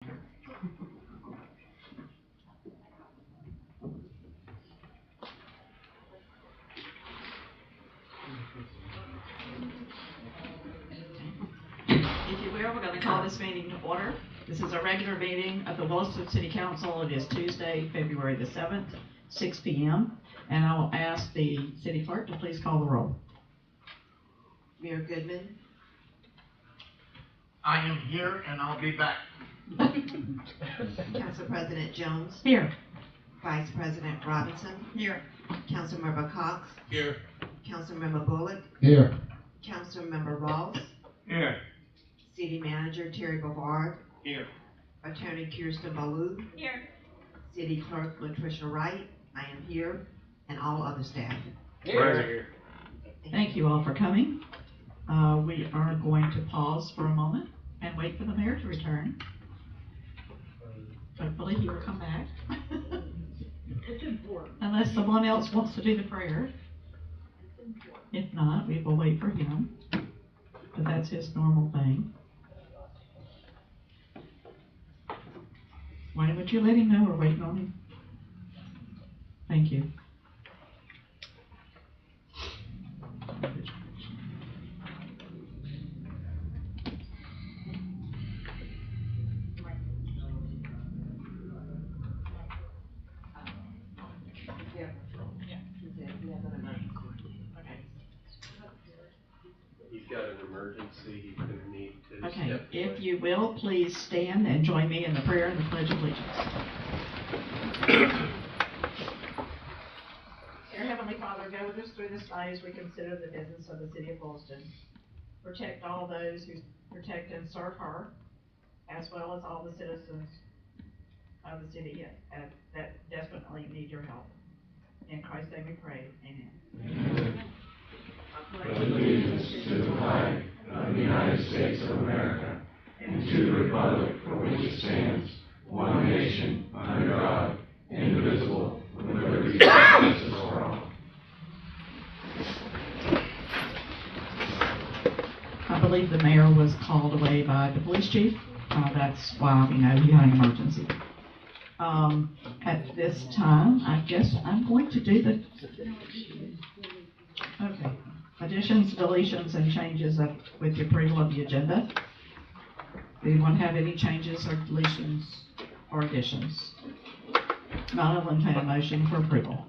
If you will, we're going to call this meeting to order. This is a regular meeting of the Williston City Council. It is Tuesday, February the 7th, 6 p.m. And I will ask the city clerk to please call the roll. Mayor Goodman. I am here and I'll be back. Council President Jones. Here. Vice President Robinson. Here. Councilmember Cox. Here. Councilmember Bullock. Here. Councilmember Ross. Here. City Manager Terry Bovard. Here. Attorney Kirsten Ballou. Here. City Clerk Latricia Wright. I am here. And all other staff. Here. Thank you all for coming. We are going to pause for a moment and wait for the mayor to return. Hopefully he will come back. Unless someone else wants to do the prayer. If not, we will wait for him. But that's his normal thing. Why would you let him know we're waiting on him? Thank you. He's got an emergency, he's gonna need to Okay, step if away. you will, please stand and join me in the prayer and the Pledge of Allegiance. Dear Heavenly Father, go with us through this night as we consider the business of the city of Williston. Protect all those who protect and serve her, as well as all the citizens of the city that desperately need your help. In Christ's name we pray, amen. Allegiance to the flag of the United States of America and to the republic for which it stands, one nation, under God, indivisible, with liberty and justice for all. I believe the mayor was called away by the police chief. That's why we know he had an emergency. At this time, I guess I'm going to do the additions, deletions, and changes with the approval of the agenda. Do anyone have any changes or deletions or additions? Not, I'll entertain a motion for approval.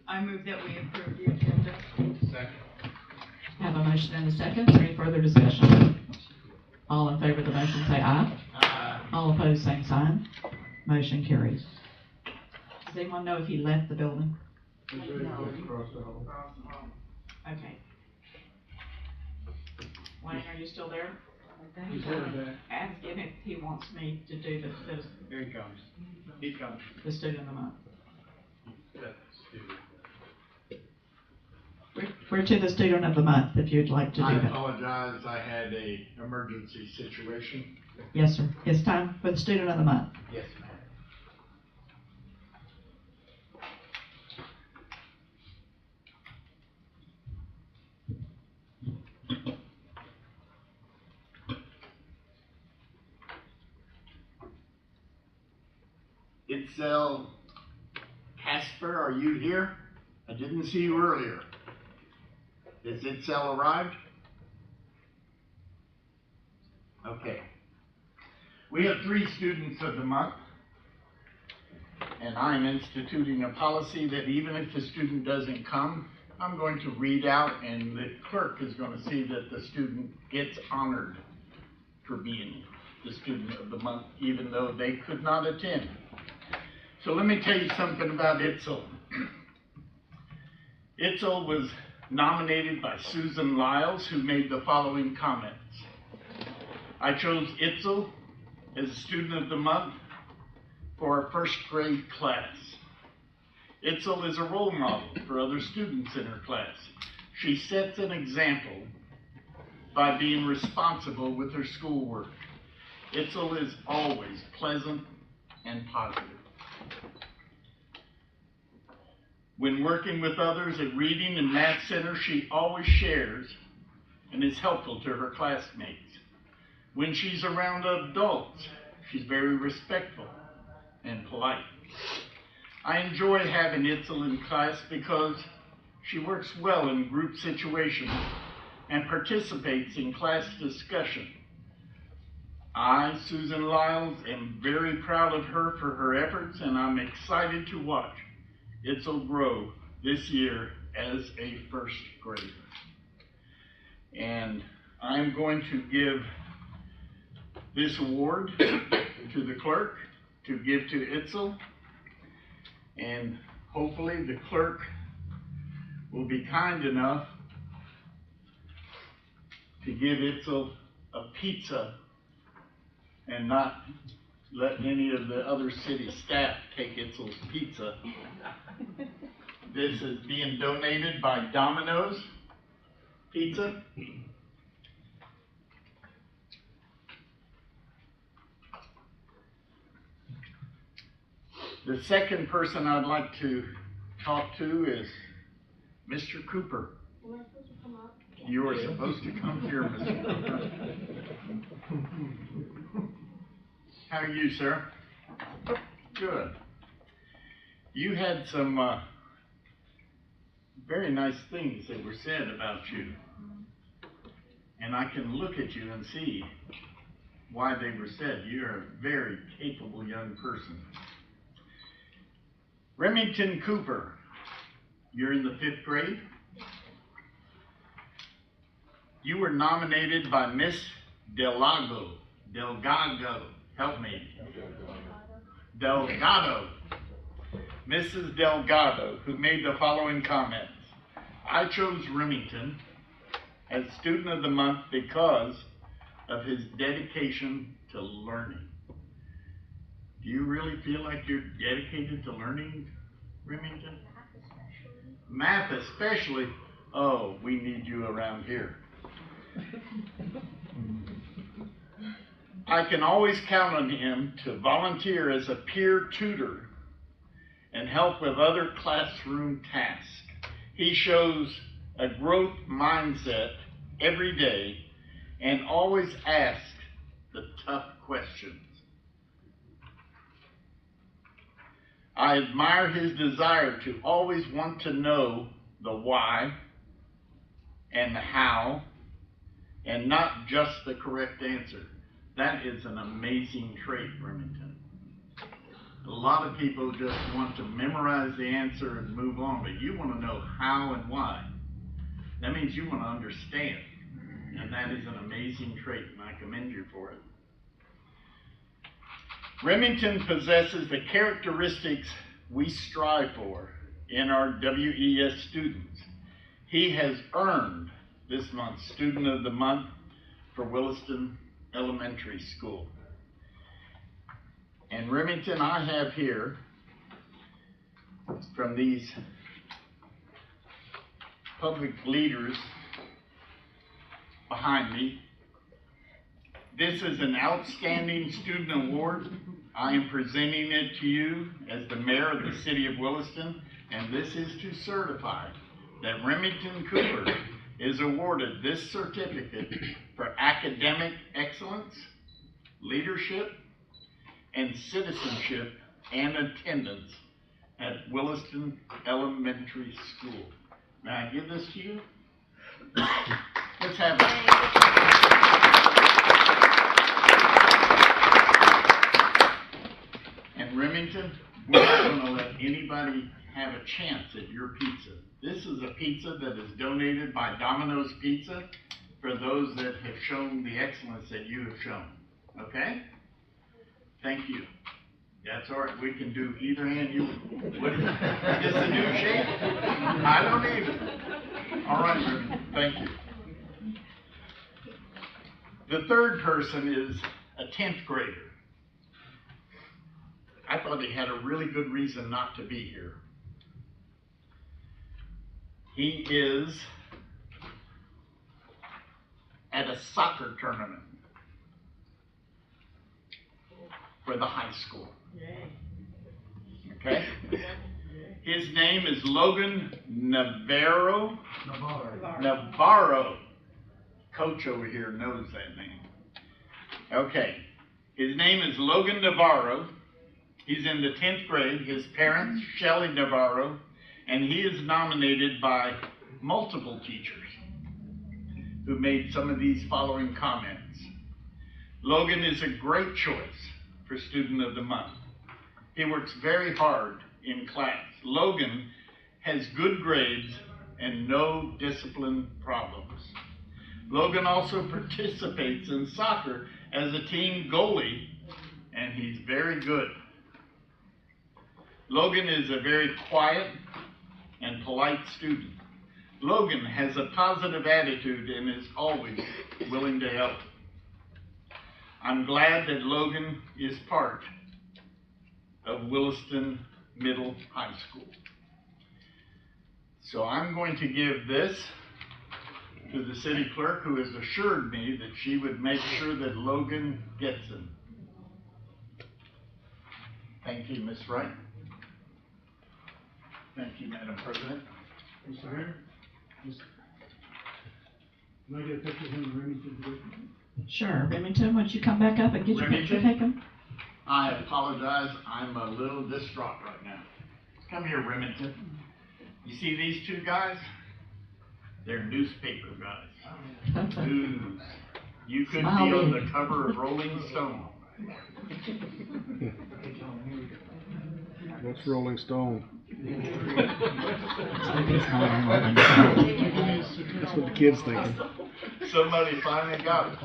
I move that we approve the agenda. Second. Have a motion and a second. Is there any further discussion? All in favor of the motion say aye. Aye. All opposed, same sign. Motion carries. Does anyone know if he left the building? Okay. Wayne, are you still there? Ask him if he wants me to do Here he comes. He's coming. the student of the month. That's stupid. We're to the student of the month, if you'd like to do I that. apologize, I had a emergency situation. Yes, sir. It's time for the student of the month. Yes, ma'am. Itzel Casper, are you here? I didn't see you earlier. Has Itzel arrived? Okay. We have 3 students of the month, and I'm instituting a policy that even if the student doesn't come, I'm going to read out, and the clerk is going to see that the student gets honored for being the student of the month, even though they could not attend. So let me tell you something about Itzel. Itzel was nominated by Susan Lyles, who made the following comments. I chose Itzel as a student of the month for our 1st grade class. Itzel is a role model for other students in her class. She sets an example by being responsible with her schoolwork. Itzel is always pleasant and positive. When working with others at Reading and Math Center, she always shares and is helpful to her classmates. When she's around adults, she's very respectful and polite. I enjoy having Itzel in class because she works well in group situations and participates in class discussion. I, Susan Lyles, am very proud of her for her efforts, and I'm excited to watch Itzel grow this year as a first grader. And I'm going to give this award to the clerk to give to Itzel, and hopefully the clerk will be kind enough to give Itzel a pizza and not let any of the other city staff take Itzel's pizza. This is being donated by Domino's Pizza. The second person I'd like to talk to is Mr. Cooper. You are supposed to come here, Mr. Cooper. How are you, sir? Good. You had some very nice things that were said about you. And I can look at you and see why they were said. You're a very capable young person. Remington Cooper, you're in the 5th grade. You were nominated by Miss Delgado, help me. Delgado. Mrs. Delgado, who made the following comments. I chose Remington as Student of the Month because of his dedication to learning. Do you really feel like you're dedicated to learning, Remington? Math especially? Oh, we need you around here. I can always count on him to volunteer as a peer tutor and help with other classroom tasks. He shows a growth mindset every day and always asks the tough questions. I admire his desire to always want to know the why and the how, and not just the correct answer. That is an amazing trait, Remington. A lot of people just want to memorize the answer and move on, but you want to know how and why. That means you want to understand, and that is an amazing trait, and I commend you for it. Remington possesses the characteristics we strive for in our WES students. He has earned this month's Student of the Month for Williston Elementary School. And Remington, I have here from these public leaders behind me. This is an outstanding student award. I am presenting it to you as the mayor of the city of Williston, and this is to certify that Remington Cooper is awarded this certificate for academic excellence, leadership, and citizenship and attendance at Williston Elementary School. May I give this to you? Let's have it. And Remington, we're not going to let anybody have a chance at your pizza. This is a pizza that is donated by Domino's Pizza for those that have shown the excellence that you have shown. Okay? Thank you. That's all right. We can do either hand. You. What is this a new shape? I don't either. All right, Remington. Thank you. The third person is a 10th grader. I thought he had a really good reason not to be here. He is at a soccer tournament for the high school. Okay? His name is Logan Navarro. Navarro. Coach over here knows that name. Okay, his name is Logan Navarro. He's in the 10th grade. His parents, Shelley Navarro, and he is nominated by multiple teachers who made some of these following comments. Logan is a great choice for Student of the Month. He works very hard in class. Logan has good grades and no discipline problems. Logan also participates in soccer as a team goalie, and he's very good. Logan is a very quiet and polite student. Logan has a positive attitude and is always willing to help. I'm glad that Logan is part of Williston Middle High School. So I'm going to give this to the city clerk, who has assured me that she would make sure that Logan gets them. Thank you, Ms. Wright. Thank you, Madam President. Mr. Mayor, can I get a picture of him in Remington? Sure, Remington, would you come back up and get your picture Remington? taken? I apologize, I'm a little distraught right now. Come here, Remington. You see these two guys? They're newspaper guys. News. You could be on the cover of Rolling Stone. What's Rolling Stone? That's what the kids thinking. Somebody finally got it.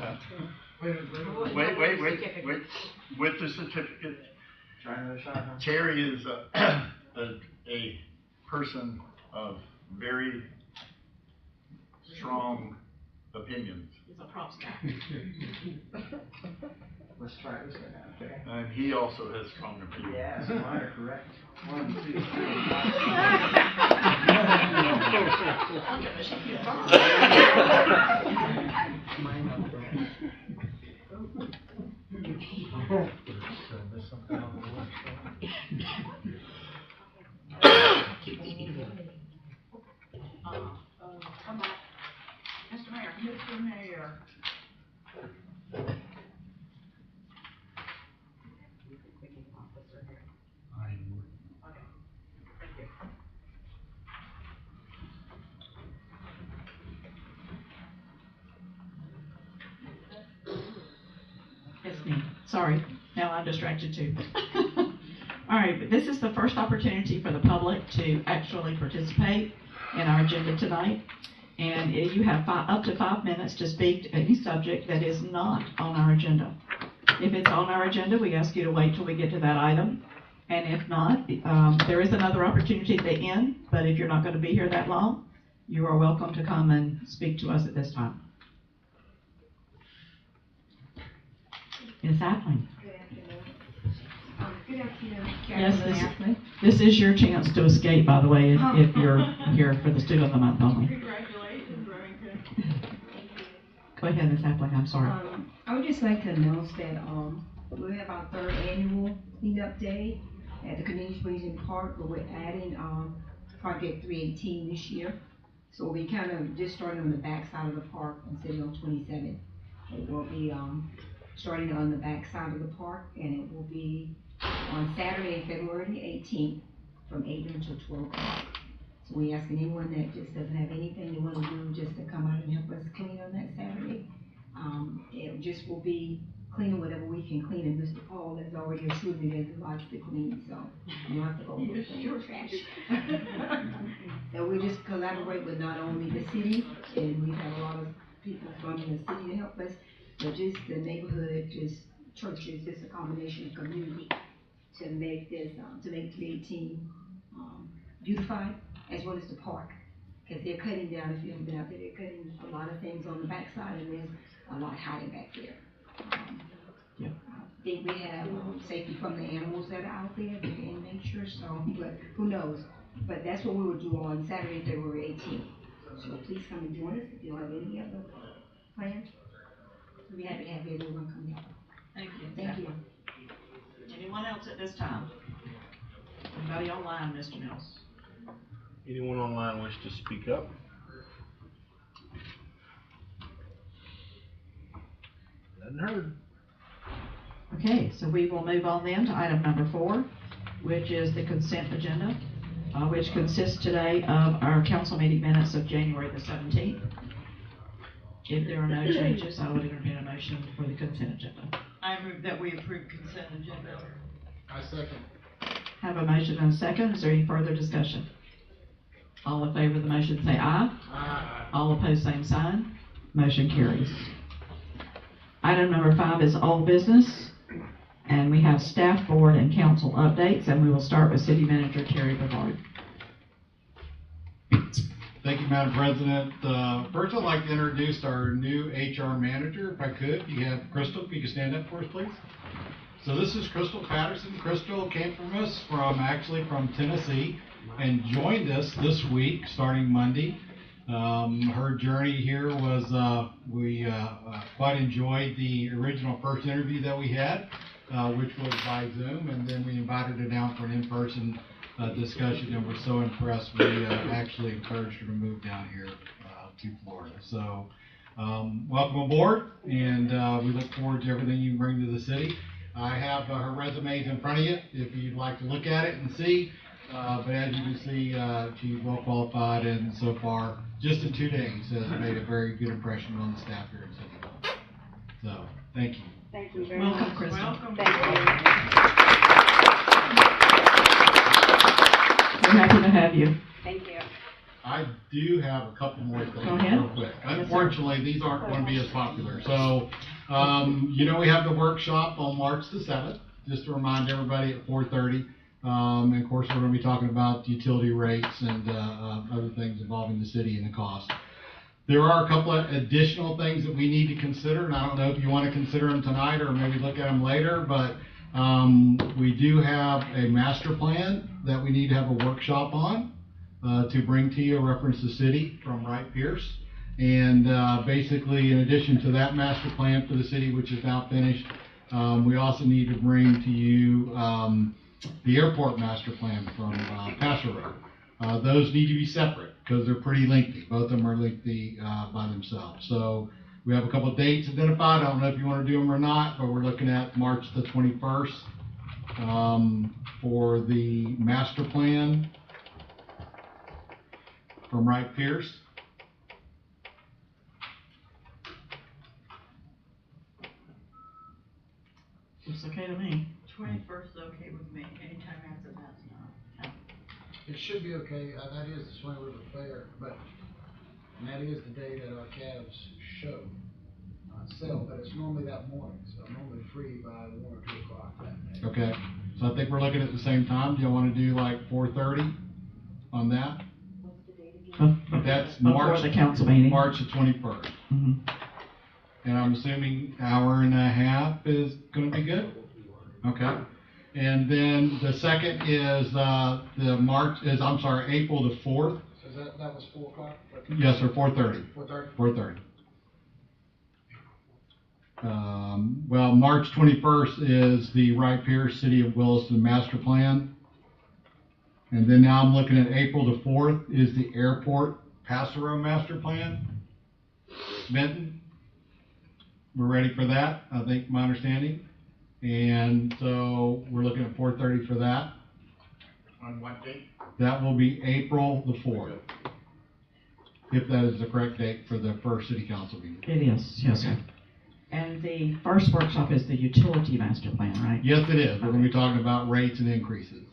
Wait. With the certificate. Terry is a person of very strong opinions. He's a props guy. Let's try this right now, okay? And he also has strong opinions. Yeah, so mine are correct. 1, 2, 3. Mine are correct. Come back. Mr. Mayor, Mr. Mayor. It's me. Sorry, now I'm distracted too. All right, but this is the first opportunity for the public to actually participate in our agenda tonight. And you have up to 5 minutes to speak to any subject that is not on our agenda. If it's on our agenda, we ask you to wait till we get to that item. And if not, there is another opportunity at the end, but if you're not going to be here that long, you are welcome to come and speak to us at this time. Ms. Appling. Good afternoon, Yes, Carolyn Appling. this is your chance to escape, by the way, if you're here for the Student of the Month only. Congratulations, Remington. Go ahead, Ms. Appling, I'm sorry. I would just like to announce that we'll have our 3rd annual cleanup day at the Canadian Springs Park, but we're adding Project 318 this year. So we'll be kind of just starting on the back side of the park instead of on 27. It will be starting on the back side of the park, and it will be on Saturday, February 18th from 8 until 12 o'clock. So we ask anyone that just doesn't have anything they want to do just to come out and help us clean on that Saturday. It just will be cleaning whatever we can clean, and Mr. Paul has already assured me there's lots to clean, so you don't have to go look for your trash. So we just collaborate with not only the city, and we have a lot of people from the city to help us, but just the neighborhood, just churches, just a combination of community to make this, to make 318 beautified, as well as the park. Because they're cutting down, if you haven't been out there, they're cutting a lot of things on the backside, and there's a lot hiding back there. I think we have safety from the animals that are out there, they're in nature, so, but who knows? But that's what we will do on Saturday, February 18th. So please come and join us if you don't have any other plans. We'll be happy to have everyone come here. Thank you. Thank you. Anyone else at this time? Anybody online, Mr. Mills? Anyone online wish to speak up? Nothing heard. Okay, so we will move on then to item number 4, which is the consent agenda, which consists today of our council meeting minutes of January the 17th. If there are no changes, I would entertain a motion for the consent agenda. I move that we approve consent agenda. I second. Have a motion and a second. Is there any further discussion? All in favor of the motion say aye. Aye. All opposed, same sign. Motion carries. Item number 5 is old business, and we have staff, board, and council updates, and we will start with City Manager Terry Brevard. Thank you, Madam President. First, I'd like to introduce our new HR manager, if I could. You have Crystal, if you could stand up for us, please. So this is Crystal Patterson. Crystal came from Tennessee and joined us this week, starting Monday. Her journey here was, we quite enjoyed the original first interview that we had, which was by Zoom, and then we invited her down for an in-person discussion, and we're so impressed we actually encouraged her to move down here to Florida. So welcome aboard, and we look forward to everything you bring to the city. I have her resumes in front of you if you'd like to look at it and see. But as you can see, she's well qualified, and so far, just in 2 days, has made a very good impression on the staff here in City Hall. So, thank you. Thank you very Welcome, much. Crystal. Welcome. Thank you. We're happy to have you. Thank you. I do have a couple more things Go ahead. real quick. Unfortunately, these aren't going to be as popular. So, we have the workshop on March the 7th, just to remind everybody at 4:30. And of course, we're going to be talking about utility rates and other things involving the city and the cost. There are a couple of additional things that we need to consider, and I don't know if you want to consider them tonight or maybe look at them later, but we do have a master plan that we need to have a workshop on to bring to you, reference the city from Wright Pierce. And basically, in addition to that master plan for the city, which is now finished, we also need to bring to you the airport master plan from Paso Road. Those need to be separate because they're pretty lengthy. Both of them are lengthy by themselves. So we have a couple of dates identified. I don't know if you want to do them or not, but we're looking at March the 21st for the master plan from Wright Pierce. It's okay to me. 21st is okay with me. Anytime after that's not. It should be okay, that is the Swing River Fair, and that is the day that our calves show, sell, but it's normally that morning, so I'm normally free by 1 or 2 o'clock that day. Okay, so I think we're looking at the same time. Do you want to do like 4:30 on that? That's Before the council meeting. March the 21st. Mm-hmm. And I'm assuming hour and a half is going to be good? Okay. And then the second is April the 4th. So that was 4 o'clock? Yes, sir, 4:30. 4:30? 4:30. Well, March 21st is the Wright Pierce City of Williston Master Plan. And then now I'm looking at April the 4th is the Airport Paso Road Master Plan. Benton, we're ready for that, I think, my understanding. And so we're looking at 4:30 for that. On what date? That will be April the 4th. If that is the correct date for the first city council meeting. It is, yes, sir. And the first workshop is the utility master plan, right? Yes, it is. We're going to be talking about rates and increases.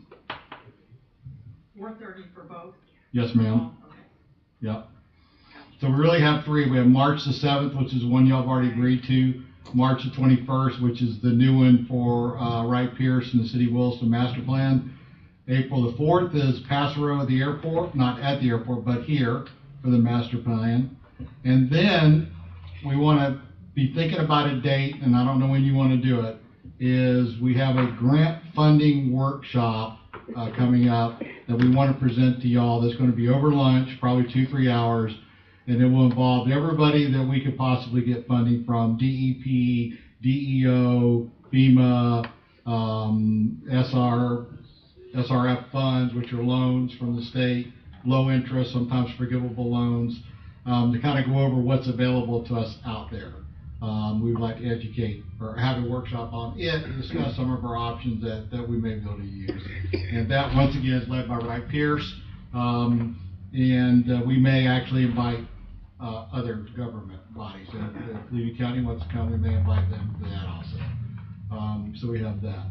4:30 for both? Yes, ma'am. Oh, okay. Yep. So we really have 3. We have March the 7th, which is the one y'all have already agreed to. March the 21st, which is the new one for Wright Pierce and the City of Williston Master Plan. April the 4th is Paso Road at the airport, not at the airport, but here for the master plan. And then we want to be thinking about a date, and I don't know when you want to do it, is we have a grant funding workshop coming up that we want to present to y'all that's going to be over lunch, probably 2-3 hours, and it will involve everybody that we could possibly get funding from: DEP, DEO, FEMA, SRF funds, which are loans from the state, low interest, sometimes forgivable loans, to kind of go over what's available to us out there. We would like to educate or have a workshop on it and discuss some of our options that we may be able to use. And that, once again, is led by Wright Pierce. We may actually invite other government bodies. If Levy County wants to come, we may invite them to that also. So we have that.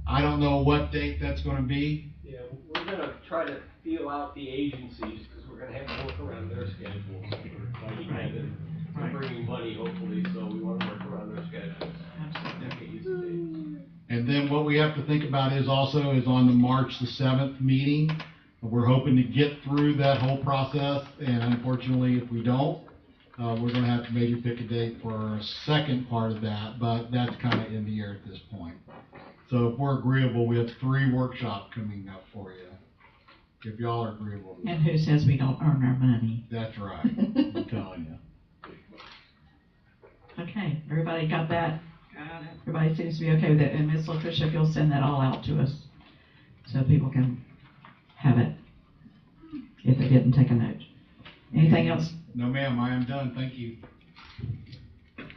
I don't know what date that's going to be. Yeah, we're gonna try to feel out the agencies, because we're gonna have to work around their schedules. We're fighting that and bringing money, hopefully, so we wanna work around their schedules. Absolutely. And then what we have to think about is also is on the March the 7th meeting. We're hoping to get through that whole process, and unfortunately, if we don't, we're gonna have to maybe pick a date for a second part of that, but that's kind of in the air at this point. So if we're agreeable, we have 3 workshops coming up for you, if y'all are agreeable. And who says we don't earn our money? That's right, I'm telling you. Okay, everybody got that? Got it. Everybody seems to be okay with it, and Ms. Latricia, if you'll send that all out to us, so people can have it, if they didn't take a note. Anything else? No, ma'am, I am done, thank you.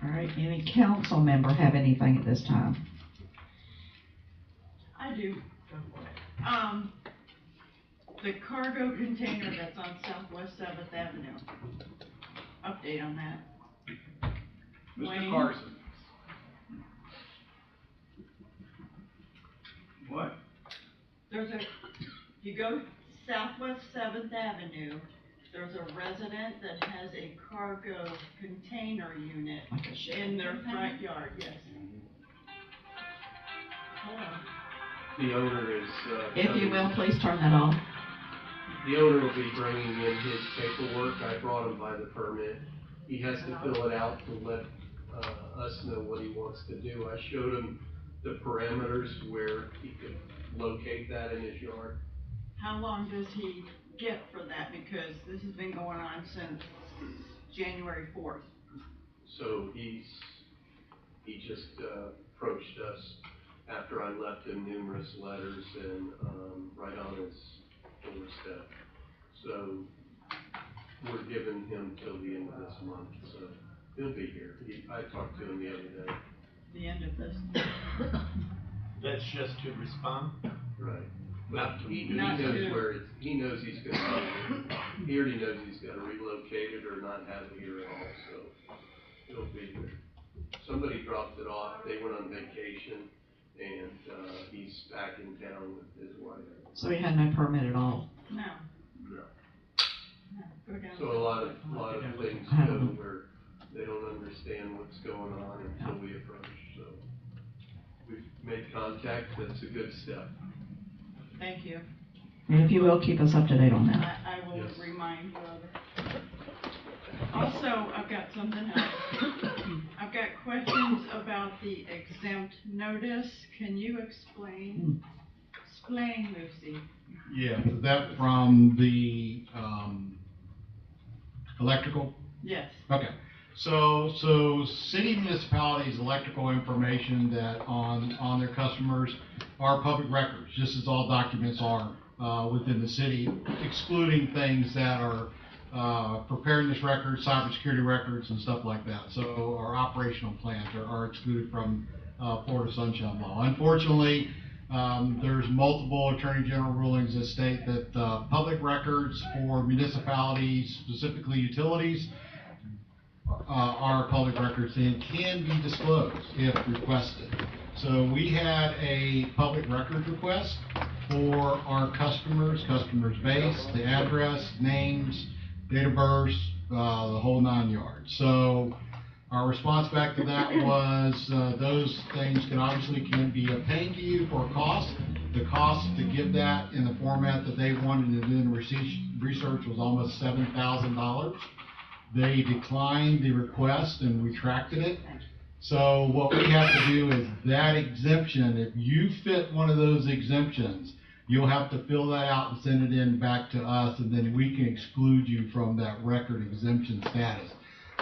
All right, any council member have anything at this time? I do. The cargo container that's on Southwest 7th Avenue. Update on that. Mr. Wayne? Carson. What? You go Southwest 7th Avenue, there's a resident that has a cargo container unit Like a shed? in their front yard, yes. Hold on. The owner is, If you will, please turn that off. the owner will be bringing in his paperwork. I brought him by the permit. He has to fill it out to let, us know what he wants to do. I showed him the parameters where he could locate that in his yard. How long does he get for that? Because this has been going on since January 4th. So he just approached us after I left him numerous letters and right on his doorstep. So we're giving him till the end of this month, so he'll be here. I talked to him the other day. The end of this. That's just to respond? Right. Not to He Not knows to- where it's, he knows he's gonna be, he already knows he's gotta relocate it or not have it here at all, so it'll be here. Somebody dropped it off, they went on vacation, and, he's back in town with his wife. So he had no permit at all? No. No. No. Go down. So a lot of things go where they don't understand what's going on until we approach, so. We've made contact, that's a good step. Thank you. And if you will, keep us up to date on that. I will Yes. remind you of it. Also, I've got something else. I've got questions about the exempt notice. Can you explain? Explain, Lucy. Yeah, is that from the, electrical? Yes. Okay, so city municipalities' electrical information that on their customers are public records, just as all documents are, within the city, excluding things that are, preparedness records, cybersecurity records, and stuff like that. So our operational plans are excluded from, Florida Sunshine Law. Unfortunately, there's multiple Attorney General rulings that state that, public records for municipalities, specifically utilities, are public records and can be disclosed if requested. So we had a public record request for our customers base, the address, names, date of birth, the whole 9 yards. So our response back to that was, those things can be obtained to you for a cost. The cost to give that in the format that they wanted to do in research was almost $7,000. They declined the request and retracted it. So what we have to do is that exemption, if you fit one of those exemptions, you'll have to fill that out and send it in back to us, and then we can exclude you from that record exemption status.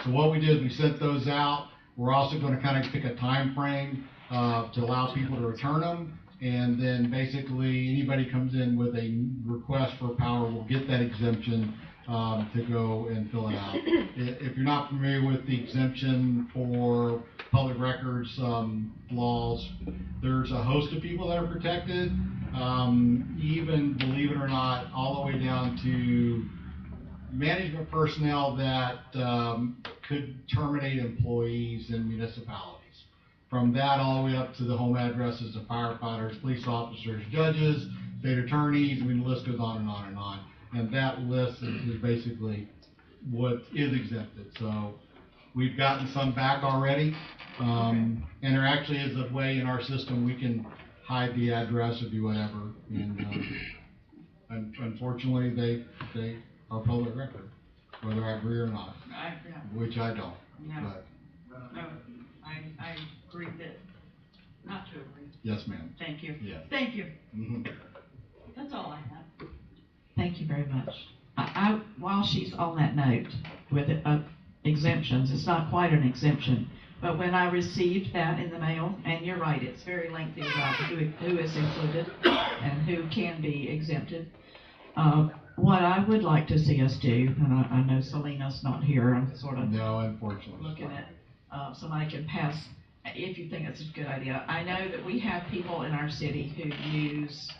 So what we did, we sent those out. We're also going to kind of pick a time frame to allow people to return them. And then basically anybody comes in with a request for power will get that exemption to go and fill it out. If you're not familiar with the exemption for public records laws, there's a host of people that are protected, even, believe it or not, all the way down to management personnel that could terminate employees in municipalities. From that all the way up to the home addresses of firefighters, police officers, judges, state attorneys, I mean, the list goes on and on and on. And that list is basically what is exempted. So we've gotten some back already. And there actually is a way in our system we can hide the address or do whatever. And unfortunately, they are public record, whether I agree or not, which I don't. No. But No, I agree that, not to agree. yes, ma'am. Thank you. Yes. Thank you. Mhm. That's all I have. Thank you very much. While she's on that note with exemptions, it's not quite an exemption, but when I received that in the mail, and you're right, it's very lengthy about who is included and who can be exempted. What I would like to see us do, and I know Selena's not here, I'm sort of No, unfortunately. looking at, somebody can pass, if you think it's a good idea. I know that we have people in our city who use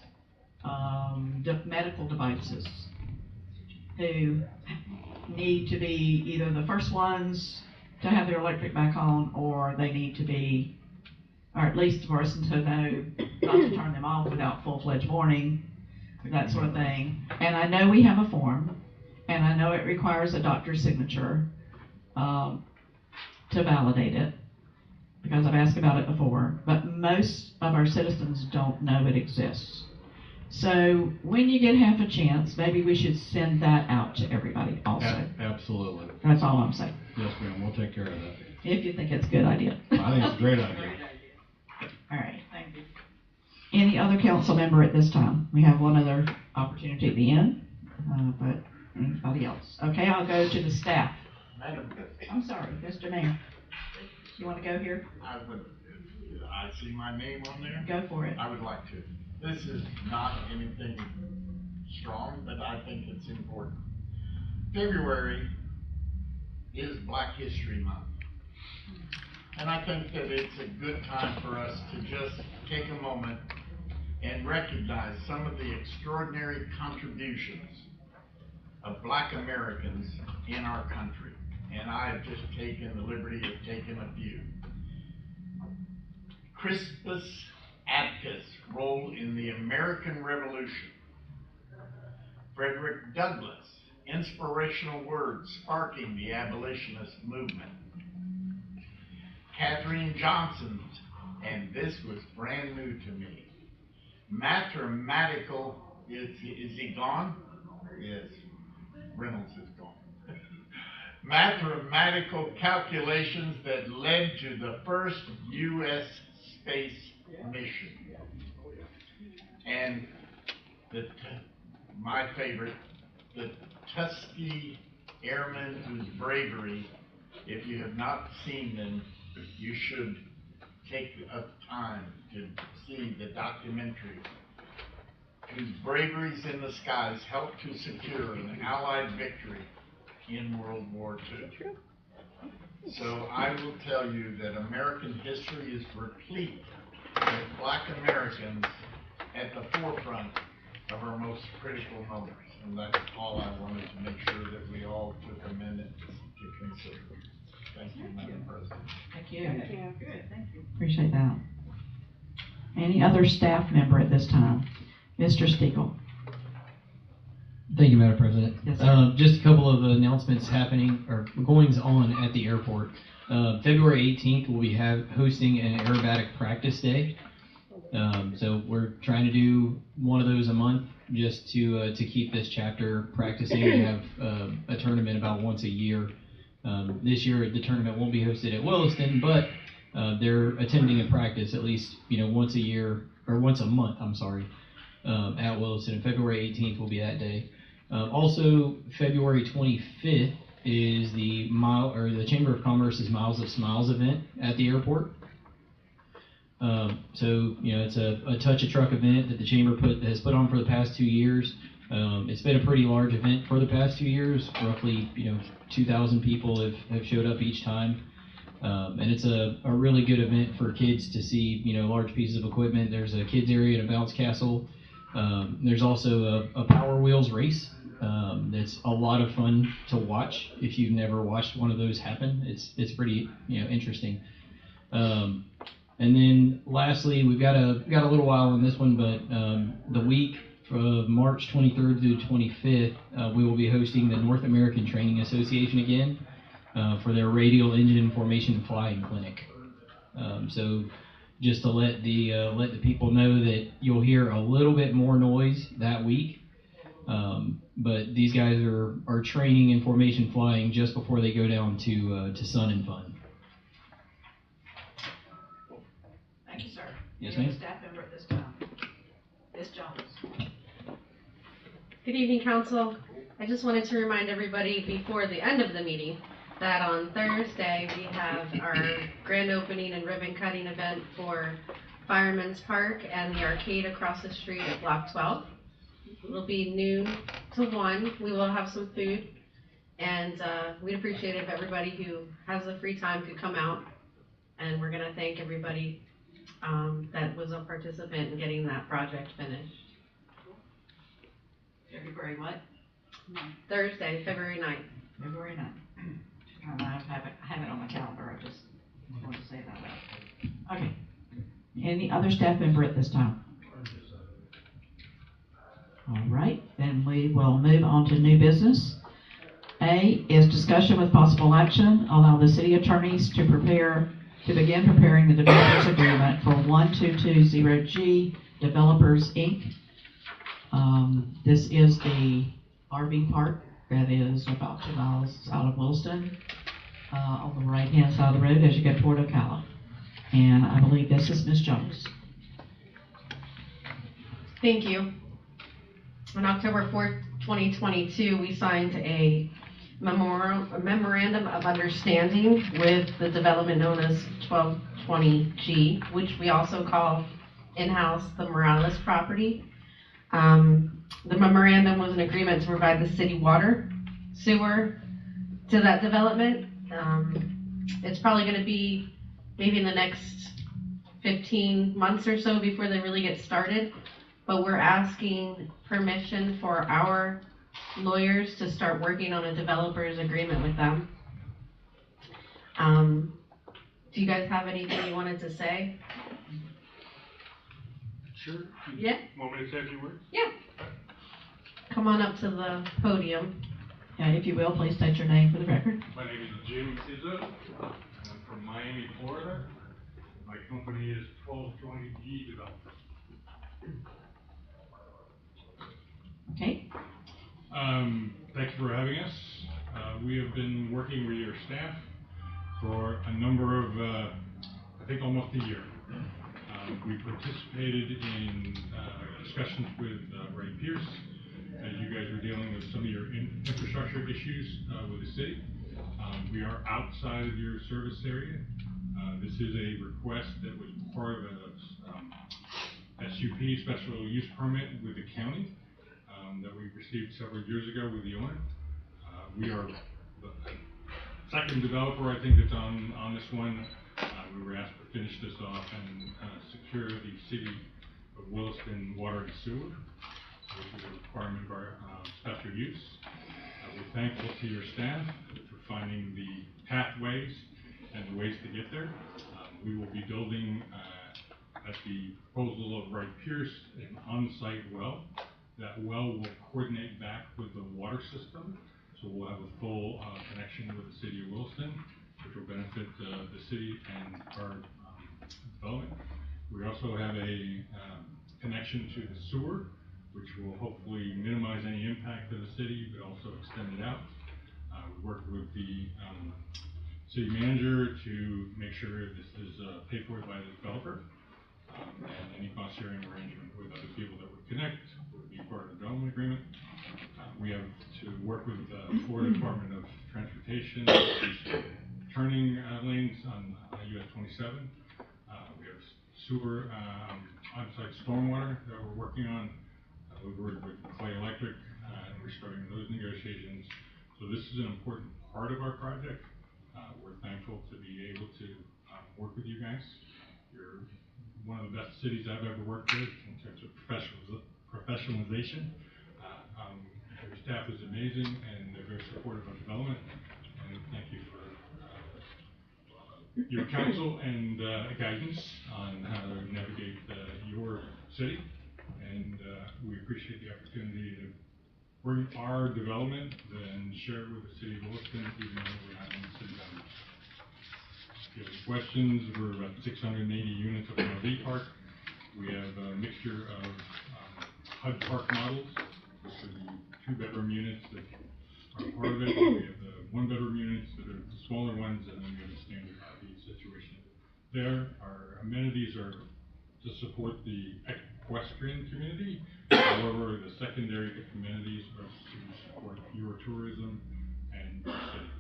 medical devices, who need to be either the first ones to have their electric back on, or they need to be, or at least the person to know not to turn them off without full-fledged warning, that sort of thing. And I know we have a form, and I know it requires a doctor's signature to validate it, because I've asked about it before, but most of our citizens don't know it exists. So when you get half a chance, maybe we should send that out to everybody also. Absolutely. That's all I'm saying, Yes, ma'am, we'll take care of that. if you think it's a good idea. I think it's a great idea. All right. Thank you. Any other council member at this time? We have one other opportunity at the end, but anybody else? Okay, I'll go to the staff. Madam, I'm sorry, Mr. Mayor. You want to go here? I see my name on there. Go for it. I would like to. This is not anything strong, but I think it's important. February is Black History Month. And I think that it's a good time for us to just take a moment and recognize some of the extraordinary contributions of Black Americans in our country. And I have just taken the liberty of taking a few. Crispus Attucks' role in the American Revolution. Frederick Douglass' inspirational words sparking the abolitionist movement. Katherine Johnson's, and this was brand new to me, mathematical, is he gone? Yes, Reynolds is gone. Mathematical calculations that led to the first U.S. space mission. And my favorite, the Tuskegee Airmen whose bravery, if you have not seen them, you should take a time to see the documentary, whose braveries in the skies helped to secure an Allied victory in World War II. So I will tell you that American history is replete with Black Americans at the forefront of our most critical moments. And that's all I wanted to make sure that we all took a minute to consider. Thank you, Madam President. Thank you. Good, thank you. Appreciate that. Any other staff member at this time? Mr. Stiegel. Thank you, Madam President. Yes, sir. Just a couple of announcements happening, or goings on at the airport. February 18th, we'll be hosting an aerobatic practice day. So we're trying to do one of those a month just to keep this chapter practicing. We have a tournament about once a year. This year, the tournament won't be hosted at Williston, but they're attending a practice at least once a year, or once a month, I'm sorry, at Williston. And February 18th will be that day. Also, February 25th is the Chamber of Commerce's Miles of Smiles event at the airport. So it's a Touch a Truck event that the Chamber has put on for the past 2 years. It's been a pretty large event for the past 2 years. Roughly, 2,000 people have showed up each time. And it's a really good event for kids to see, large pieces of equipment. There's a kids area and a bounce castle. There's also a Power Wheels race. That's a lot of fun to watch if you've never watched one of those happen. It's pretty, interesting. And then lastly, we've got a little while on this one, but the week of March 23rd through 25th, we will be hosting the North American Training Association again for their radial engine formation flying clinic. So just to let the people know that you'll hear a little bit more noise that week. But these guys are training in formation flying just before they go down to Sun and Fun. Thank you, sir. Yes, Any ma'am. staff member at this time? Ms. Jones. Good evening, council. I just wanted to remind everybody before the end of the meeting that on Thursday we have our grand opening and ribbon cutting event for Fireman's Park and the arcade across the street at Block 12. It'll be noon to 1. We will have some food, and we'd appreciate it if everybody who has the free time could come out. And we're going to thank everybody that was a participant in getting that project finished. February what? Thursday, February 9th. February 9th. I have it on my calendar, I just wanted to say that. Okay. Any other staff member at this time? All right, then we will move on to new business. A is discussion with possible action, allow the city attorneys to begin preparing the developers agreement for 1220G Developers, Inc. This is the RV park that is about 2 miles out of Williston, on the right-hand side of the road as you get toward Ocala. And I believe this is Ms. Jones. Thank you. On October 4th, 2022, we signed a memorandum of understanding with the development known as 1220G, which we also call in-house the Morales property. The memorandum was an agreement to provide the city water, sewer to that development. It's probably going to be maybe in the next 15 months or so before they really get started, but we're asking permission for our lawyers to start working on a developer's agreement with them. Do you guys have anything you wanted to say? Sure. Yeah. Want me to say a few words? Yeah. Come on up to the podium. And if you will, please state your name for the record. My name is Jim Sizzo. I'm from Miami, Florida. My company is 1220G Developers. Okay. Thanks for having us. We have been working with your staff for a number of, I think almost a year. We participated in discussions with Ray Pierce as you guys were dealing with some of your infrastructure issues with the city. We are outside of your service area. This is a request that was part of a SUP, special use permit with the county, that we received several years ago with the owner. We are the second developer, I think, that's on this one. We were asked to finish this off and secure the city of Williston water and sewer, which is a requirement of our special use. We're thankful to your staff for finding the pathways and the ways to get there. We will be building, at the proposal of Wright Pierce, an on-site well. That well will coordinate back with the water system, so we'll have a full connection with the city of Williston, which will benefit the city and our development. We also have a connection to the sewer, which will hopefully minimize any impact to the city, but also extend it out. We worked with the city manager to make sure this is paid for by the developer, and any cost sharing arrangement with other people that would connect would be part of the development agreement. We have to work with the Florida Department of Transportation, turning lanes on US 27. We have sewer, on-site stormwater that we're working on. We've worked with Clay Electric, and we're starting those negotiations. So this is an important part of our project. We're thankful to be able to work with you guys. You're one of the best cities I've ever worked with in terms of professionalization. Your staff is amazing, and they're very supportive of development. And thank you for your counsel and guidance on how to navigate your city. And we appreciate the opportunity to bring our development and share it with the city of Williston, even though we're not in the city boundaries. If you have any questions, we're about 680 units of an RV park. We have a mixture of HUD park models, which are the 2-bedroom units that are part of it. We have the 1-bedroom units that are the smaller ones, and then we have a standard RV situation. There, our amenities are to support the equestrian community. However, the secondary amenities are to support your tourism and your city.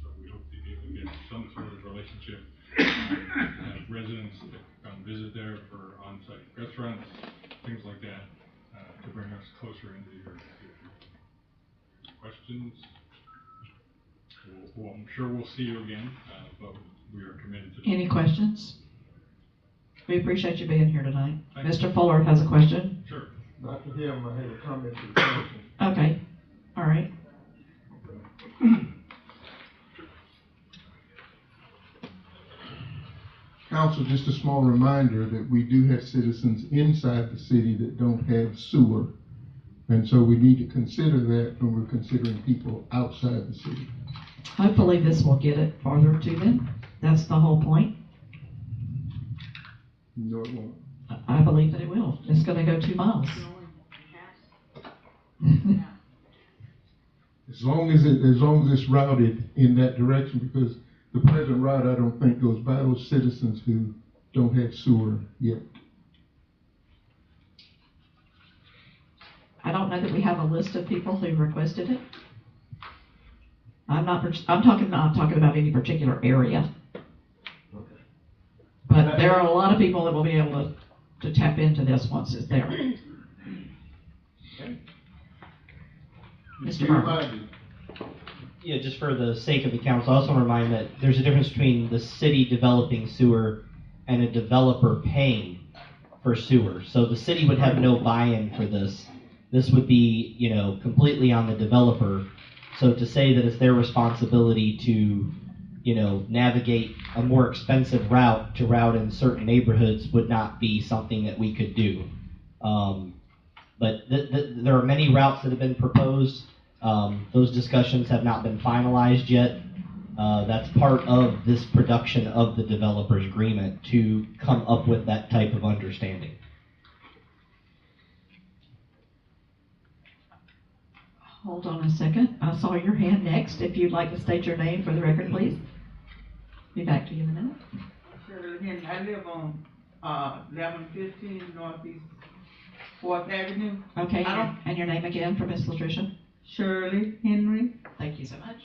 So we hope to be able to get some sort of relationship, have residents that come visit there for on-site restaurants, things like that, to bring us closer into your questions. I'm sure we'll see you again, but we are committed to. Any questions? We appreciate you being here tonight. Mr. Fuller has a question. Sure. Not to him, I had a comment to the council. Okay, all right. Council, just a small reminder that we do have citizens inside the city that don't have sewer. And so we need to consider that when we're considering people outside the city. Hopefully this will get it farther to them. That's the whole point. No, it won't. I believe that it will. It's gonna go 2 miles. As long as it's routed in that direction, because the present route, I don't think, goes by those citizens who don't have sewer yet. I don't know that we have a list of people who requested it. I'm talking about any particular area. But there are a lot of people that will be able to tap into this once it's there. Mr. Murphy. Yeah, just for the sake of the council, I also want to remind that there's a difference between the city developing sewer and a developer paying for sewer. So the city would have no buy-in for this. This would be, completely on the developer. So to say that it's their responsibility to, navigate a more expensive route to route in certain neighborhoods would not be something that we could do. But there are many routes that have been proposed. Those discussions have not been finalized yet. That's part of this production of the developer's agreement to come up with that type of understanding. Hold on a second. I saw your hand next. If you'd like to state your name for the record, please. Be back to you in a minute. Shirley Henry. I live on 1115 Northeast 4th Avenue. Okay, and your name again for Miss Latricia? Shirley Henry. Thank you so much.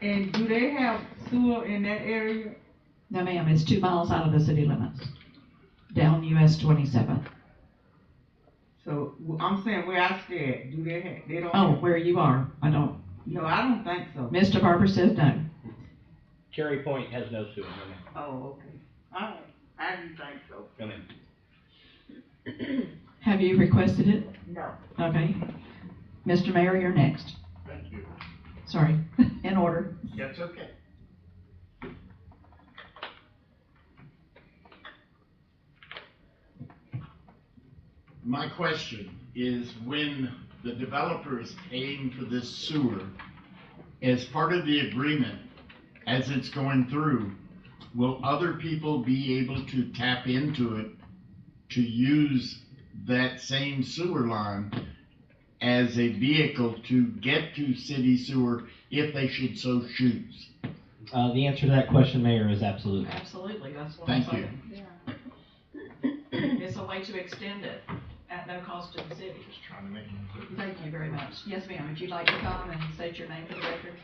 And do they have sewer in that area? No, ma'am. It's 2 miles out of the city limits, down US 27. So I'm saying where I stay at, do they have? They don't. Oh, have, where you are? I don't. No, I don't think so. Mr. Barber says no. Cherry Point has no sewer. Oh, okay. All right. I didn't think so. Come in. Have you requested it? No. Okay. Mr. Mayor, you're next. Thank you. Sorry. In order. That's okay. My question is, when the developer is paying for this sewer, as part of the agreement, as it's going through, will other people be able to tap into it to use that same sewer line as a vehicle to get to city sewer if they should so choose? The answer to that question, Mayor, is absolutely. Absolutely, that's what I'm Thank you. saying. It's a way to extend it at no cost to the city. Just trying to make it clear. Thank you very much. Yes, ma'am, if you'd like to come and state your name for the record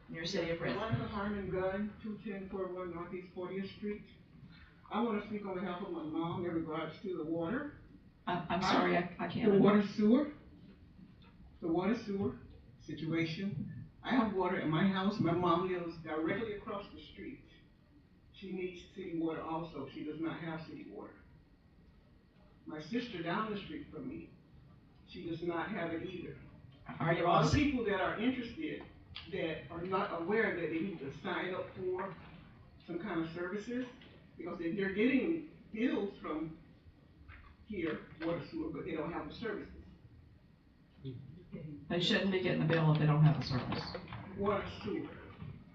and your city of residence. Monica Harmon Gunn, 21041 Northeast 40th Street. I want to speak on behalf of my mom in regards to the water. I'm sorry, I can't. The water sewer. the water sewer situation. I have water in my house. My mom lives directly across the street. She needs city water also. She does not have city water. My sister down the street from me, she does not have it either. Are you There are on? people that are interested that are not aware that they need to sign up for some kind of services, because if they're getting bills from here, water sewer, but they don't have the services. They shouldn't be getting a bill if they don't have a service. Water sewer.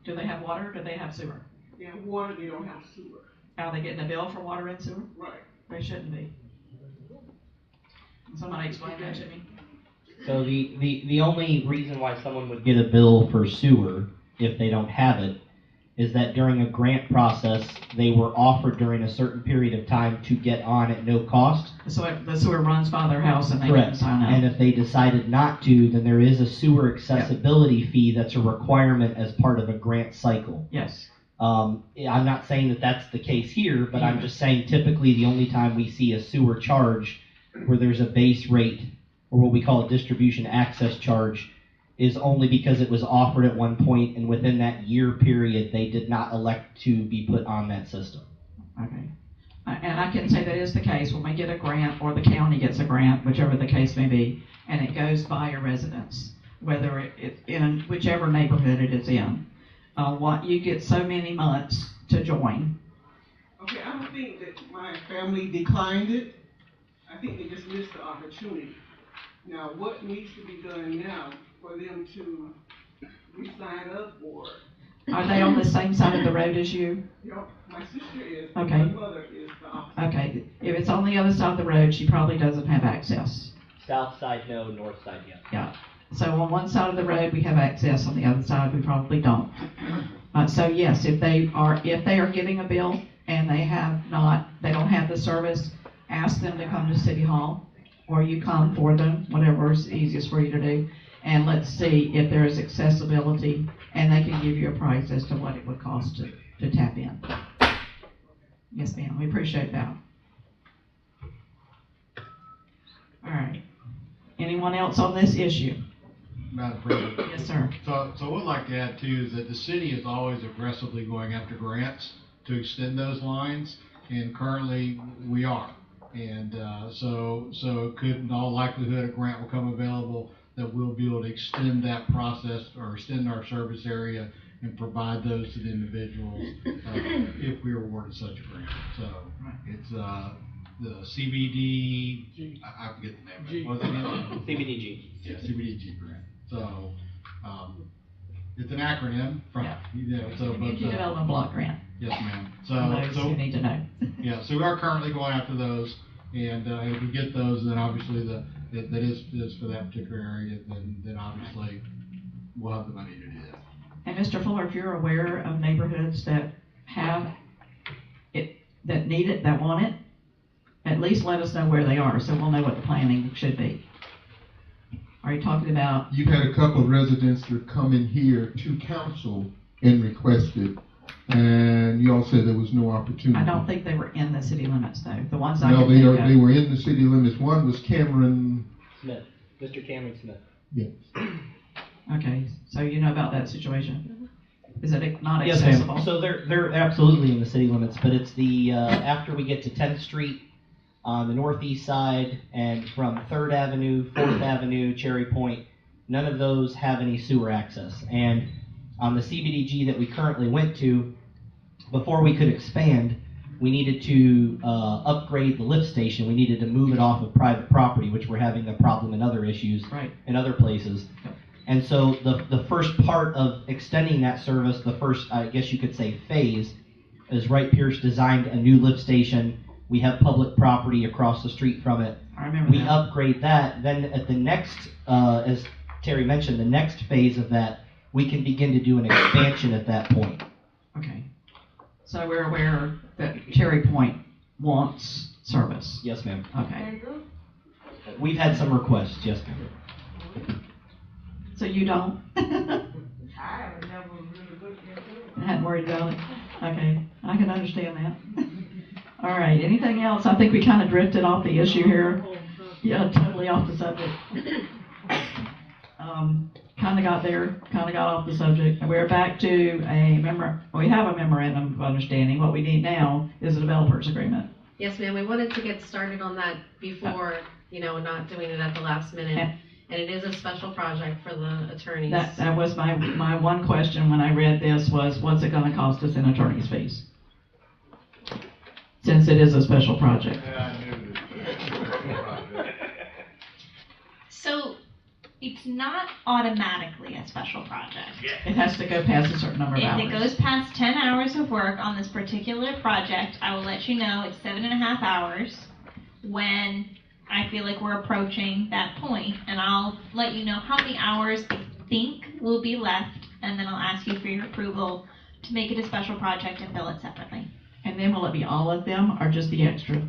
Do they have water or do they have sewer? They have water, they don't have sewer. Are they getting a bill for water and sewer? Right. They shouldn't be. Can somebody explain that to me? So the only reason why someone would get a bill for sewer if they don't have it is that during a grant process, they were offered during a certain period of time to get on at no cost. So the sewer runs by their house and they Correct. didn't sign up. And if they decided not to, then there is a sewer accessibility fee that's a requirement as part of a grant cycle. Yes. I'm not saying that that's the case here, but I'm just saying typically the only time we see a sewer charge where there's a base rate, or what we call a distribution access charge, is only because it was offered at one point and within that year period they did not elect to be put on that system. Okay. And I can say that is the case when we get a grant or the county gets a grant, whichever the case may be, and it goes by a residence, whether it's in whichever neighborhood it is in. What you get so many months to join. Okay, I don't think that my family declined it. I think they just missed the opportunity. Now, what needs to be done now for them to re-sign up, or? Are they on the same side of the road as you? Yep, my sister is, Okay. my mother is the opposite. Okay, if it's on the other side of the road, she probably doesn't have access. South side no, north side yes. Yeah. So on one side of the road, we have access, on the other side, we probably don't. So yes, if they are getting a bill and they don't have the service, ask them to come to City Hall, or you come for them, whatever is easiest for you to do. And let's see if there is accessibility, and they can give you a price as to what it would cost to tap in. Yes, ma'am, we appreciate that. All right. Anyone else on this issue? Madam President. Yes, sir. So what I'd like to add too is that the city is always aggressively going after grants to extend those lines, and currently we are. And so it could, in all likelihood, a grant will come available that we'll be able to extend that process or extend our service area and provide those to the individuals if we are awarded such a grant. So it's the CBD, I forget the name. What's the name? CBDG. Yeah, CBDG grant. So it's an acronym from, Community Development Block Grant. Yes, ma'am. For those who need to know. Yeah, so we are currently going after those, and if we get those, then obviously that is for that particular area, then obviously we'll have the money to do that. And Mr. Fuller, if you're aware of neighborhoods that have it, that need it, that want it, at least let us know where they are, so we'll know what the planning should be. Are you talking about? You've had a couple of residents that have come in here to council and requested, and you all said there was no opportunity. I don't think they were in the city limits though. The ones I No, can think of. they were in the city limits. One was Cameron. Smith, Mr. Cameron Smith. Yes. Okay, so you know about that situation? Is it not Yes, accessible? ma'am. So they're absolutely in the city limits, but it's the after we get to 10th Street on the northeast side, and from 3rd Avenue, 4th Avenue, Cherry Point, none of those have any sewer access. And on the CBDG that we currently went to, before we could expand, we needed to upgrade the lift station. We needed to move it off of private property, which we're having a problem in other issues in other places. And so the first part of extending that service, the first, I guess you could say, phase, is Wright Pierce designed a new lift station. We have public property across the street from it. I remember We that. upgrade that. Then at the next, as Terry mentioned, the next phase of that, we can begin to do an expansion at that point. Okay. So we're aware that Cherry Point wants service. Yes, ma'am. Okay. We've had some requests, yes, ma'am. So you don't? I have never really looked into it. Hadn't worried about it? Okay, I can understand that. All right, anything else? I think we kind of drifted off the issue here. Yeah, totally off the subject. kinda got there, kinda got off the subject, and we're back to we have a memorandum of understanding. What we need now is a developer's agreement. Yes, ma'am, we wanted to get started on that before, not doing it at the last minute. And it is a special project for the attorneys. That was my one question when I read this was, what's it gonna cost us in attorney's fees? Since it is a special project. So, it's not automatically a special project. It has to go past a certain number of hours. If it goes past 10 hours of work on this particular project, I will let you know it's 7.5 hours when I feel like we're approaching that point, and I'll let you know how many hours I think will be left, and then I'll ask you for your approval to make it a special project and bill it separately. And then will it be all of them or just the extra?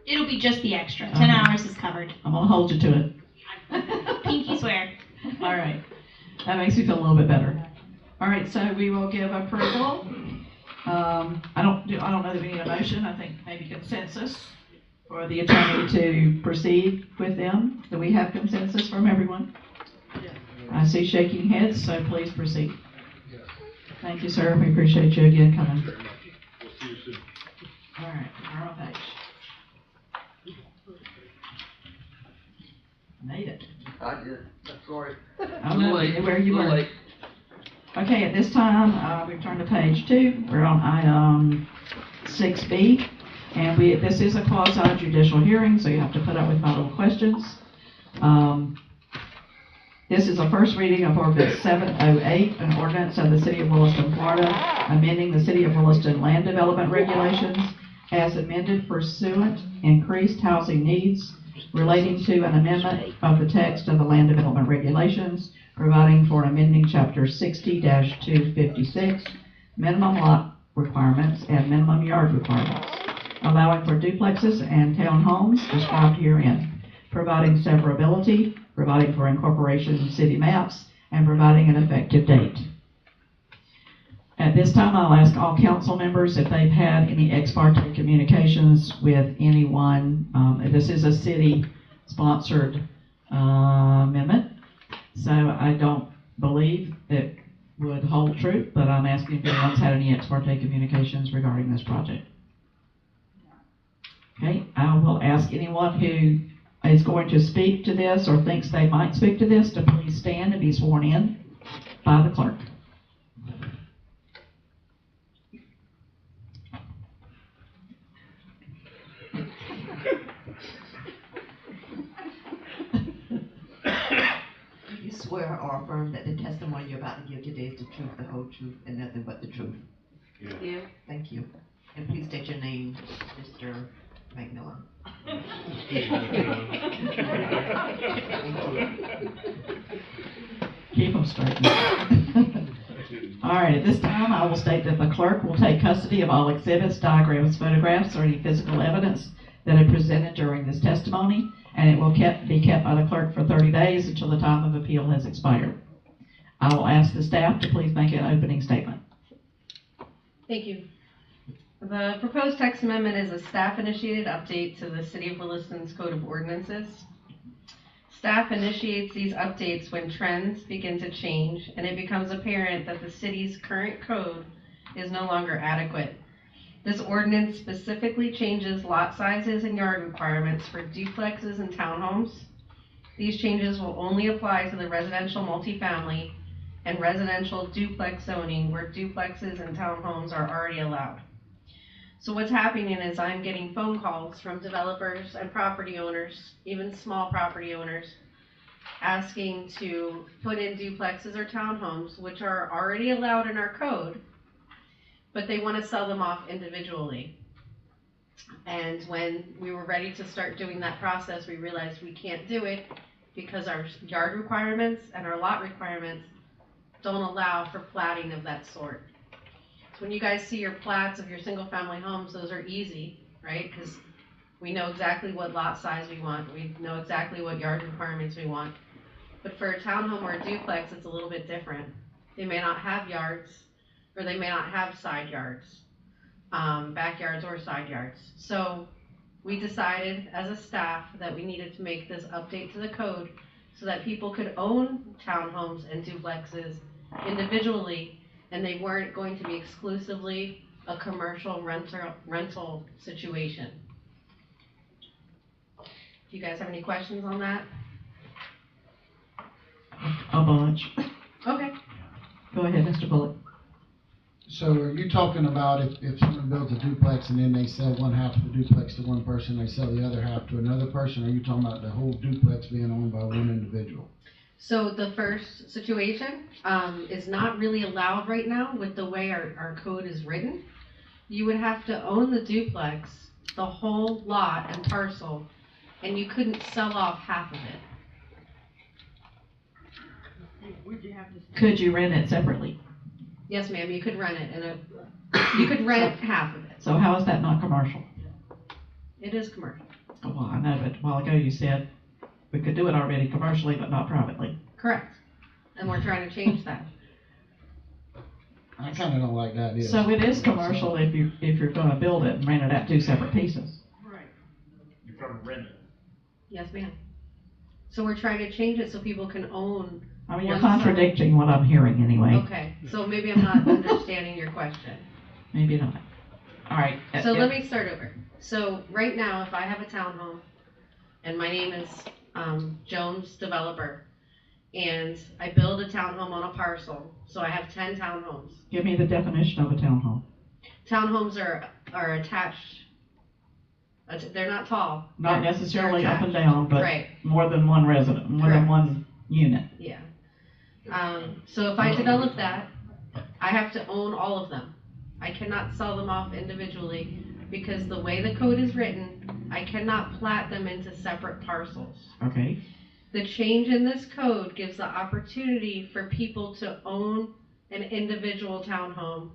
It'll be just the extra. 10 hours is covered. I'm gonna hold you to it. Pinky swear. All right. That makes me feel a little bit better. All right, so we will give approval. I don't know that we need a motion. I think maybe consensus for the attorney to proceed with them. Do we have consensus from everyone? I see shaking heads, so please proceed. Thank you, sir. We appreciate you again coming. We'll see you soon. All right, Carl Page. Made it. I did. I'm sorry. I don't know where you were. Okay, at this time, we've turned to page 2. We're on item 6B. And this is a quasi judicial hearing, so you have to put up with my little questions. This is a first reading of ordinance 708, an ordinance of the City of Williston, Florida, amending the City of Williston land development regulations as amended pursuant increased housing needs, relating to an amendment of the text of the land development regulations, providing for amending chapter 60-256, minimum lot requirements and minimum yard requirements, allowing for duplexes and townhomes described herein, providing severability, providing for incorporation in city maps, and providing an effective date. At this time, I'll ask all council members if they've had any ex parte communications with anyone. This is a city-sponsored amendment, so I don't believe that would hold true, but I'm asking if anyone's had any ex parte communications regarding this project. Okay, I will ask anyone who is going to speak to this or thinks they might speak to this to please stand and be sworn in by the clerk. You swear or affirm that the testimony you're about to give today is the truth, the whole truth, and nothing but the truth? Yeah. Yeah. Thank you. And please state your name, Mr. McMillan. Keep them straight. All right, at this time, I will state that the clerk will take custody of all exhibits, diagrams, photographs, or any physical evidence that are presented during this testimony, and it will be kept by the clerk for 30 days until the time of appeal has expired. I will ask the staff to please make an opening statement. Thank you. The proposed text amendment is a staff-initiated update to the City of Williston's Code of Ordinances. Staff initiates these updates when trends begin to change and it becomes apparent that the city's current code is no longer adequate. This ordinance specifically changes lot sizes and yard requirements for duplexes and townhomes. These changes will only apply to the residential multifamily and residential duplex zoning where duplexes and townhomes are already allowed. So what's happening is I'm getting phone calls from developers and property owners, even small property owners, asking to put in duplexes or townhomes, which are already allowed in our code, but they want to sell them off individually. And when we were ready to start doing that process, we realized we can't do it because our yard requirements and our lot requirements don't allow for platting of that sort. When you guys see your plats of your single family homes, those are easy, right? Because we know exactly what lot size we want. We know exactly what yard requirements we want. But for a townhome or a duplex, it's a little bit different. They may not have yards, or they may not have side yards, backyards or side yards. So we decided as a staff that we needed to make this update to the code so that people could own townhomes and duplexes individually, and they weren't going to be exclusively a commercial rental situation. Do you guys have any questions on that? A bunch. Okay. Go ahead, Mr. Bullock. So are you talking about if someone builds a duplex and then they sell one half of the duplex to one person, they sell the other half to another person? Or are you talking about the whole duplex being owned by one individual? So the first situation is not really allowed right now with the way our code is written. You would have to own the duplex, the whole lot and parcel, and you couldn't sell off half of it. Would you have to? Could you rent it separately? Yes, ma'am, you could rent it, and you could rent half of it. So how is that not commercial? It is commercial. Oh, well, I know, but a while ago you said we could do it already commercially, but not privately. Correct. And we're trying to change that. I kinda don't like that either. So it is commercial if you're gonna build it and rent it out two separate pieces. Right. You're gonna rent it. Yes, ma'am. So we're trying to change it so people can own. I mean, you're one side. contradicting what I'm hearing anyway. Okay, so maybe I'm not understanding your question. Maybe not. All right. So let me start over. So right now, if I have a townhome, and my name is Jones Developer, and I build a townhome on a parcel, so I have 10 townhomes. Give me the definition of a townhome. Townhomes are attached. They're not tall. Not They're necessarily up and attached. down, but Right. more than one resident, more than Correct. one unit. Yeah. So if I develop that, I have to own all of them. I cannot sell them off individually because the way the code is written, I cannot plat them into separate parcels. Okay. The change in this code gives the opportunity for people to own an individual townhome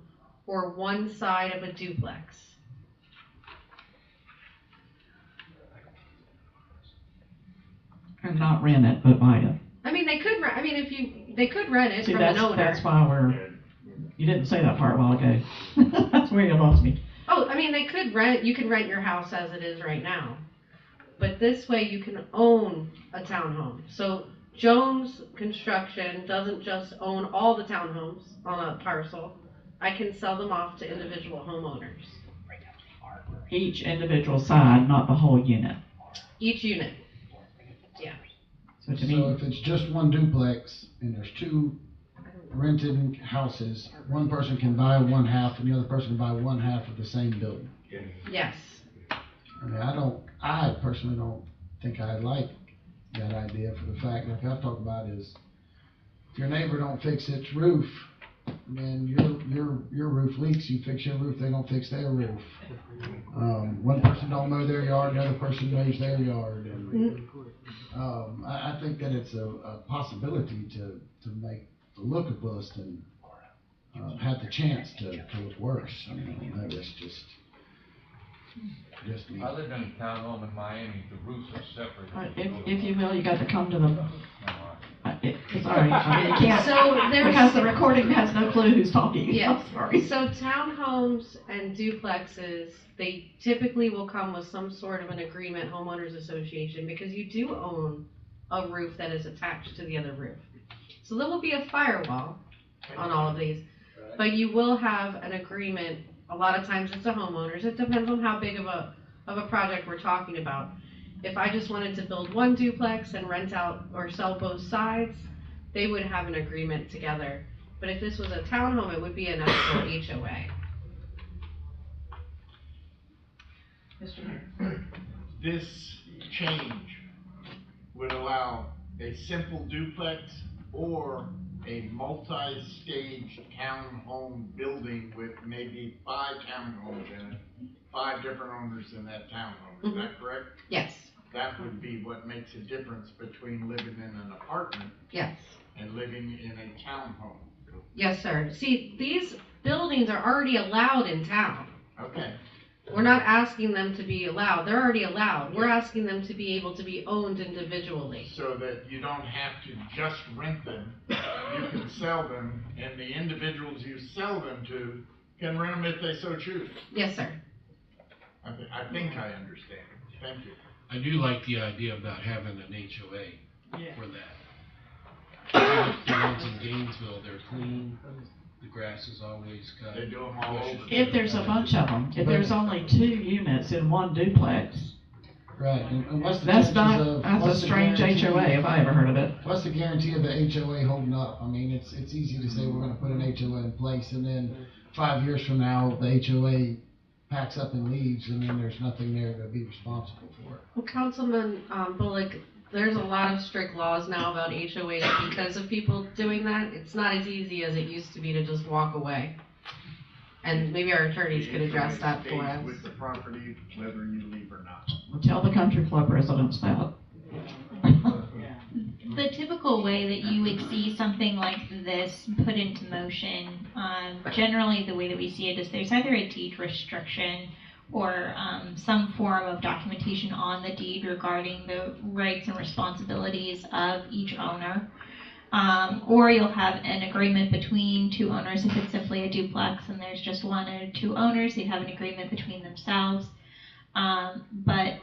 or one side of a duplex. And not rent it, but buy it. I mean, they could rent. I mean, they could rent it See, from that's, an owner. that's why you didn't say that part a while ago. That's where you lost me. Oh, I mean, they could rent. You can rent your house as it is right now, but this way you can own a townhome. So Jones Construction doesn't just own all the townhomes on a parcel. I can sell them off to individual homeowners. Each individual side, not the whole unit. Each unit. Yeah. So to So me, if it's just one duplex and there's two rented houses, one person can buy one half and the other person can buy one half of the same building. Yes. I mean, I personally don't think I like that idea for the fact, like I've talked about, is if your neighbor don't fix its roof, then your roof leaks, you fix your roof, they don't fix their roof. One person don't mow their yard, the other person mows their yard, and I think that it's a possibility to make the look of Williston have the chance to look worse. I mean, that's just me. I lived in a townhome in Miami, the roofs are separate. if you will, you got to come to the. It's all right. I mean, you can't. So there's because the recording has no clue who's talking. Yes. I'm sorry. So townhomes and duplexes, they typically will come with some sort of an agreement, homeowners association, because you do own a roof that is attached to the other roof. So there will be a firewall on all of these, but you will have an agreement. A lot of times it's a homeowners. It depends on how big of a project we're talking about. If I just wanted to build one duplex and rent out or sell both sides, they would have an agreement together. But if this was a townhome, it would be an actual HOA. This change would allow a simple duplex or a multi-stage townhome building with maybe 5 townhomes in it, 5 different owners in that townhome. Is that correct? Yes. That would be what makes a difference between living in an apartment Yes. and living in a townhome. Yes, sir. See, these buildings are already allowed in town. Okay. We're not asking them to be allowed. They're already allowed. We're asking them to be able to be owned individually. So that you don't have to just rent them, you can sell them, and the individuals you sell them to can rent them if they so choose. Yes, sir. I think I understand. Thank you. I do like the idea about having an HOA. for that. The ones in Gainesville, they're clean, the grass is always cut. They do them all over. If there's a bunch of them, if there's only 2 units in one duplex, Right, and what's the that's chances not, of- that's a what's the strange guarantee- HOA, if I ever heard of it. What's the guarantee of the HOA holding up? I mean, it's easy to say we're gonna put an HOA in place, and then 5 years from now, the HOA packs up and leaves, and then there's nothing there to be responsible for it. Well, Councilman Bullock, there's a lot of strict laws now about HOAs because of people doing that. It's not as easy as it used to be to just walk away. And maybe our attorneys could address that for us. With the property, whether you leave or not. Well, tell the country club residents that. The typical way that you would see something like this put into motion, generally the way that we see it is there's either a deed restriction or some form of documentation on the deed regarding the rights and responsibilities of each owner. Or you'll have an agreement between 2 owners. If it's simply a duplex and there's just 1 or 2 owners, they have an agreement between themselves. But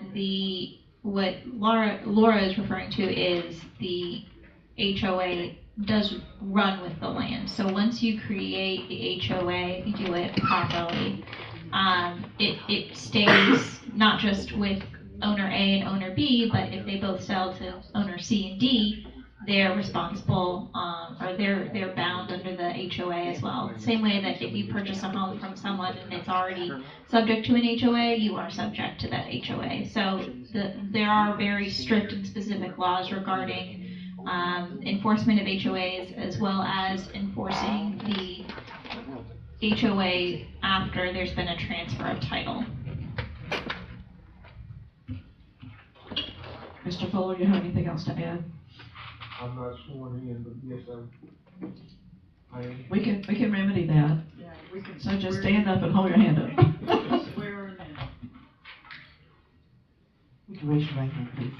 what Laura is referring to is the HOA does run with the land. So once you create the HOA, you do it properly, it stays not just with owner A and owner B, but if they both sell to owner C and D, they're responsible, or they're bound under the HOA as well. Same way that if you purchase a home from someone and it's already subject to an HOA, you are subject to that HOA. So there are very strict and specific laws regarding enforcement of HOAs, as well as enforcing the HOA after there's been a transfer of title. Mr. Fuller, you have anything else to add? I'm not sworn in, but yes, I am. We can remedy that. Yeah, we can. So just stand up and hold your hand up. Swear in. Would you raise your right hand, please?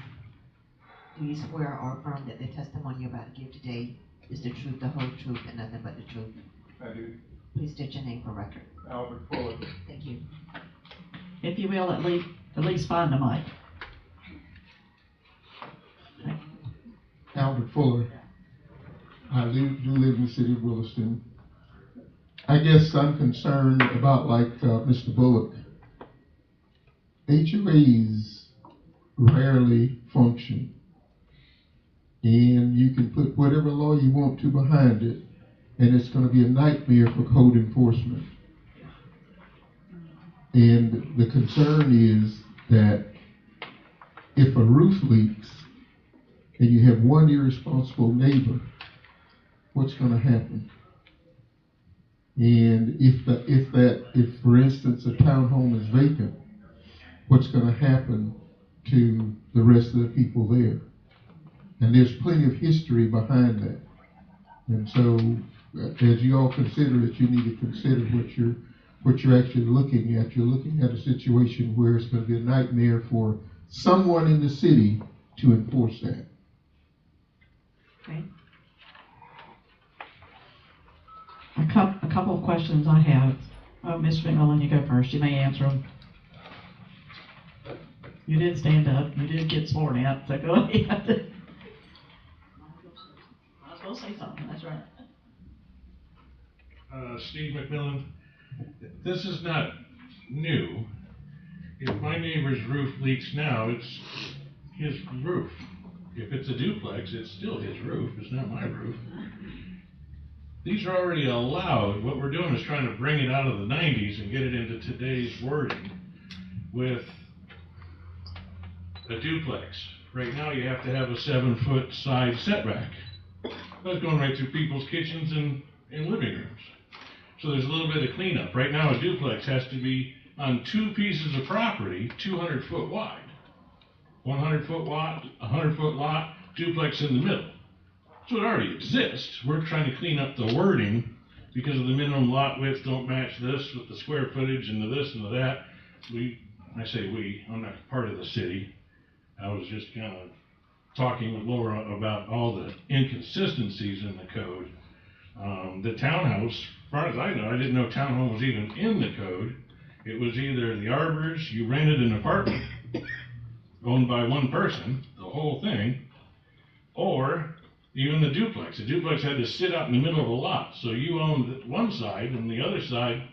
Do you swear or affirm that the testimony you're about to give today is the truth, the whole truth, and nothing but the truth? I do. Please state your name for record. Albert Fuller. Thank you. If you will, at least find the mic. Albert Fuller. I do live in the city of Williston. I guess I'm concerned about, like Mr. Bullock, HOAs rarely function. And you can put whatever law you want to behind it, and it's going to be a nightmare for code enforcement. And the concern is that if a roof leaks, and you have one irresponsible neighbor, what's going to happen? And if for instance a townhome is vacant, what's going to happen to the rest of the people there? And there's plenty of history behind that. And so, as you all consider it, you need to consider what you're actually looking at. You're looking at a situation where it's going to be a nightmare for someone in the city to enforce that. Okay. A couple of questions I have. Mr. McMillan, you go first. You may answer them. You did stand up. You did get sworn at, so go ahead. I was going to say something. That's right. Steve McMillan, this is not new. If my neighbor's roof leaks now, it's his roof. If it's a duplex, it's still his roof, it's not my roof. These are already allowed. What we're doing is trying to bring it out of the 90s and get it into today's wording with a duplex. Right now you have to have a 7-foot side setback. That's going right through people's kitchens and living rooms. So there's a little bit of cleanup. Right now a duplex has to be on 2 pieces of property, 200 foot wide. 100 foot lot, 100 foot lot, duplex in the middle. So it already exists. We're trying to clean up the wording because of the minimum lot width don't match this with the square footage and the this and the that. I say we, I'm not part of the city. I was just kind of talking with Laura about all the inconsistencies in the code. The townhouse, as far as I know, I didn't know townhome was even in the code. It was either the arbors, you rented an apartment owned by one person, the whole thing, Or even the duplex. The duplex had to sit out in the middle of a lot, so you owned one side, and the other side,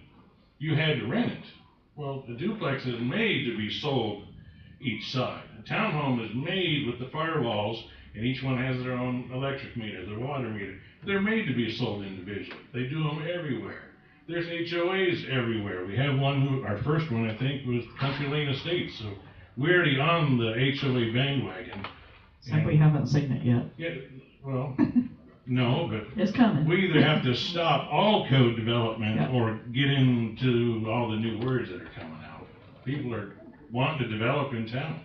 you had to rent it. Well, the duplex is made to be sold each side. A townhome is made with the firewalls, and each one has their own electric meter, their water meter. They're made to be sold individually. They do them everywhere. There's HOAs everywhere. We have one, our first one, I think, was Country Lane Estates, so we're already on the HOA bandwagon. It's like we haven't seen it yet. Yeah, well, no, but it's coming. We either have to stop all code development Yeah. or get into all the new words that are coming out. People are wanting to develop in town.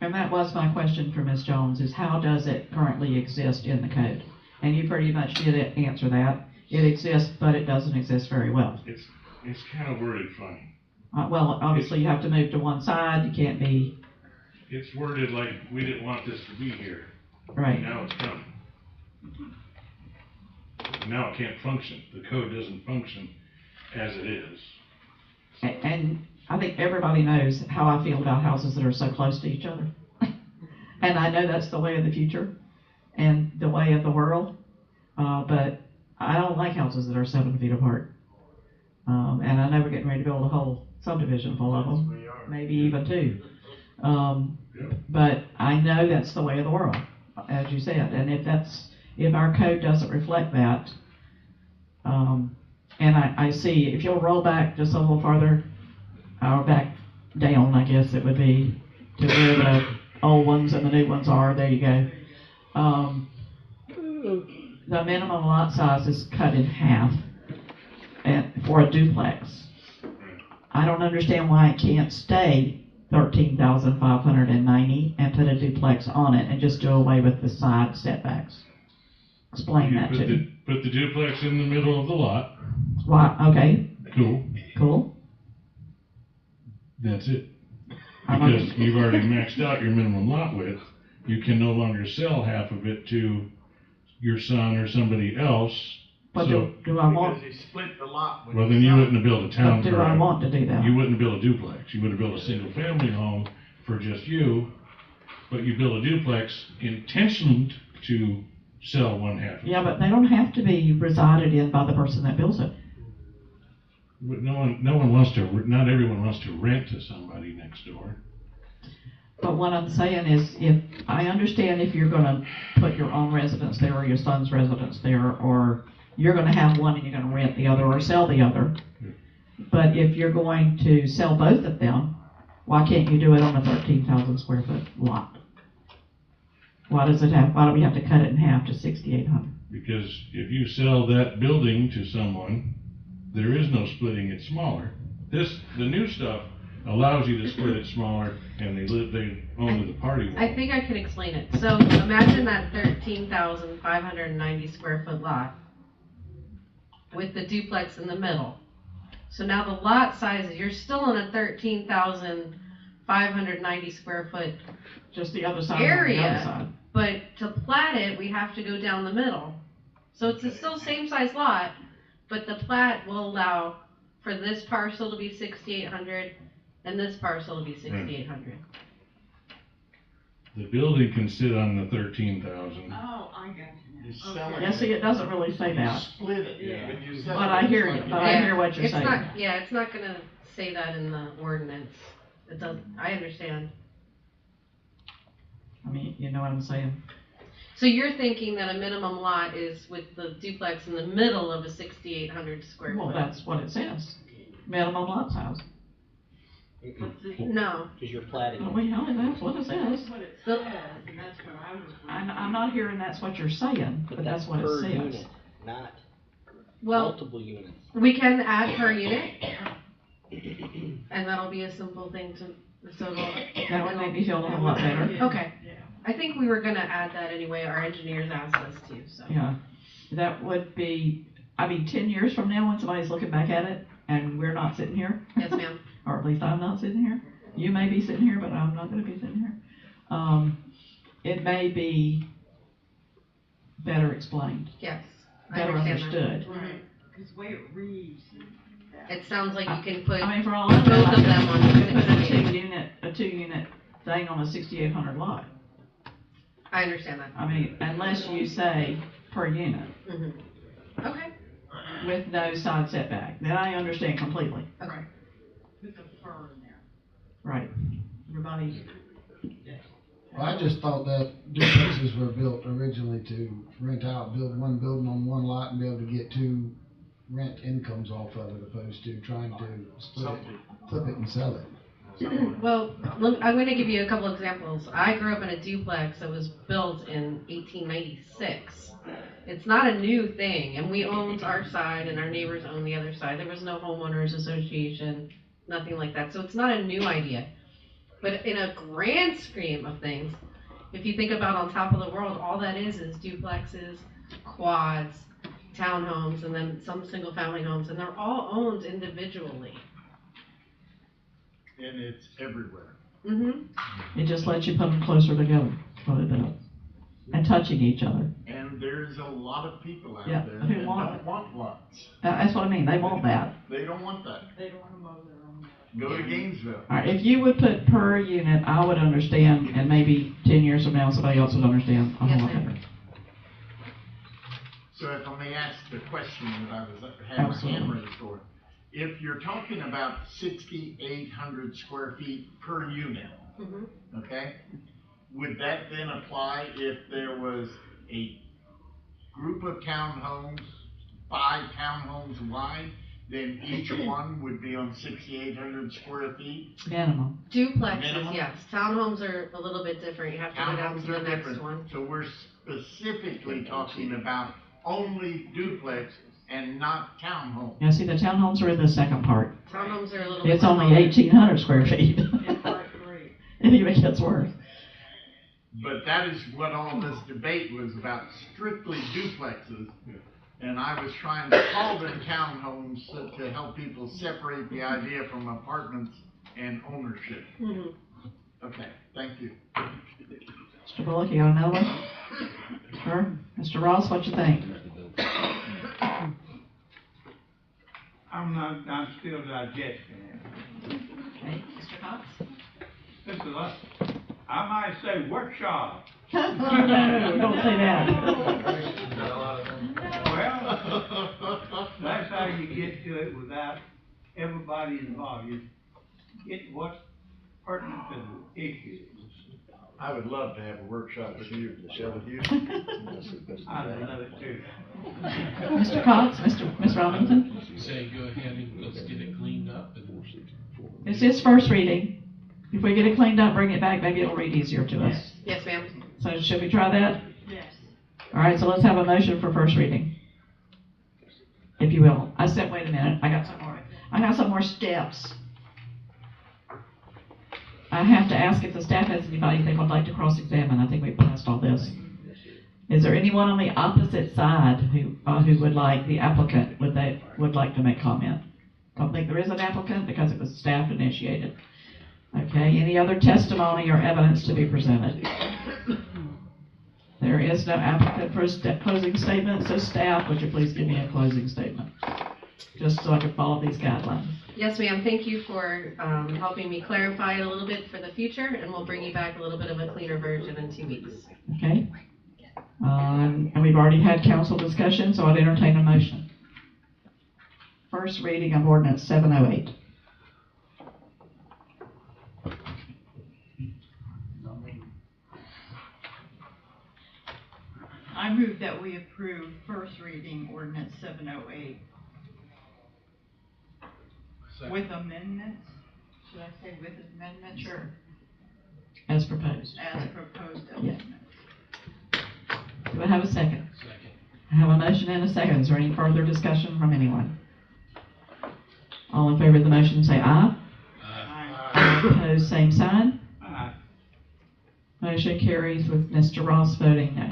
And that was my question for Ms. Jones, is how does it currently exist in the code? And you pretty much did answer that. It exists, but it doesn't exist very well. It's kind of worded funny. Well, obviously you have to move to one side, you can't be, It's worded like we didn't want this to be here. Right. Now it's coming. Now it can't function. The code doesn't function as it is. and I think everybody knows how I feel about houses that are so close to each other. And I know that's the way of the future and the way of the world, but I don't like houses that are 7 feet apart. And I know we're getting ready to build a whole subdivision full of them, maybe even 2. But I know that's the way of the world, as you said, and if our code doesn't reflect that, and I see, if you'll roll back just a little farther, or back down, I guess it would be, to where the old ones and the new ones are, there you go. The minimum lot size is cut in half for a duplex. I don't understand why it can't stay 13,590 and put a duplex on it and just do away with the side setbacks. Explain that to me. Put the duplex in the middle of the lot. Why? Okay. Cool. That's it. Because you've already maxed out your minimum lot width. You can no longer sell half of it to your son or somebody else. But do I want? Because he split the lot with Well, then you wouldn't have built a town. But do I want to do that? You wouldn't build a duplex. You would have built a single family home for just you, but you build a duplex intentioned to sell one half. Yeah, but they don't have to be resided in by the person that builds it. But no one wants to. Not everyone wants to rent to somebody next door. But what I'm saying is, if I understand if you're going to put your own residence there or your son's residence there, or you're going to have one and you're going to rent the other or sell the other. But if you're going to sell both of them, why can't you do it on a 13,000 square foot lot? Why do we have to cut it in half to 6,800? Because if you sell that building to someone, there is no splitting it smaller. The new stuff allows you to split it smaller, and they own the party wall. I think I can explain it. So imagine that 13,590 square foot lot with the duplex in the middle. So now the lot size, you're still on a 13,590 square foot just the other side area, on the other side. But to plat it, we have to go down the middle. So it's still same size lot, but the plat will allow for this parcel to be 6,800 and this parcel to be 6,800. The building can sit on the 13,000. Oh, I got you. Yeah, see, it doesn't really say that. Split it. Yeah. But I hear you. But I hear what you're saying. It's not gonna say that in the ordinance. It does. I understand. I mean, you know what I'm saying? So you're thinking that a minimum lot is with the duplex in the middle of a 6,800 square Well, foot? that's what it says. Minimum lot size. No. Because you're platting. Well, yeah, that's what it says. That's what it says, and that's what I was. I'm not hearing that's what you're saying, but that's what it per says. unit, not Well, multiple units. we can add per unit, and that'll be a simple thing to. So That would make me feel a whole lot better. Okay. I think we were gonna add that anyway. Our engineers asked us to. So. Yeah, that would be, 10 years from now when somebody's looking back at it and we're not sitting here. Yes, ma'am. Or at least I'm not sitting here. You may be sitting here, but I'm not going to be sitting here. It may be better explained. Yes. Better understood. Right. Because the way it reads. It sounds like you can put. For all I know, both of them on. You can put a two unit thing on a 6,800 lot. I understand that. I mean, unless you say per unit Mm-hmm. Okay. with no side setback, then I understand completely. Okay. Put the fur in there. Right. Everybody, Well, I just thought that duplexes were built originally to rent out, build one building on one lot and be able to get two rent incomes off of it, opposed to trying to split it, flip it and sell it. Well, I'm going to give you a couple examples. I grew up in a duplex that was built in 1896. It's not a new thing, and we owned our side, and our neighbors owned the other side. There was no homeowners association, nothing like that. So it's not a new idea. But in a grand scheme of things, if you think about on top of the world, all that is duplexes, quads, townhomes, and then some single-family homes, and they're all owned individually. And it's everywhere. Mm-hmm. it just lets you put them closer together, what it does. And touching each other. And there's a lot of people out Yeah, there who that want don't it. want lots. That's what I mean, they want that. They don't want that. They don't want to mow their own. Go to Gainesville. All right, if you would put per unit, I would understand, and maybe 10 years from now, somebody else would understand a whole lot better. So if I may ask the question that I was had my hand raised for, if you're talking about 6,800 square feet per unit, Mm-hmm. okay, would that then apply if there was a group of townhomes, 5 townhomes wide, then each one would be on 6,800 square feet? Minimum. Duplexes, Minimum? yes. Townhomes are a little bit different. You have to go down Townhomes to the are next different. one. So we're specifically talking about only duplex and not townhomes. Now, see, the townhomes are in the second part. Townhomes are a little bit. It's only 1,800 square feet. It even gets worse. But that is what all this debate was about, strictly duplexes. And I was trying to call them townhomes to help people separate the idea from apartments and ownership. Mm-hmm. Okay, thank you. Mr. Bullock, you got another one? Sure. Mr. Ross, what you think? I'm still digesting it. Okay, Mr. Cox? This is us. I might say workshop. No, don't say that. Well, that's how you get to it without everybody involved. You get what's pertinent to the issue. I would love to have a workshop with you, Michelle, with you. I love it too. Mr. Cox, Ms. Robinson? Say go ahead and let's get it cleaned up and It's his first reading. If we get it cleaned up, bring it back, maybe it'll read easier to us. Yes, ma'am. So should we try that? Yes. All right, so let's have a motion for first reading. If you will. Wait a minute, I got some more steps. I have to ask if the staff has anybody they would like to cross-examine. I think we've passed all this. Is there anyone on the opposite side who would like, the applicant, would like to make comment? Don't think there is an applicant because it was staff initiated. Okay, any other testimony or evidence to be presented? There is no applicant for a closing statement, so staff, would you please give me a closing statement? Just so I can follow these guidelines. Yes, ma'am. Thank you for helping me clarify it a little bit for the future, and we'll bring you back a little bit of a cleaner version in 2 weeks. Okay? And we've already had council discussion, so I'd entertain a motion. First reading of ordinance 708. I move that we approve first reading ordinance 708. With amendments? Should I say with amendments? Sure. As proposed. As proposed amendments. Do I have a second? Second. I have a motion and a second. Is there any further discussion from anyone? All in favor of the motion say aye. Aye. Opposed, same sign. Aye. Motion carries with Mr. Ross voting no.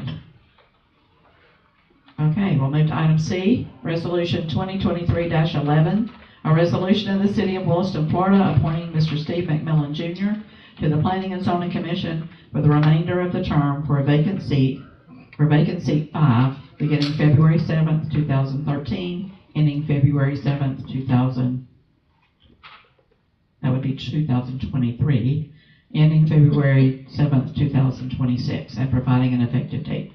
Okay, we'll move to item C, Resolution 2023-11, a resolution of the City of Williston, Florida, appointing Mr. Steve McMillan Jr. to the Planning and Zoning Commission for the remainder of the term for vacant seat 5, beginning February 7th, 2013, ending February 7th, 2023, ending February 7th, 2026, and providing an effective date.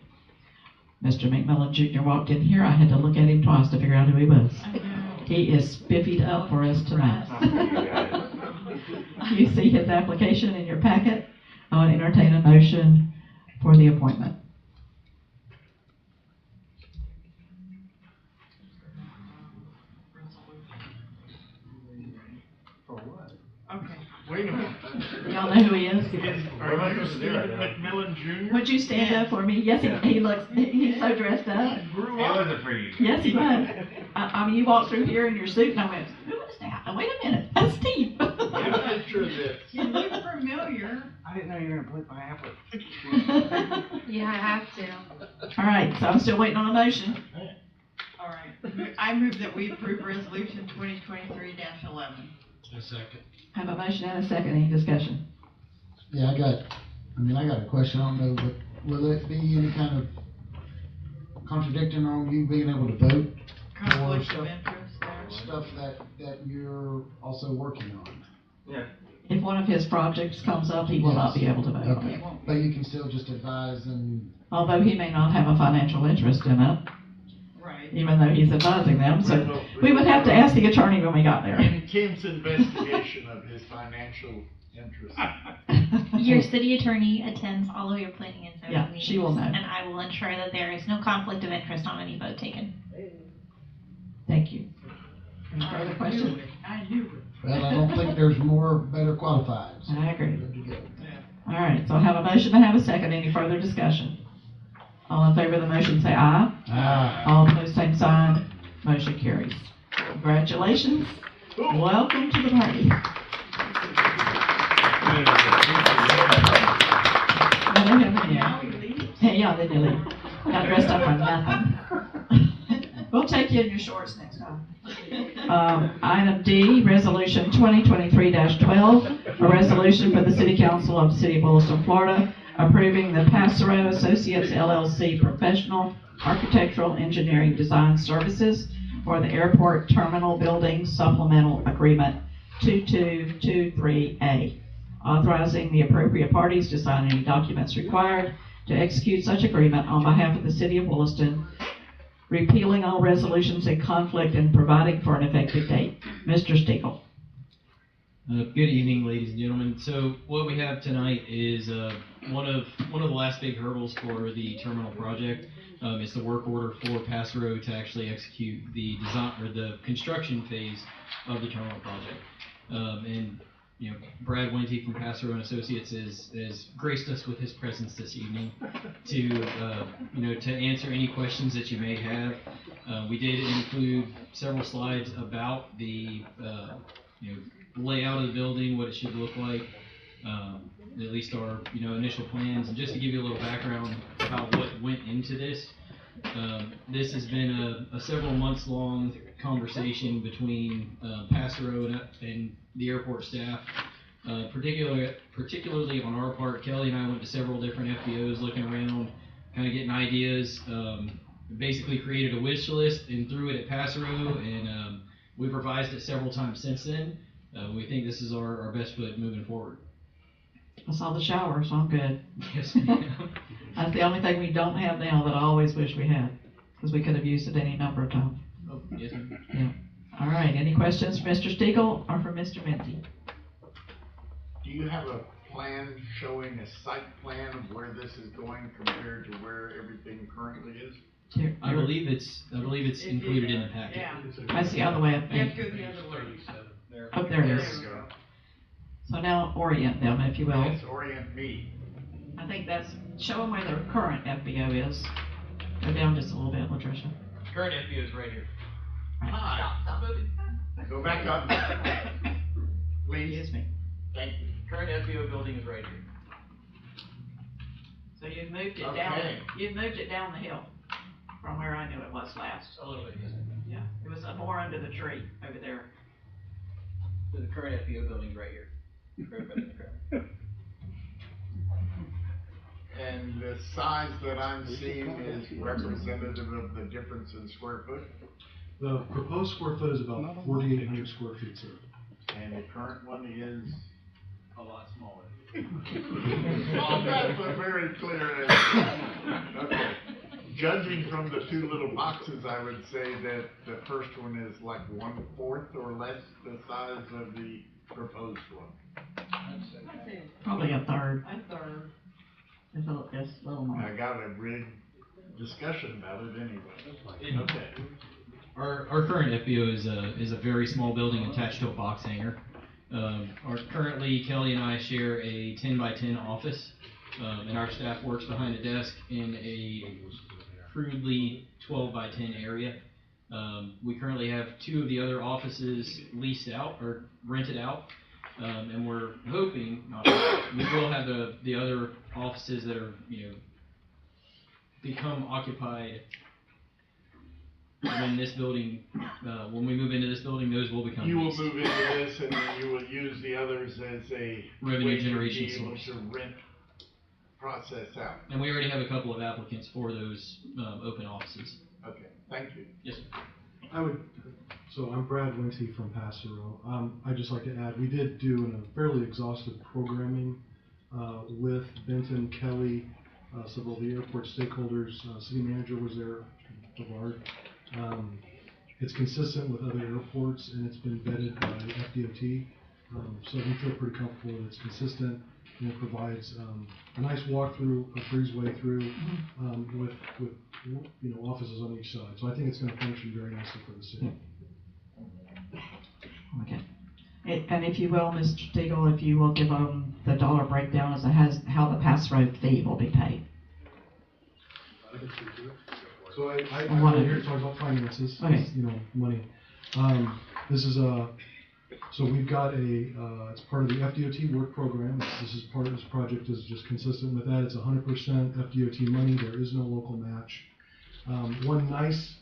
Mr. McMillan Jr. walked in here. I had to look at him twice to figure out who he was. He is spiffied up for us tonight. You see his application in your packet. I'll entertain a motion for the appointment. For what? Okay. Wait a minute. Y'all know who he is? Are you Stephen McMillan Jr.? Would you stand up for me? Yes, he looks, he's so dressed up. wasn't for you. Yes, he was. I mean, you walked through here in your suit and I went, who is that? Now, wait a minute, that's Steve. Get a picture of this. You look familiar. I didn't know you were gonna blip my apple. Yeah, I have to. All right, so I'm still waiting on a motion. All right. I move that we approve resolution 2023-11. A second. Have a motion and a second. Any discussion? Yeah, I got a question. I don't know, but will it be any kind of contradicting on you being able to vote? Conflict Or of interest there. stuff that you're also working on? Yeah. If one of his projects comes up, he will not be able to vote on Okay, it. but you can still just advise and. Although he may not have a financial interest in it, Right. even though he's advising them. So we would have to ask the attorney when we got there. In Kim's investigation of his financial interests. Your city attorney attends all of your planning and zoning Yeah, meetings. she will know. And I will ensure that there is no conflict of interest on any vote taken. Thank you. Any further questions? I knew it. Well, I don't think there's more better qualified. So I agree. good to go. All right, so I have a motion to have a second. Any further discussion? All in favor of the motion say aye. Aye. All opposed, same sign. Motion carries. Congratulations. Welcome to the party. Yeah, they did leave. Got dressed up for nothing. We'll take you in your shorts next time. Item D, Resolution 2023-12, a resolution for the City Council of the City of Williston, Florida, approving the Passero Associates LLC Professional Architectural Engineering Design Services for the Airport Terminal Building Supplemental Agreement 2223A, authorizing the appropriate parties to sign any documents required to execute such agreement on behalf of the City of Williston, repealing all resolutions in conflict and providing for an effective date. Mr. Stiegel. Good evening, ladies and gentlemen. So what we have tonight is one of the last big hurdles for the terminal project. It's the work order for Passero to actually execute the design or the construction phase of the terminal project. And you know, Brad Wente from Passero and Associates has graced us with his presence this evening to to answer any questions that you may have. We did include several slides about the layout of the building, what it should look like, at least our initial plans, and just to give you a little background about what went into this. This has been a several months long conversation between Passero and the airport staff, particularly on our part. Kelly and I went to several different FBOs looking around, kind of getting ideas. Basically created a wish list and threw it at Passero, and we've revised it several times since then. We think this is our best foot moving forward. I saw the shower, so I'm good. Yes, ma'am. That's the only thing we don't have now that I always wish we had, because we could have used it any number of times. Oh, yes, ma'am. Yeah. All right, any questions for Mr. Stiegel or for Mr. Mincy? Do you have a plan showing a site plan of where this is going compared to where everything currently is? I believe it's included in the packet. Yeah. That's the other way, I You have think. to go the other way. Oh, there it is. There we go. So now orient them, if you will. Yes, orient me. I think that's, show them where their current FBO is. Go down just a little bit, Latricia. Current FBO is right here. Hi. Stop moving. Go back up. Please. Excuse me. Thank you. Current FBO building is right here. So you've moved it Okay. you've moved it down the hill from where I knew it was last. A little bit, yes. Yeah, it was more under the tree over there. So the current FBO building is right here. Right by the curb. And the size that I'm seeing is representative of the difference in square foot? The proposed square foot is about 4,800 square feet, sir. And the current one is? a lot smaller. Oh, that's a very clear answer. Okay. Judging from the two little boxes, I would say that the first one is like 1/4 or less the size of the proposed one. Probably a third. A third. It's a little more. I got a big discussion about it anyway. Okay. Our current FBO is a very small building attached to a box hangar. Currently, Kelly and I share a 10 by 10 office, and our staff works behind a desk in a crudely 12 by 10 area. We currently have 2 of the other offices leased out or rented out, and we're hoping we will have the other offices that are become occupied when this building, when we move into this building, those will become You will leased. move into this and then you will use the others as a Revenue way to generation be able source. to rent process out. And we already have a couple of applicants for those open offices. Okay, thank you. Yes, sir. So I'm Brad Lindsay from Passero. I'd just like to add, we did do a fairly exhaustive programming with Benton, Kelly, several of the airport stakeholders. City manager was there, Bavard. It's consistent with other airports and it's been vetted by FDOT. So we feel pretty comfortable that it's consistent and it provides a nice walkthrough, a breezeway through with offices on each side. So I think it's going to function very nicely for the city. Okay. And if you will, Mr. Stegall, if you will give them the dollar breakdown as to how the pass road fee will be paid. So I'm here to talk about finances, Okay. Money. This is so we've got it's part of the FDOT work program. This project is just consistent with that. It's 100% FDOT money. There is no local match. One nice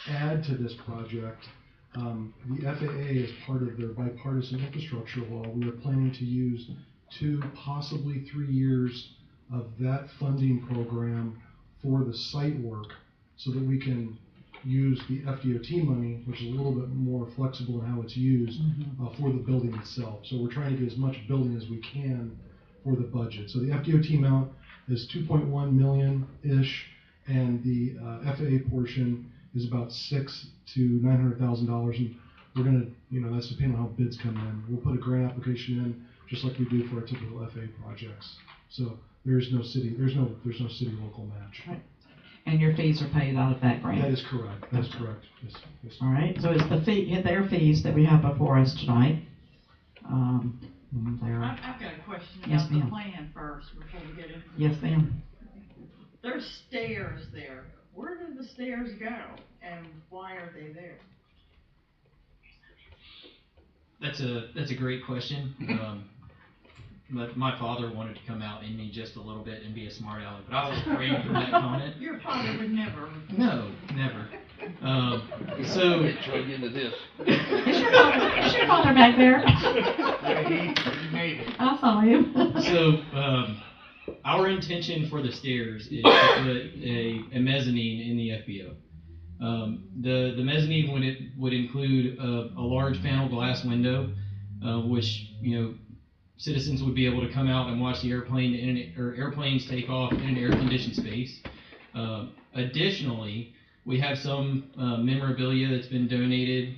add to this project, the FAA, as part of their bipartisan infrastructure law, we are planning to use 2, possibly 3 years of that funding program for the site work so that we can use the FDOT money, which is a little bit more flexible in how it's used, for the building itself. So we're trying to get as much building as we can for the budget. So the FDOT amount is 2.1 million-ish, and the FAA portion is about $600,000 to $900,000, and we're gonna, that's depending on how bids come in. We'll put a grant application in, just like we do for our typical FAA projects. So there's no city local match. Right. And your fees are paid out of that grant? That is correct. That is correct. Yes. All right. So it's their fees that we have before us tonight. I've got a question Yes, about the ma'am. plan first before we get into Yes, ma'am. There's stairs there. Where do the stairs go and why are they there? That's a great question. But my father wanted to come out in me just a little bit and be a smart aleck, but I will refrain from that comment. Your father would never. No, never. So into this. Is your father back there? He made it. I saw him. So our intention for the stairs is to put a mezzanine in the FBO. The mezzanine would include a large panel glass window, which citizens would be able to come out and watch the airplanes take off in an air-conditioned space. Additionally, we have some memorabilia that's been donated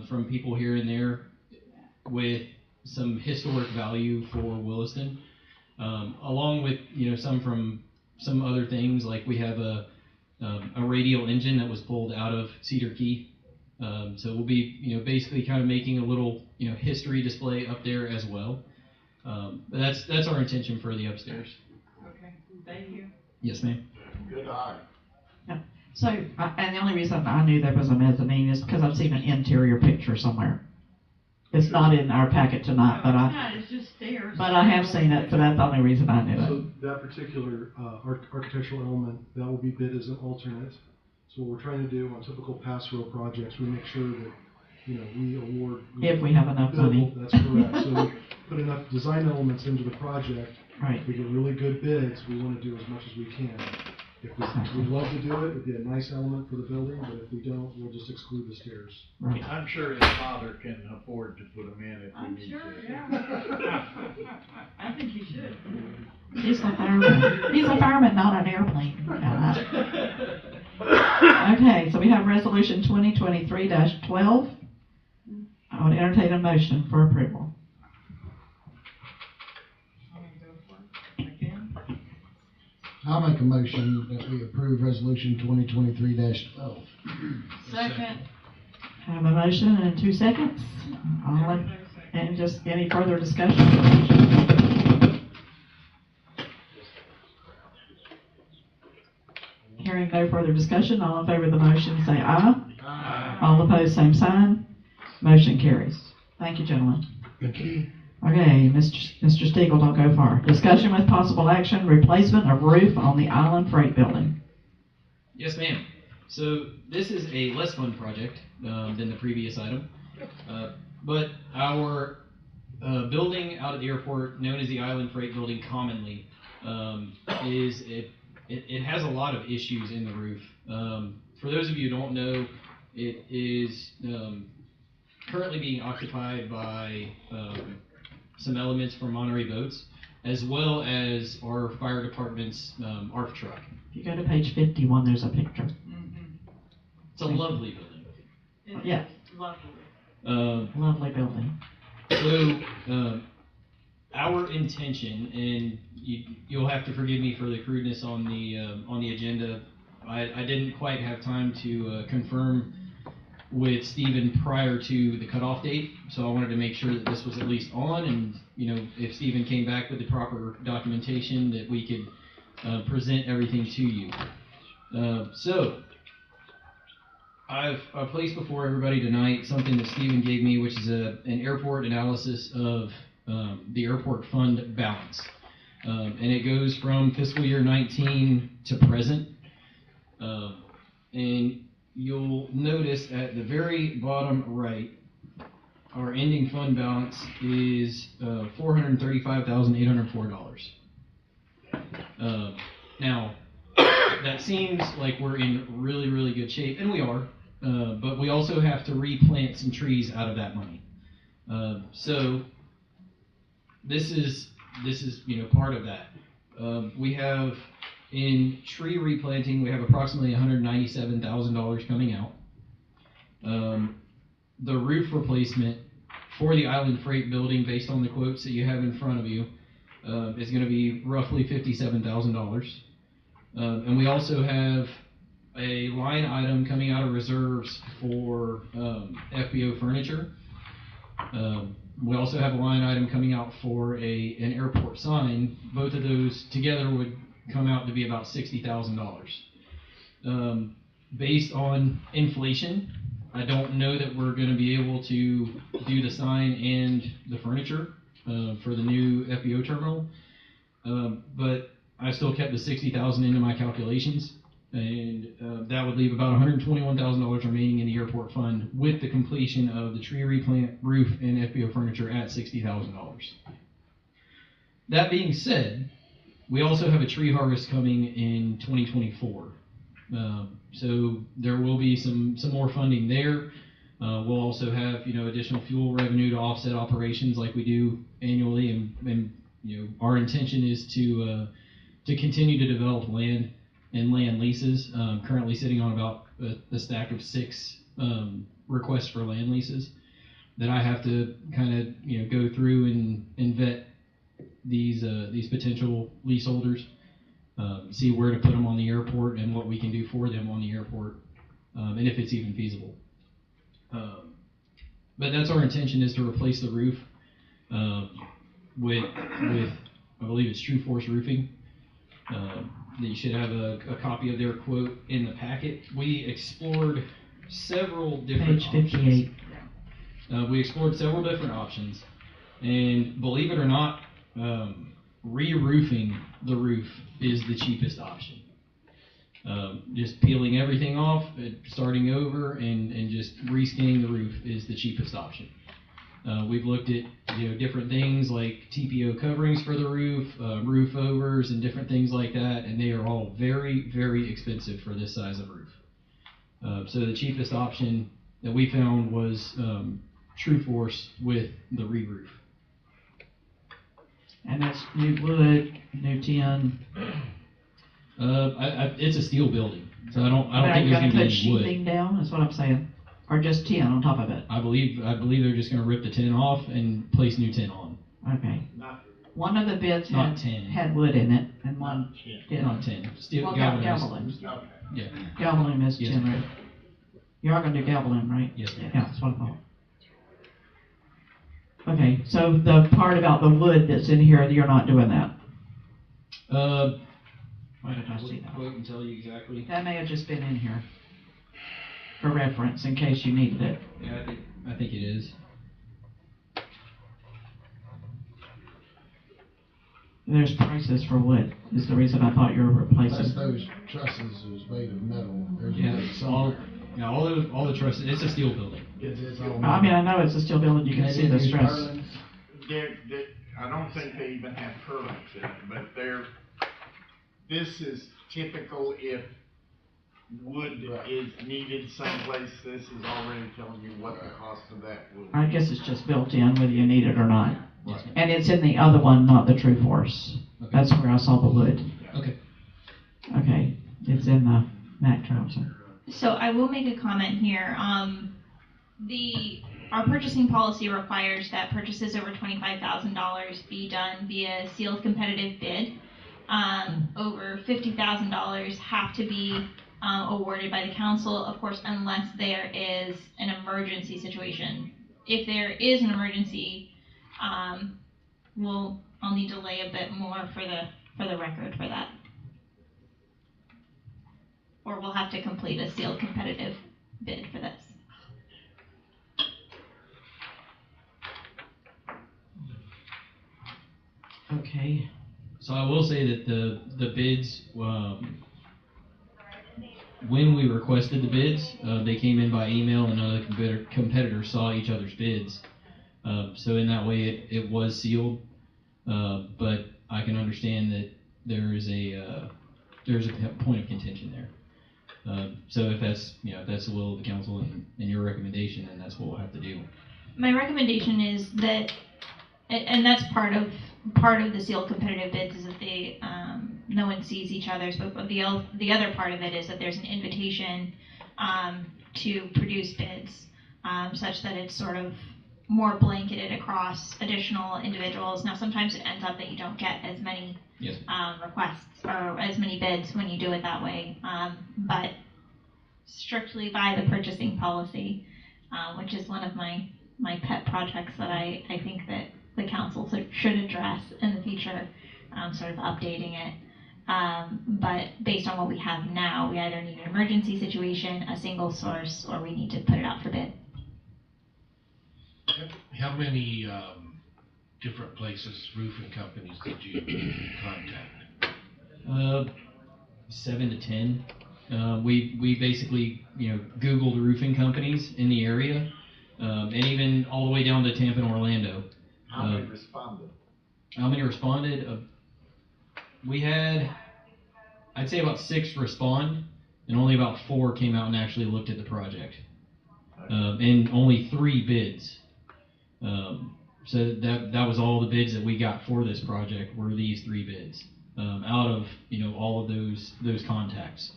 from people here and there with some historic value for Williston, along with some from some other things, like we have a radial engine that was pulled out of Cedar Key. So we'll be basically kind of making a little history display up there as well. But that's our intention for the upstairs. Okay, thank you. Yes, ma'am. Good eye. Yeah. So, and the only reason I knew there was a mezzanine is because I've seen an interior picture somewhere. It's not in our packet tonight, but It's just stairs. But I have seen it, so that's the only reason I knew it. So that particular architectural element, that will be bid as an alternate. So what we're trying to do on typical pass-row projects, we make sure that we award. If we have enough money. That's correct. So we put enough design elements into the project. Right. If we get really good bids, we want to do as much as we can. If we'd love to do it, it'd be a nice element for the building, but if we don't, we'll just exclude the stairs. Right. I'm sure his father can afford to put them in if he needs Sure, to. yeah. I think he should. He's a fireman. He's a fireman, not an airplane. Okay, so we have resolution 2023-12. I would entertain a motion for approval. I'll make a motion that we approve resolution 2023-12. Second. Have a motion in 2 seconds. And just any further discussion? Hearing no further discussion, all in favor of the motion say aye. Aye. All opposed, same sign. Motion carries. Thank you, gentlemen. Thank you. Okay, Mr. Stiegel, don't go far. Discussion with possible action, replacement of roof on the Island Freight Building. Yes, ma'am. So this is a less fun project than the previous item, but our building out at the airport, known as the Island Freight Building commonly, it has a lot of issues in the roof. For those of you who don't know, it is currently being occupied by some elements from Monterey Boats, as well as our fire department's ARF truck. If you go to page 51, there's a picture. It's a lovely building. Yeah. Lovely. Lovely building. So, our intention, and you'll have to forgive me for the crudeness on the agenda. I didn't quite have time to confirm with Stephen prior to the cutoff date, so I wanted to make sure that this was at least on, and if Stephen came back with the proper documentation, that we could present everything to you. So, I've placed before everybody tonight something that Stephen gave me, which is an airport analysis of the airport fund balance. And it goes from fiscal year 19 to present. And you'll notice at the very bottom right, our ending fund balance is $435,804. Now, that seems like we're in really, really good shape, and we are. But we also have to replant some trees out of that money. So this is part of that. We have in tree replanting, we have approximately $197,000 coming out. The roof replacement for the Island Freight Building, based on the quotes that you have in front of you, is going to be roughly $57,000. And we also have a line item coming out of reserves for FBO furniture. We also have a line item coming out for an airport sign. Both of those together would come out to be about $60,000. Based on inflation, I don't know that we're going to be able to do the sign and the furniture for the new FBO terminal, but I still kept the $60,000 into my calculations, and that would leave about $121,000 remaining in the airport fund with the completion of the tree replant, roof, and FBO furniture at $60,000. That being said, we also have a tree harvest coming in 2024. So there will be some more funding there. We'll also have additional fuel revenue to offset operations like we do annually, and our intention is to continue to develop land and land leases. Currently sitting on about a stack of 6 requests for land leases that I have to kind of go through and vet these potential leaseholders. See where to put them on the airport and what we can do for them on the airport, and if it's even feasible. But that's our intention, is to replace the roof with I believe it's True Force Roofing. You should have a copy of their quote in the packet. We explored several different Page 58. options. We explored several different options, and believe it or not, re-roofing the roof is the cheapest option. Just peeling everything off, starting over, and just reskinning the roof is the cheapest option. We've looked at different things like TPO coverings for the roof, roof overs, and different things like that, and they are all very, very expensive for this size of roof. So the cheapest option that we found was True Force with the re-roof. And that's new wood, new tin. It's a steel building, so I don't Are think you there's gonna gonna put be wood. sheathing down, is what I'm saying? Or just tin on top of it? I believe they're just gonna rip the tin off and place new tin on. Okay. One of the bids Not tin. had wood in it, and one didn't. Not tin. Steel Well, galvanized. Galvalume. Yeah. Galvalume is Yes, tin ma'am. roof. You are gonna do Galvalume, right? Yes, ma'am. Yeah, that's what I thought. Okay, so the part about the wood that's in here, you're not doing that? Why did I see that? Quote and tell you exactly. That may have just been in here for reference in case you needed it. Yeah, I think it is. There's prices for wood, is the reason I thought you were That's replacing. those trusses is made of metal. There's Yeah, wood all somewhere. all the trusses. It's a steel building. It's all I mean, I know it's a steel building, you can see the stress. I don't think they even have purlins in it, but this is typical if wood is needed someplace, this is already telling you what the cost of that will be. I guess it's just built in whether you need it or not. Yes, ma'am. And it's in the other one, not the True Force. Okay. That's where I saw the wood. Okay. Okay, it's in the Mack trouser. So I will make a comment here. Our purchasing policy requires that purchases over $25,000 be done via sealed competitive bid. Over $50,000 have to be awarded by the council, of course, unless there is an emergency situation. If there is an emergency, I'll need to lay a bit more for the record for that. Or we'll have to complete a sealed competitive bid for this. Okay. So I will say that the bids, when we requested the bids, they came in by email, and other competitors saw each other's bids. So in that way, it was sealed. But I can understand that there's a point of contention there. So if that's the will of the council and your recommendation, then that's what we'll have to do. My recommendation is that, and that's part of the sealed competitive bids, is that they no one sees each other's, but the other part of it is that there's an invitation to produce bids such that it's sort of more blanketed across additional individuals. Now sometimes it ends up that you don't get as many requests or as many bids when you do it that way, but strictly by the purchasing policy, which is one of my pet projects that I think that the council should address in the future, sort of updating it. But based on what we have now, we either need an emergency situation, a single source, or we need to put it out for bid. How many different places, roofing companies, did you contact? 7 to 10. We basically Googled roofing companies in the area, and even all the way down to Tampa and Orlando. How many responded? How many responded? We had, I'd say, about 6 respond, and only about 4 came out and actually looked at the project, and only 3 bids. So that was all the bids that we got for this project were these 3 bids, out of all of those contacts.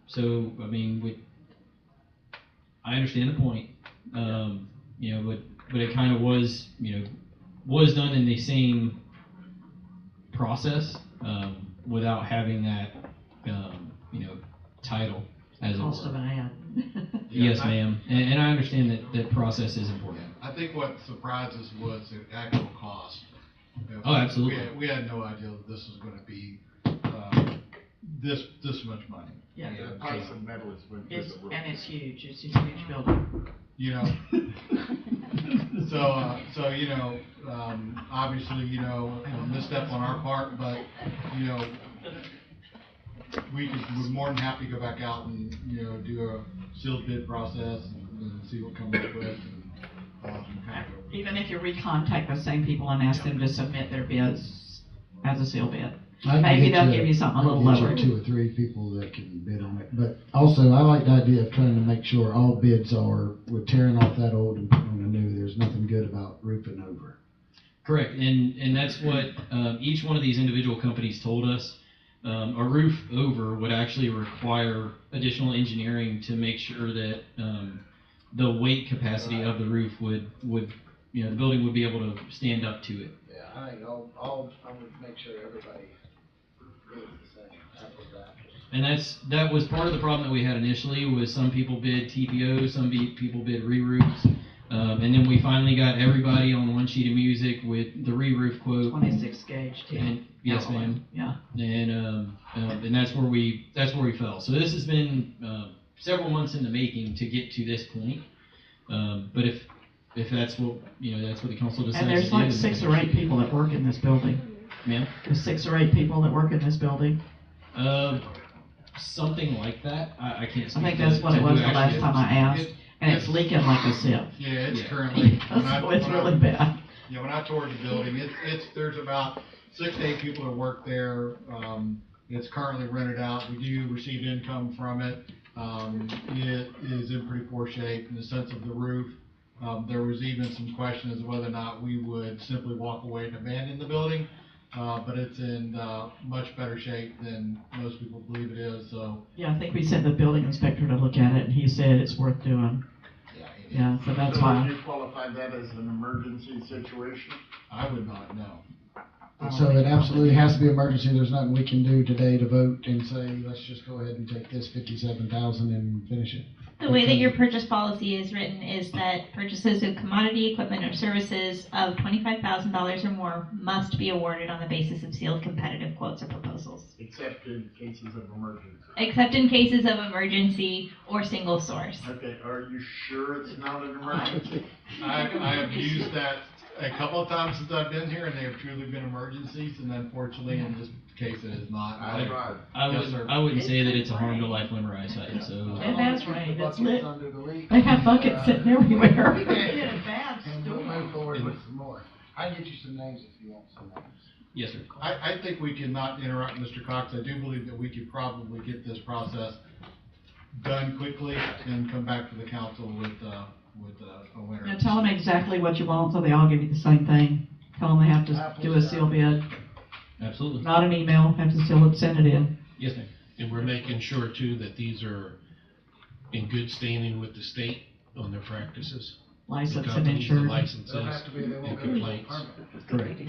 So I mean, I understand the point, but it kind of was done in the same process, without having that title as Cost it of were. an ad. Yes, ma'am, and I understand that process is important. I think what surprised us was the actual cost. Oh, absolutely. We had no idea that this was gonna be, this much money. Yeah. The price of metal is went through the roof. And it's huge, it's a huge building. Obviously, a misstep on our part, but, we're more than happy to go back out and, do a sealed bid process and see what comes up with. Even if you recontact the same people and ask them to submit their bids as a seal bid. I can Maybe get they'll give you something a little I can lower. get you 2 or 3 people that can bid on it. But also, I like the idea of trying to make sure all bids are, we're tearing off that old and putting on the new. There's nothing good about roofing over. Correct, and that's what each one of these individual companies told us. A roof over would actually require additional engineering to make sure that the weight capacity of the roof would the building would be able to stand up to it. Yeah, I think I would make sure everybody bids the same. Apples to apples. And that was part of the problem that we had initially, was some people bid TPO, some people bid re-roofs. And then we finally got everybody on one sheet of music with the re-roof quote. 26 gauge too. And, yes, ma'am. Yeah. And that's where we fell. So this has been several months in the making to get to this point. But if that's what that's what the council decides. And there's to do, like then 6 or 8 people that work in this building. Ma'am? There's 6 or 8 people that work in this building. Something like that. I can't speak I think that's what it was the last time I asked. And it's leaking like a sieve. Yeah, it's currently. So it's really bad. Yeah, when I toured the building, there's about 6 to 8 people that work there. It's currently rented out. We do receive income from it. It is in pretty poor shape in the sense of the roof. There was even some question as to whether or not we would simply walk away and abandon the building. But it's in much better shape than most people believe it is. So Yeah, I think we sent the building inspector to look at it, and he said it's worth doing. Yeah, so that's why. Would you qualify that as an emergency situation? I would not know. So it absolutely has to be emergency. There's nothing we can do today to vote and say, let's just go ahead and take this 57,000 and finish it. The way that your purchase policy is written is that purchases of commodity, equipment, or services of $25,000 or more must be awarded on the basis of sealed competitive quotes or proposals. Except in cases of emergency. Except in cases of emergency or single source. Okay, are you sure it's not an emergency? I have used that a couple of times since I've been here, and they have truly been emergencies, and unfortunately, in this case, it is not. I wouldn't say that it's a harm to life, limb, or eyesight. So. And that's right. It's lit. They have buckets sitting everywhere. We get a bad And we'll move forward with some more. I can get you some names if you want some names. Yes, sir. I think we cannot interrupt Mr. Cox. I do believe that we could probably get this process done quickly and come back to the council with a winner. Now tell them exactly what you want, so they all give you the same thing. Tell them they have to do a seal bid. Absolutely. Not an email, have to seal it, send it in. Yes, ma'am. And we're making sure too that these are in good standing with the state on their practices. Licensed The and companies, insured. The licenses They'll have to be, they and won't get a complaints. permit. Correct.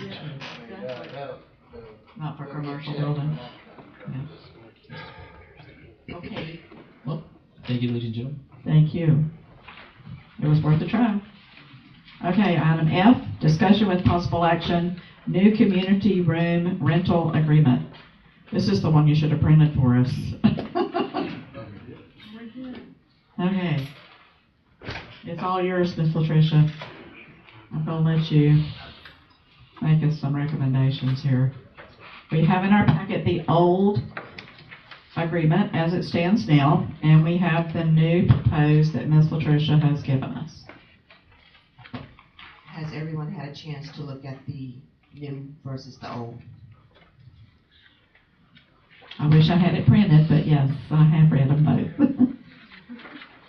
Not for commercial building. Yeah. Okay, Well, thank you, ladies and gentlemen. thank you. It was worth a try. Okay, item F, discussion with possible action, new community room rental agreement. This is the one you should have printed for us. Okay. It's all yours, Miss Latricia. I'm gonna let you make us some recommendations here. We have in our packet the old agreement as it stands now, and we have the new proposed that Ms. Latricia has given us. Has everyone had a chance to look at the new versus the old? I wish I had it printed, but yes, I have read them both.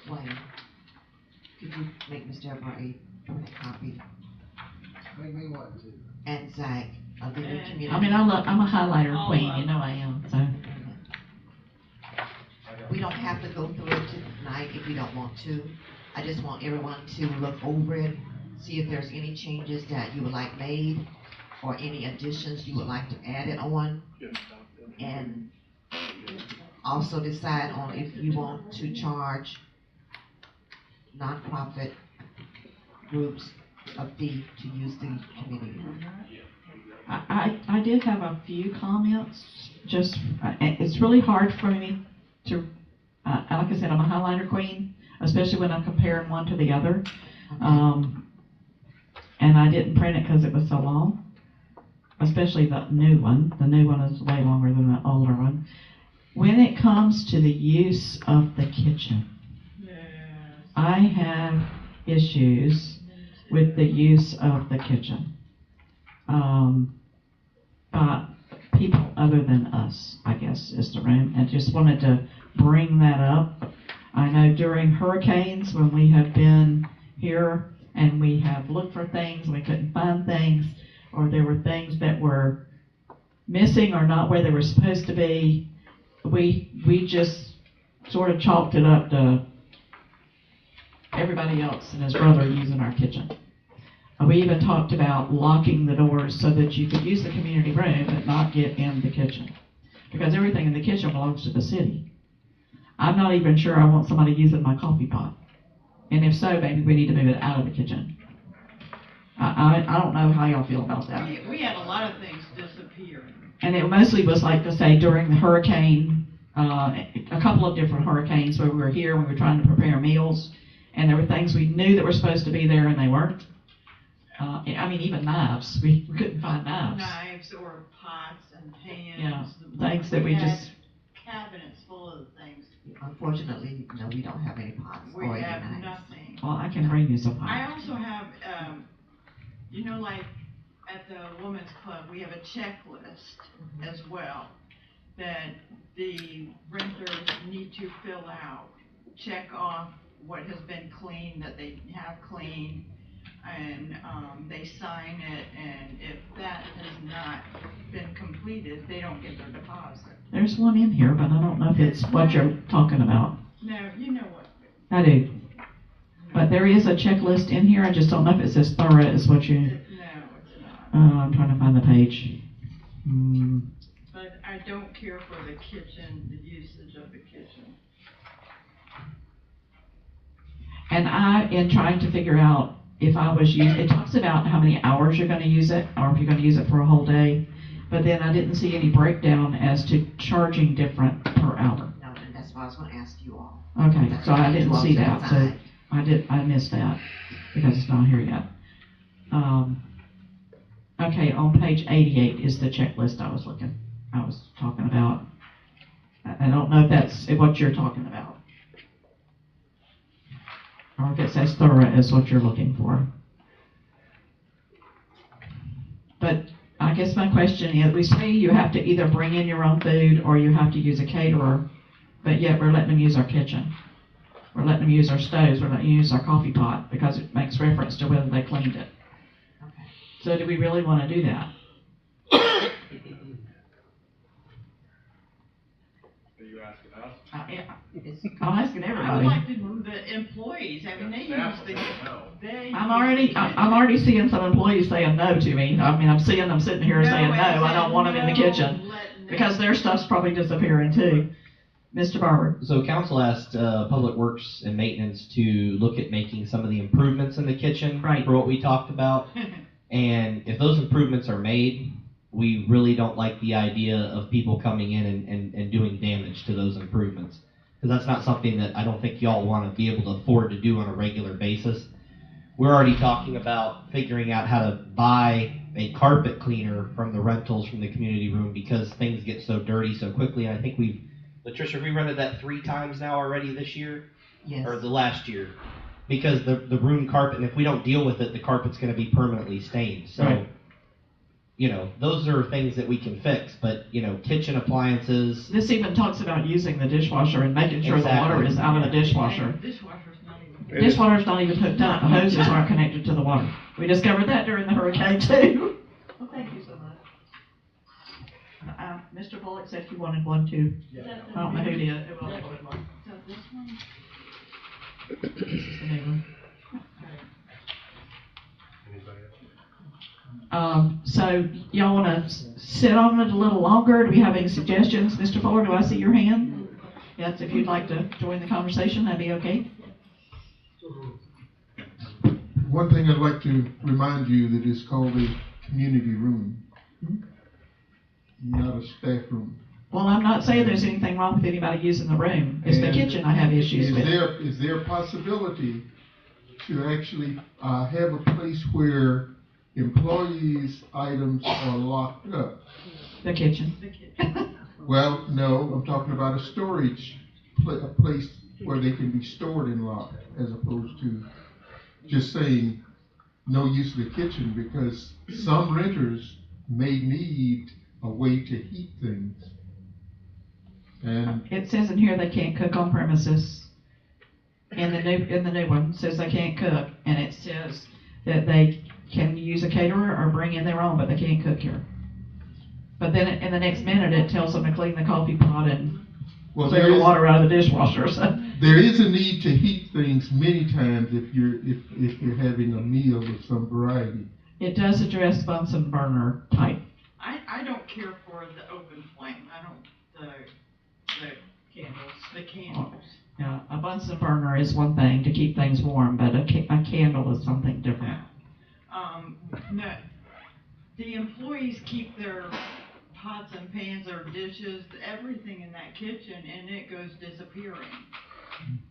Wayne, could you make Ms. Deborah a printed copy? Make me what to? And Zach, of the new community. I mean, I'm a highlighter queen, you know I am, so. We don't have to go through it tonight if we don't want to. I just want everyone to look over it, see if there's any changes that you would like made, or any additions you would like to add it on. And also decide on if you want to charge nonprofit groups a fee to use the community room. I did have a few comments, just, it's really hard for me to, like I said, I'm a highlighter queen, especially when I'm comparing one to the other. And I didn't print it because it was so long, especially the new one. The new one is way longer than the older one. When it comes to the use of the kitchen, I have issues with the use of the kitchen. By people other than us, I guess, is the room. And just wanted to bring that up. I know during hurricanes, when we have been here and we have looked for things, we couldn't find things, or there were things that were missing or not where they were supposed to be, we just sort of chalked it up to everybody else and his brother using our kitchen. We even talked about locking the doors so that you could use the community room but not get in the kitchen. Because everything in the kitchen belongs to the city. I'm not even sure I want somebody using my coffee pot. And if so, maybe we need to move it out of the kitchen. I don't know how y'all feel about that. We had a lot of things disappear. And it mostly was like to say during the hurricane, a couple of different hurricanes where we were here, we were trying to prepare meals, and there were things we knew that were supposed to be there and they weren't. I mean, even knives. We couldn't find knives. Knives or pots and pans. Yeah, things that we just... Cabinets full of things. Unfortunately, no, we don't have any pots We or any have knives. nothing. Well, I can bring you some pots. I also have, like at the Women's Club, we have a checklist as well that the renters need to fill out. Check off what has been cleaned, that they have cleaned, and they sign it, and if that has not been completed, they don't get their deposit. There's one in here, but I don't know if it's what you're talking about. No, you know what. I do. But there is a checklist in here. I just don't know if it's as thorough as what you... No, it's not. I'm trying to find the page. But I don't care for the kitchen, the usage of the kitchen. And in trying to figure out if I was using... It talks about how many hours you're going to use it, or if you're going to use it for a whole day. But then I didn't see any breakdown as to charging different per hour. No, and that's what I was going to ask you all. Okay, That's so I what didn't you all see to that, so decide. I missed that because it's not here yet. Okay, on page 88 is the checklist I was talking about. I don't know if that's what you're talking about, or if it's as thorough as what you're looking for. But I guess my question is, we say you have to either bring in your own food or you have to use a caterer, but yet we're letting them use our kitchen. We're letting them use our stoves, we're letting them use our coffee pot because it makes reference to whether they cleaned it. Okay. So do we really want to do that? Are you asking us? I'm asking I would everybody. like to move the employees, I mean, they use the, I'm already seeing some employees saying no to me. I mean, I'm seeing them sitting here saying, no, I don't want them in the kitchen. Because their stuff's probably disappearing too. Mr. Barber. So council asked Public Works and Maintenance to look at making some of the improvements in the kitchen for what we talked about. And if those improvements are made, we really don't like the idea of people coming in and doing damage to those improvements. Because that's not something that I don't think y'all want to be able to afford to do on a regular basis. We're already talking about figuring out how to buy a carpet cleaner from the rentals from the community room because things get so dirty so quickly. And I think Latricia, we rented that 3 times now already this year? Yes. Or the last year. Because the room carpet, and if we don't deal with it, the carpet's going to be permanently stained. So, Right. Those are things that we can fix. But, kitchen appliances. This even talks about using the dishwasher and making sure the Exactly. water is out of the dishwasher. dishwasher's not even. Dishwasher's not even hooked up. The hoses aren't connected to the water. We discovered that during the hurricane too. Well, thank you so much. Mr. Bullock said he wanted one too. I don't know who did. Who else wanted one? So this one? This is the new one. So y'all want to sit on it a little longer? Do we have any suggestions? Mr. Fuller, do I see your hand? Yes, if you'd like to join the conversation, that'd be okay. One thing I'd like to remind you that it's called a community room, not a staff room. Well, I'm not saying there's anything wrong with anybody using the room. It's the kitchen I have issues with. Is there a possibility to actually have a place where employees' items are locked up? The kitchen. Well, no, I'm talking about a storage, a place where they can be stored and locked, as opposed to just saying, no use of the kitchen because some renters may need a way to heat things. And It says in here they can't cook on premises. In the new one, it says they can't cook, and it says that they can use a caterer or bring in their own, but they can't cook here. But then in the next minute, it tells them to clean the coffee pot and clear the water out of the dishwasher. So. There is a need to heat things many times if you're having a meal of some variety. It does address Bunsen burner type. I don't care for the open flame. I don't, the candles. Yeah, a Bunsen burner is one thing to keep things warm, but a candle is something different. No, the employees keep their pots and pans or dishes, everything in that kitchen, and it goes disappearing.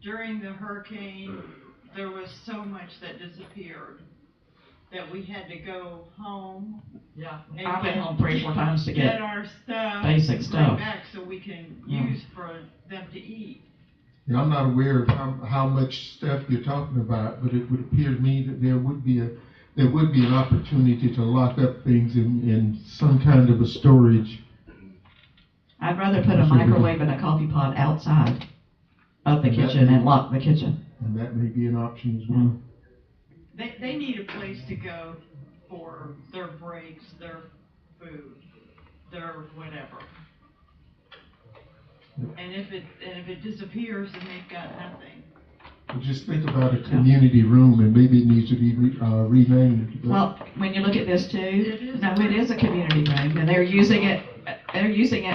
During the hurricane, there was so much that disappeared that we had to go home. Yeah, and I've been home 3 or 4 times to get our stuff, basic stuff back so we can use for them to eat. Now, I'm not aware of how much stuff you're talking about, but it would appear to me that there would be an opportunity to lock up things in some kind of a storage. I'd rather put a microwave and a coffee pot outside of the kitchen and lock the kitchen. And that may be an option as well. They need a place to go for their breaks, their food, their whatever. And if it disappears, then they've got nothing. But just think about a community room, and maybe it needs to be renamed. Well, when you look at this too, it is a community room, and they're using it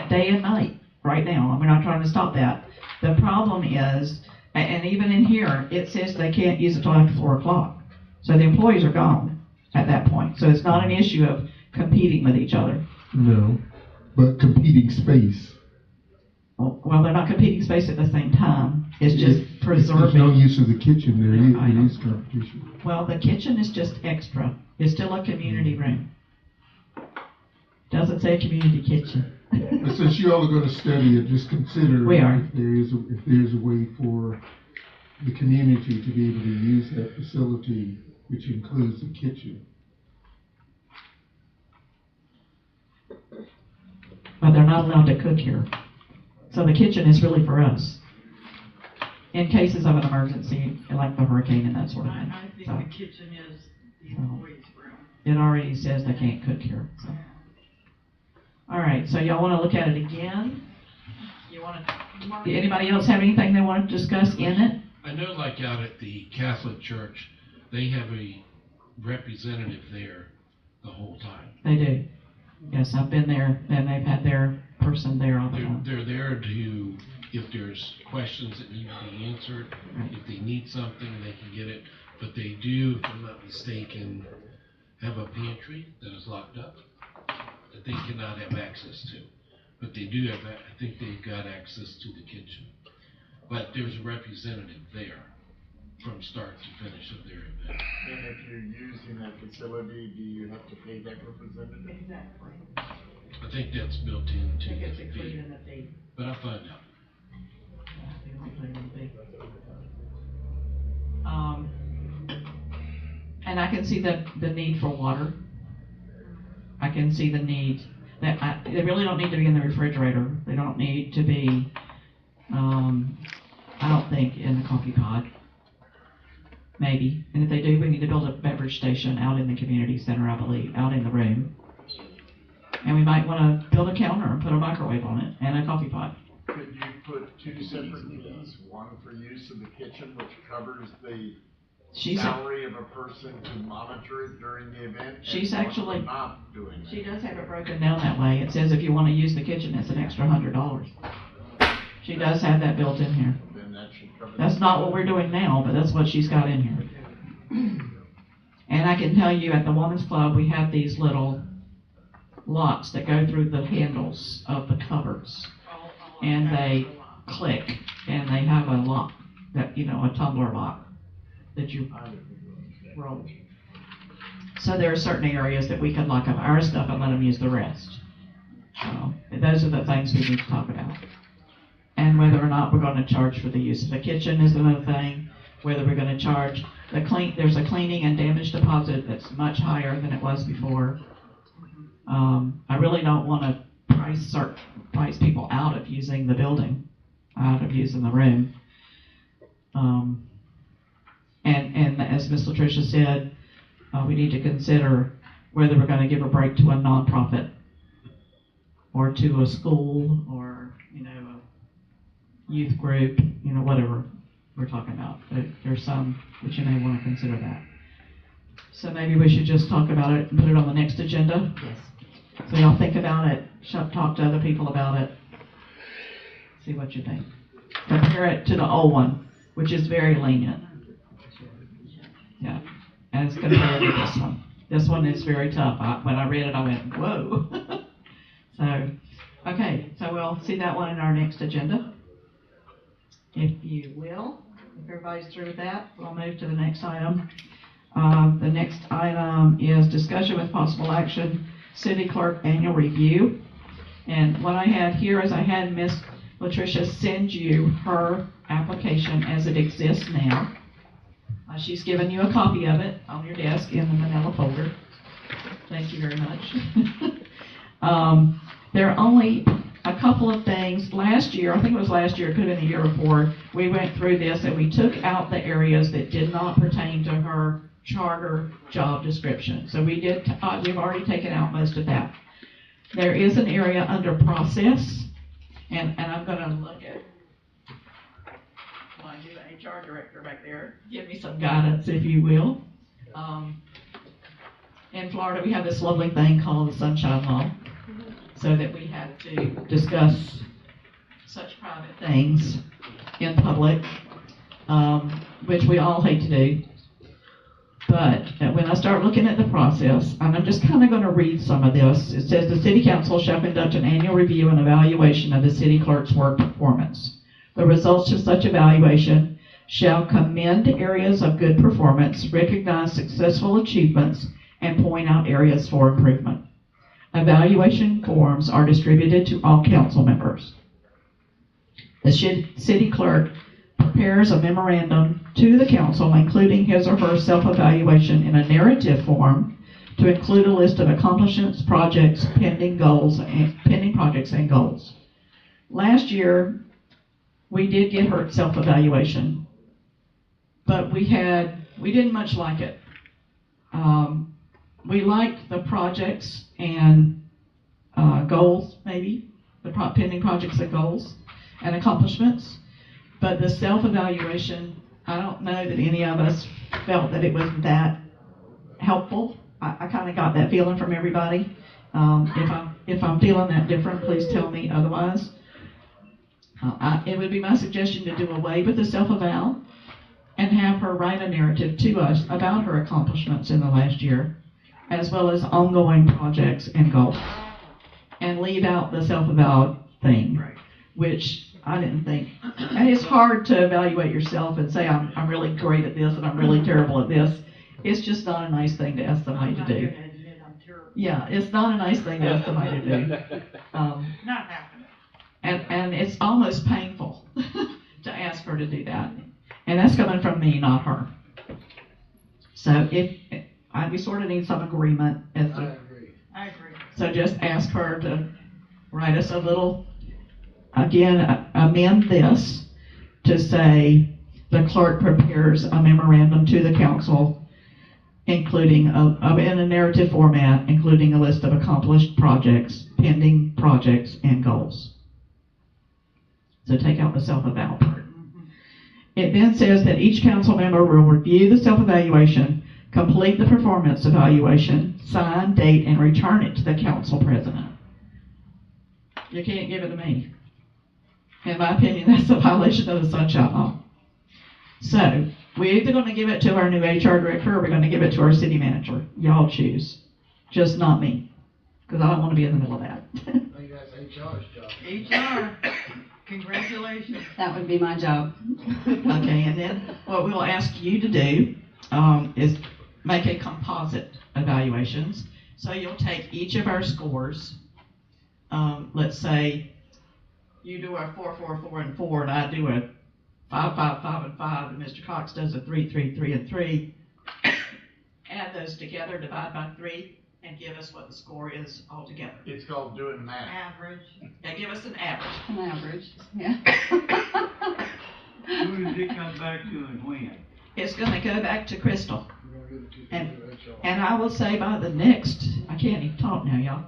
day and night right now. We're not trying to stop that. The problem is, and even in here, it says they can't use it till after 4 o'clock. So the employees are gone at that point. So it's not an issue of competing with each other. No, but competing space. Well, they're not competing space at the same time. It's just preserving. There's no use of the kitchen. There is competition. Well, the kitchen is just extra. It's still a community room. Doesn't say community kitchen. But since you all are going to study it, just consider if there is a way for the community to be able to use that facility, which includes the kitchen. But they're not allowed to cook here. So the kitchen is really for us. In cases of an emergency, like the hurricane and that sort of thing. I think the kitchen is the employees' room. It already says they can't cook here. So. All right, so y'all want to look at it again? Anybody else have anything they want to discuss in it? I know, like out at the Catholic Church, they have a representative there the whole time. They do. Yes, I've been there, and they've had their person there all the time. They're there to, if there's questions that need to be answered, if they need something, they can get it. But they do, if I'm not mistaken, have a pantry that is locked up that they cannot have access to. But they do have, I think they've got access to the kitchen. But there's a representative there from start to finish of their event. And if you're using that facility, do you have to pay that representative? Exactly. I think that's built into the fee. But I'll find out. And I can see the need for water. I can see the need that they really don't need to be in the refrigerator. They don't need to be, I don't think, in the coffee pot. Maybe. And if they do, we need to build a beverage station out in the community center, I believe, out in the room. And we might want to build a counter and put a microwave on it and a coffee pot. Could you put 2 separate fees, one for use of the kitchen, which covers the salary of a person to monitor it during the event? She's and actually one for not doing She does have it broken down that way. It says if you want to use the kitchen, it's an extra $100. She does have that built in here. Then that should cover. That's not what we're doing now, but that's what she's got in here. And I can tell you at the Women's Club, we have these little locks that go through the handles of the cupboards. And they click, and they have a lock, that a tumbler lock that you roll. So there are certain areas that we can lock up our stuff and let them use the rest. So those are the things we need to talk about. And whether or not we're going to charge for the use of the kitchen is another thing. Whether we're going to charge There's a cleaning and damage deposit that's much higher than it was before. I really don't want to price people out of using the building, out of using the room. And as Ms. Latricia said, we need to consider whether we're going to give a break to a nonprofit or to a school or, a youth group, whatever we're talking about. There's some that you may want to consider that. So maybe we should just talk about it and put it on the next agenda. Yes. So y'all think about it, talk to other people about it, see what you think. Compare it to the old one, which is very lenient. Yeah, as compared to this one. This one is very tough. When I read it, I went, whoa. Okay, so we'll see that one in our next agenda. If you will, if everybody's through with that, we'll move to the next item. The next item is discussion with possible action, city clerk annual review. And what I have here is I had Miss Latricia send you her application as it exists now. She's given you a copy of it on your desk in the manila folder. Thank you very much. There are only a couple of things. Last year, I think it was last year, it could have been the year before, we went through this and we took out the areas that did not pertain to her charter job description. So we've already taken out most of that. There is an area under process, and I'm going to look at my new HR director back there. Give me some guidance, if you will. In Florida, we have this lovely thing called the Sunshine Law, so that we have to discuss such private things in public, which we all hate to do. But when I start looking at the process, and I'm just kind of going to read some of this. It says the City Council shall conduct an annual review and evaluation of the city clerk's work performance. The results of such evaluation shall commend areas of good performance, recognize successful achievements, and point out areas for improvement. Evaluation forms are distributed to all council members. The city clerk prepares a memorandum to the council, including his or her self-evaluation in a narrative form, to include a list of accomplishments, projects, pending projects and goals. Last year, we did get her self-evaluation, but we didn't much like it. We liked the projects and goals, maybe, the pending projects and goals and accomplishments. But the self-evaluation, I don't know that any of us felt that it was that helpful. I kind of got that feeling from everybody. If I'm feeling that different, please tell me otherwise. It would be my suggestion to do away with the self-eval and have her write a narrative to us about her accomplishments in the last year, as well as ongoing projects and goals, and leave out the self-eval thing, which I didn't think. And it's hard to evaluate yourself and say, I'm really great at this and I'm really terrible at this. It's just not a nice thing to ask somebody to do. Yeah, it's not a nice thing to ask somebody to do. Not happening. And it's almost painful to ask her to do that. And that's coming from me, not her. So we sort of need some agreement. I agree. So just ask her to write us a little, again, amend this to say the clerk prepares a memorandum to the council, including in a narrative format, including a list of accomplished projects, pending projects, and goals. So take out the self-eval part. It then says that each council member will review the self-evaluation, complete the performance evaluation, sign, date, and return it to the council president. You can't give it to me. In my opinion, that's a violation of the Sunshine Law. So, we're either going to give it to our new HR director or we're going to give it to our city manager. Y'all choose. Just not me. Because I don't want to be in the middle of that. I think that's HR's job. HR, congratulations. That would be my job. Okay, and then what we'll ask you to do is make a composite evaluations. So you'll take each of our scores. Let's say you do a 4, 4, 4, and 4, and I do a 5, 5, 5, and 5, and Mr. Cox does a 3, 3, 3, and 3. Add those together, divide by 3, and give us what the score is altogether. It's called doing math. Average. Yeah, give us an average. An average, yeah. Who does it come back to and when? It's gonna go back to Crystal. And I will say by the next, I can't even talk now, y'all.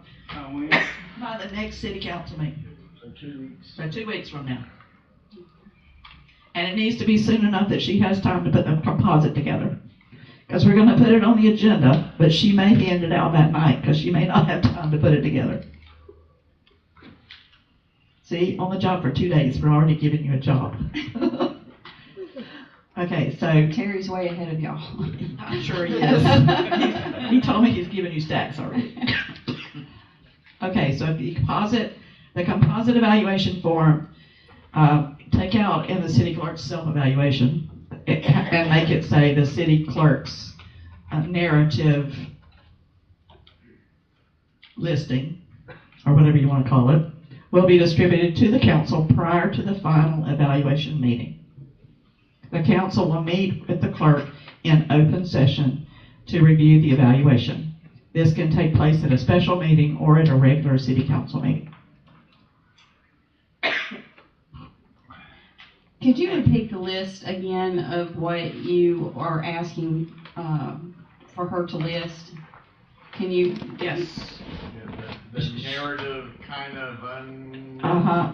By the next city council meeting. So 2 weeks. So 2 weeks from now. And it needs to be soon enough that she has time to put the composite together. Because we're gonna put it on the agenda, but she may hand it out that night, because she may not have time to put it together. See, on the job for 2 days, we're already giving you a job. Okay, so. Terry's way ahead of y'all. I'm sure he is. He told me he's giving you stacks already. Okay, so the composite evaluation form, take out in the city clerk's self-evaluation and make it say the city clerk's narrative listing, or whatever you want to call it, will be distributed to the council prior to the final evaluation meeting. The council will meet with the clerk in open session to review the evaluation. This can take place at a special meeting or at a regular city council meeting. Could you repeat the list again of what you are asking for her to list? Can you? Yes. The narrative kind of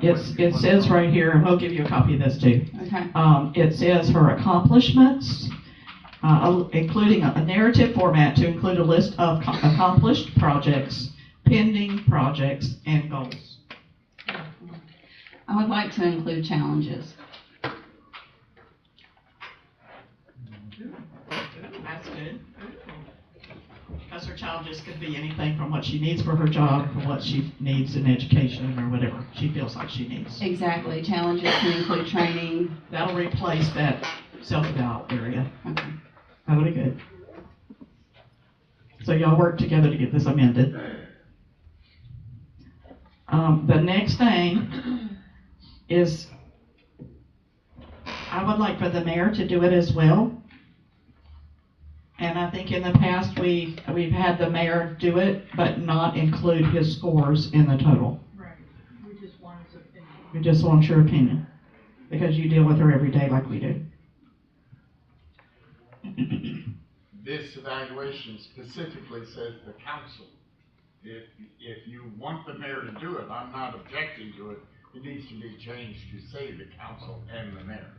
It says right here, and we'll give you a copy of this too. Okay. It says her accomplishments, including a narrative format to include a list of accomplished projects, pending projects, and goals. I would like to include challenges. That's good. Because her challenges could be anything from what she needs for her job, from what she needs in education, or whatever she feels like she needs. Exactly. Challenges can include training. That'll replace that self-eval area. Okay. That'll be good. So y'all work together to get this amended. The next thing is, I would like for the mayor to do it as well. And I think in the past, we've had the mayor do it, but not include his scores in the total. Right, we just want his opinion. We just want your opinion, because you deal with her every day like we do. This evaluation specifically says the council. If you want the mayor to do it, I'm not objecting to it. It needs to be changed to say the council and the mayor.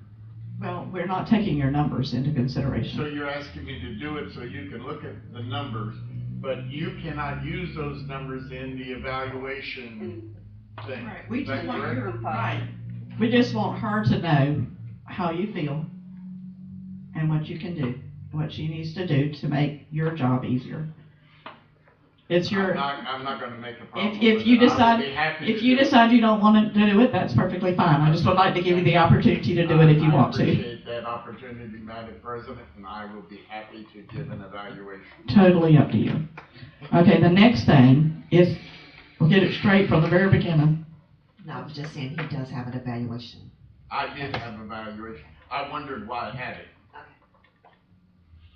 Well, we're not taking your numbers into consideration. So you're asking me to do it so you can look at the numbers, but you cannot use those numbers in the evaluation thing. Right, we Is that just want correct? your, right. We just want her to know how you feel and what you can do, what she needs to do to make your job easier. It's your. I'm not gonna make a problem. If you with it. I decide, would be happy if to you do it. decide you don't want to do it, that's perfectly fine. I just would like to give you the opportunity to do it if you want I to. appreciate that opportunity, Madam President, and I will be happy to give an evaluation. Totally up to you. Okay, the next thing is, we'll get it straight from the very beginning. No, I was just saying he does have an evaluation. I did have an evaluation. I wondered why I had it.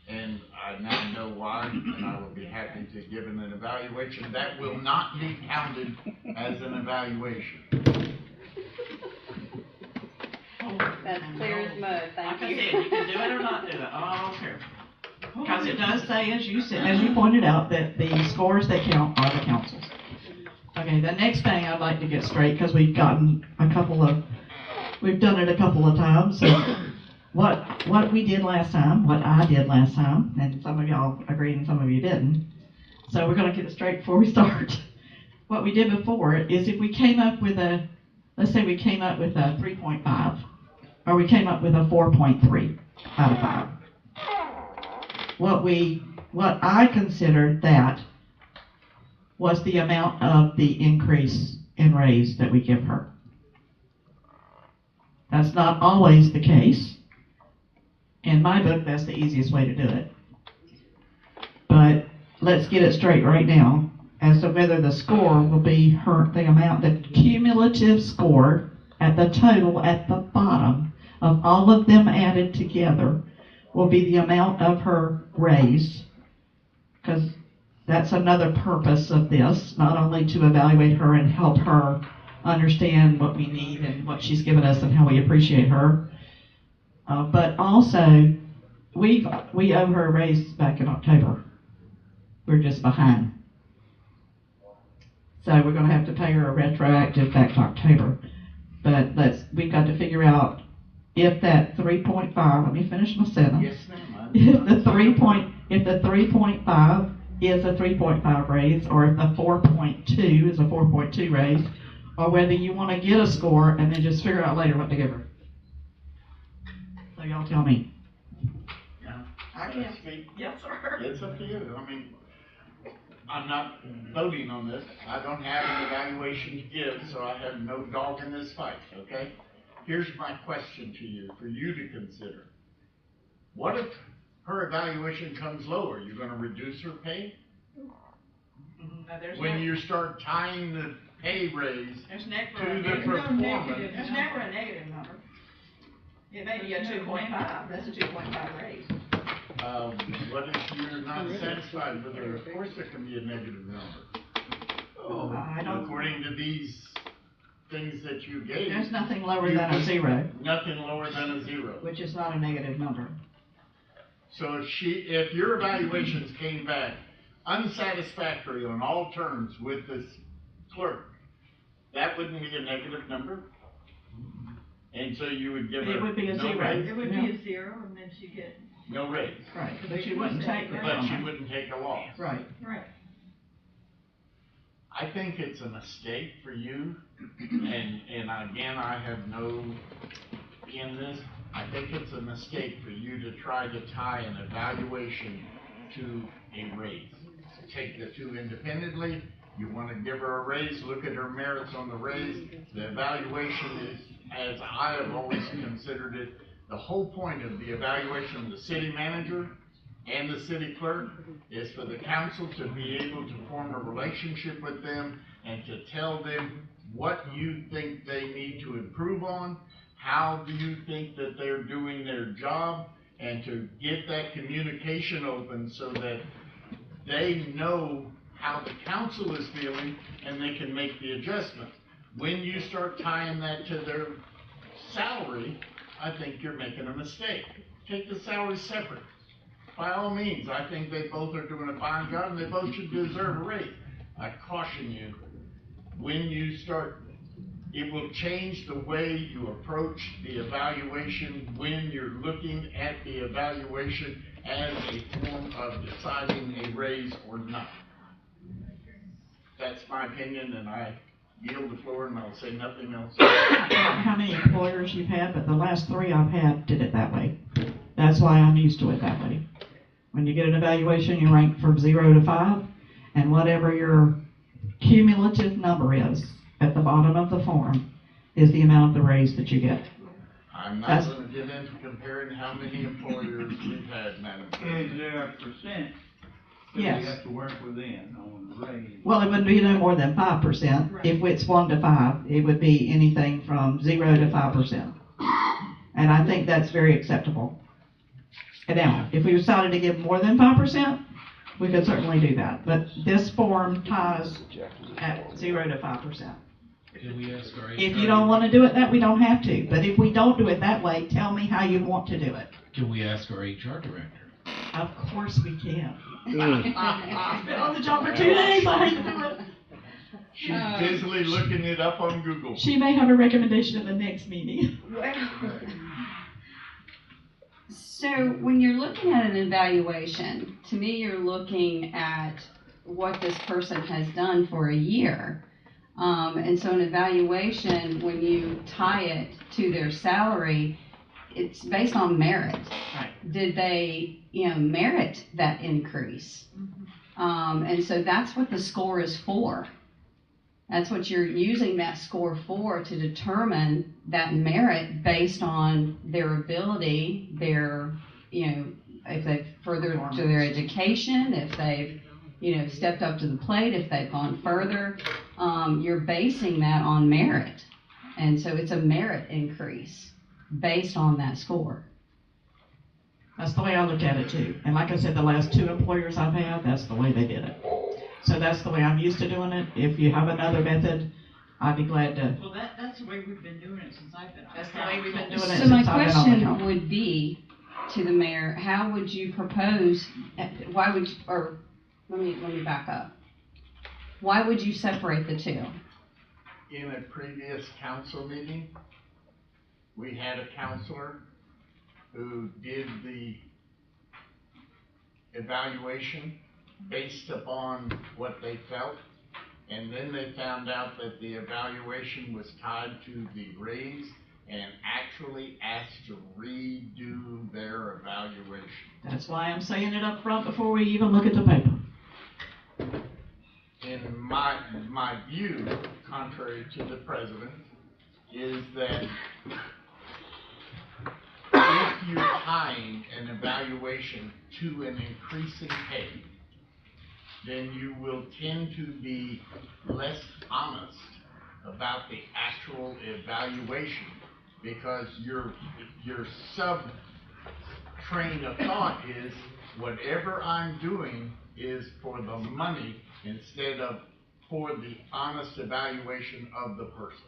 And I now know why, and I will be happy to give an evaluation. That will not be counted as an evaluation. That's clear as mud, thank Like you. I said, you can do it or not do it. I don't care. Because it does say, as you said, as you pointed out, that the scores that count are the council's. Okay, the next thing I'd like to get straight, because we've done it a couple of times. So what we did last time, what I did last time, and some of y'all agreed and some of you didn't. So we're gonna get it straight before we start. What we did before is if we came up with let's say we came up with a 3.5, or we came up with a 4.3 out of 5. What I considered that was the amount of the increase in raise that we give her. That's not always the case. In my book, that's the easiest way to do it. But let's get it straight right now as to whether the score will be the cumulative score at the total at the bottom of all of them added together will be the amount of her raise. Because that's another purpose of this, not only to evaluate her and help her understand what we need and what she's given us and how we appreciate her, but also we owe her a raise back in October. We're just behind. So we're going to have to pay her a retroactive back to October. But we've got to figure out if that 3.5, let me finish my sentence. Yes, ma'am. If the 3.5 is a 3.5 raise, or if the 4.2 is a 4.2 raise, or whether you want to get a score and then just figure out later what to give her. So y'all tell me. Yeah. I can. Yes, sir. It's up to you. I mean, I'm not voting on this. I don't have an evaluation to give, so I have no dog in this fight, okay? Here's my question to you, for you to consider. What if her evaluation comes lower? You're gonna reduce her pay? When you start tying the pay raise There's never to a the negative. performance. There's never a negative number. It may be a 2.5, that's a 2.5 raise. What if you're not satisfied with her? Of course there can be a negative number. I don't. According to these things that you gave. There's nothing lower than a 0. Nothing lower than a 0. Which is not a negative number. So if your evaluations came back unsatisfactory on all terms with this clerk, that wouldn't be a negative number? And so you would give her It would be a no 0. raise? It would be a 0, and then she get. No raise. Right, but you wouldn't take it. But she wouldn't take a loss. Right. Right. I think it's a mistake for you, and again, I have no in this. I think it's a mistake for you to try to tie an evaluation to a raise. Take the two independently. You want to give her a raise, look at her merits on the raise. The evaluation is, as I have always considered it, the whole point of the evaluation of the city manager and the city clerk is for the council to be able to form a relationship with them and to tell them what you think they need to improve on, how do you think that they're doing their job, and to get that communication open so that they know how the council is feeling and they can make the adjustment. When you start tying that to their salary, I think you're making a mistake. Take the salary separate. By all means, I think they both are doing a fine job and they both should deserve a raise. I caution you, when you start, it will change the way you approach the evaluation when you're looking at the evaluation as a form of deciding a raise or not. That's my opinion, and I yield the floor, and I'll say nothing else. I don't know how many employers you've had, but the last 3 I've had did it that way. That's why I'm used to it that way. When you get an evaluation, you rank from 0 to 5, and whatever your cumulative number is at the bottom of the form is the amount of the raise that you get. I'm not going to get into comparing how many employers we've had, Madam President. Is there a percent that Yes. we have to work within on the raise? Well, it wouldn't be no more than 5%. If it's 1 to 5, it would be anything from 0 to 5%. And I think that's very acceptable. And now, if we decided to give more than 5%, we could certainly do that. But this form ties at 0 to 5%. Can we ask our If you don't want to do it that, we don't have to. But if we don't do it that way, tell me how you want to do it. Can we ask our HR director? Of course we can. I've been on the job for 2 days. I hate to do it. She's busily looking it up on Google. She may have a recommendation at the next meeting. So when you're looking at an evaluation, to me, you're looking at what this person has done for a year. And so an evaluation, when you tie it to their salary, it's based on merit. Right. Did they, merit that increase? And so that's what the score is for. That's what you're using that score for, to determine that merit based on their ability, their, if they've furthered to their education, if they've, stepped up to the plate, if they've gone further. You're basing that on merit. And so it's a merit increase. based on that score. That's the way I look at it too. And like I said, the last 2 employers I've had, that's the way they did it. So that's the way I'm used to doing it. If you have another method, I'd be glad to. Well, that's the way we've been doing it since I've been on. That's the way we've been doing it So my since I've been on the question council. would be to the mayor, how would you propose, why would you, or let me back up. Why would you separate the two? In a previous council meeting, we had a counselor who did the evaluation based upon what they felt, and then they found out that the evaluation was tied to the raise and actually asked to redo their evaluation. That's why I'm saying it up front before we even look at the paper. In my view, contrary to the president, is that if you're tying an evaluation to an increasing pay, then you will tend to be less honest about the actual evaluation, because your sub train of thought is whatever I'm doing is for the money instead of for the honest evaluation of the person.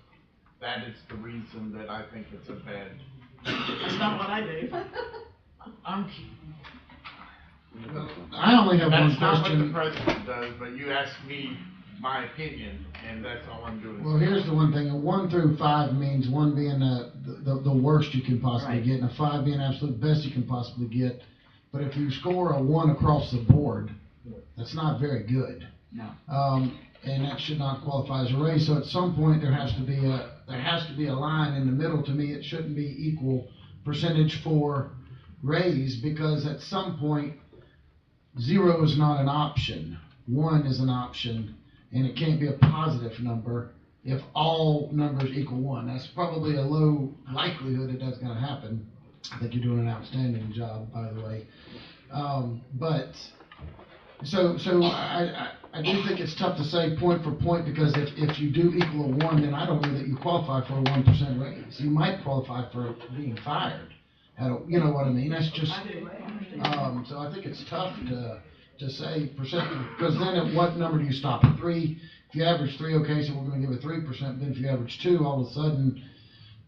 That is the reason that I think it's a bad. That's not what I do. I only have one That's not what the question. president does, but you asked me my opinion, and that's all I'm doing. Well, here's the one thing, 1 through 5 means 1 being the worst you can possibly get, and a 5 being absolute best you can possibly get. But if you score a 1 across the board, that's not very good. No. And that should not qualify as a raise. So at some point there has to be a line in the middle. To me, it shouldn't be equal percentage for raise, because at some point 0 is not an option, 1 is an option, and it can't be a positive number if all numbers equal 1. That's probably a low likelihood that that's going to happen. I think you're doing an outstanding job, by the way. So I do think it's tough to say point for point, because if you do equal a 1, then I don't know that you qualify for a 1% raise. You might qualify for being fired. You know what I mean? That's just, so I think it's tough to say percent, because then at what number do you stop? At 3? If you average 3, okay, so we're going to give it 3%. Then if you average 2, all of a sudden,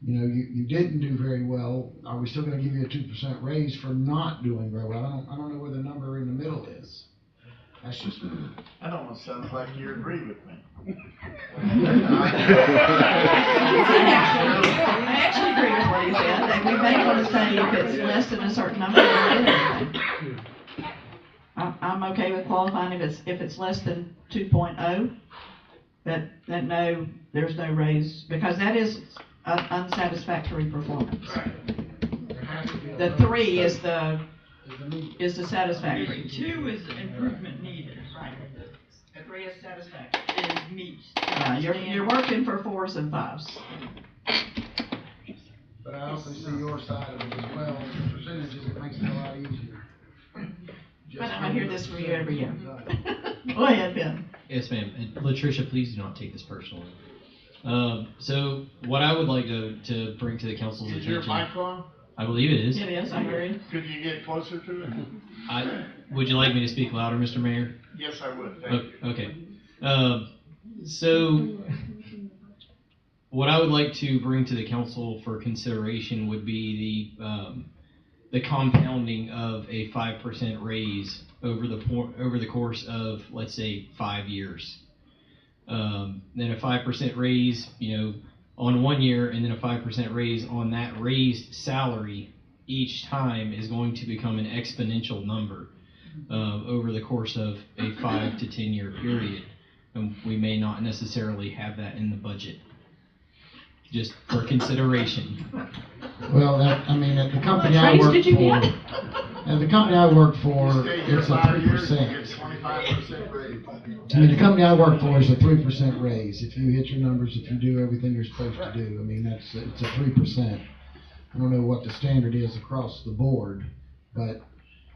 you didn't do very well. Are we still going to give you a 2% raise for not doing very well? I don't know where the number in the middle is. That's just. That almost sounds like you agree with me. I actually agree with what he said, and we may want to say if it's less than a certain number, we don't get anything. I'm okay with qualifying if it's less than 2.0, that no, there's no raise, because that is unsatisfactory performance. The 3 is the satisfactory. 2 is improvement needed. Right. The 3 is satisfactory. It meets. Yeah, you're working for 4s and 5s. But I also see your side of it as well. Percentages, it makes it a lot easier. But I hear this from you every year. Go ahead, Ben. Yes, ma'am. And Latricia, please do not take this personally. So what I would like to bring to the council's Is attention. your mic on? I believe it is. It is, I hear you. Could you get closer to it? Would you like me to speak louder, Mr. Mayor? Yes, I would, thank you. Okay. So what I would like to bring to the council for consideration would be the compounding of a 5% raise over the course of, let's say, 5 years. Then a 5% raise, on 1 year, and then a 5% raise on that raised salary each time is going to become an exponential number over the course of a 5 to 10 year period. And we may not necessarily have that in the budget. Just for consideration. Well, at the company I work for, and the company I work for, it's a 3%. I mean, the company I work for is a 3% raise. If you hit your numbers, if you do everything you're supposed to do, I mean, it's a 3%. I don't know what the standard is across the board, but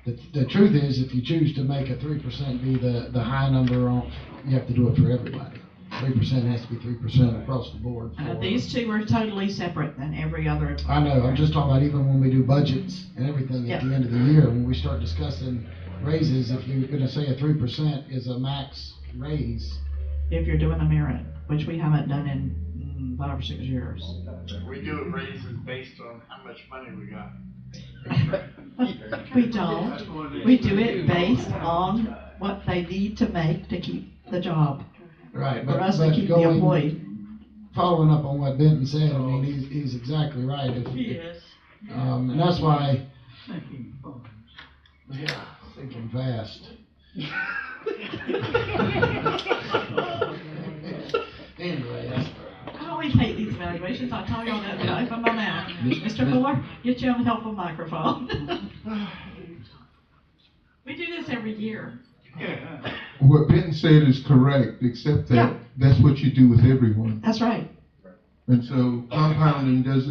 the truth is, if you choose to make a 3% be the high number, you have to do it for everybody. 3% has to be 3% across the board. These two are totally separate than every other. I know, I'm just talking about even when we do budgets and everything at the end of the year, when we start discussing raises, if you're gonna say a 3% is a max raise. If you're doing a merit, which we haven't done in 5 or 6 years. We do raises based on how much money we got. We don't. We do it based on what they need to make to keep the job. Right, For but, us to but keep the employee. going, following up on what Benton said, I mean, he's exactly right. And that's why, yeah, thinking fast. Anyway, that's. I always hate these evaluations. I tell you all that when I open my mouth. Mr. Fuller, get you on the helpful microphone. We do this every year. What Benton said is correct, except that that's what you do with everyone. That's right. And so compounding does,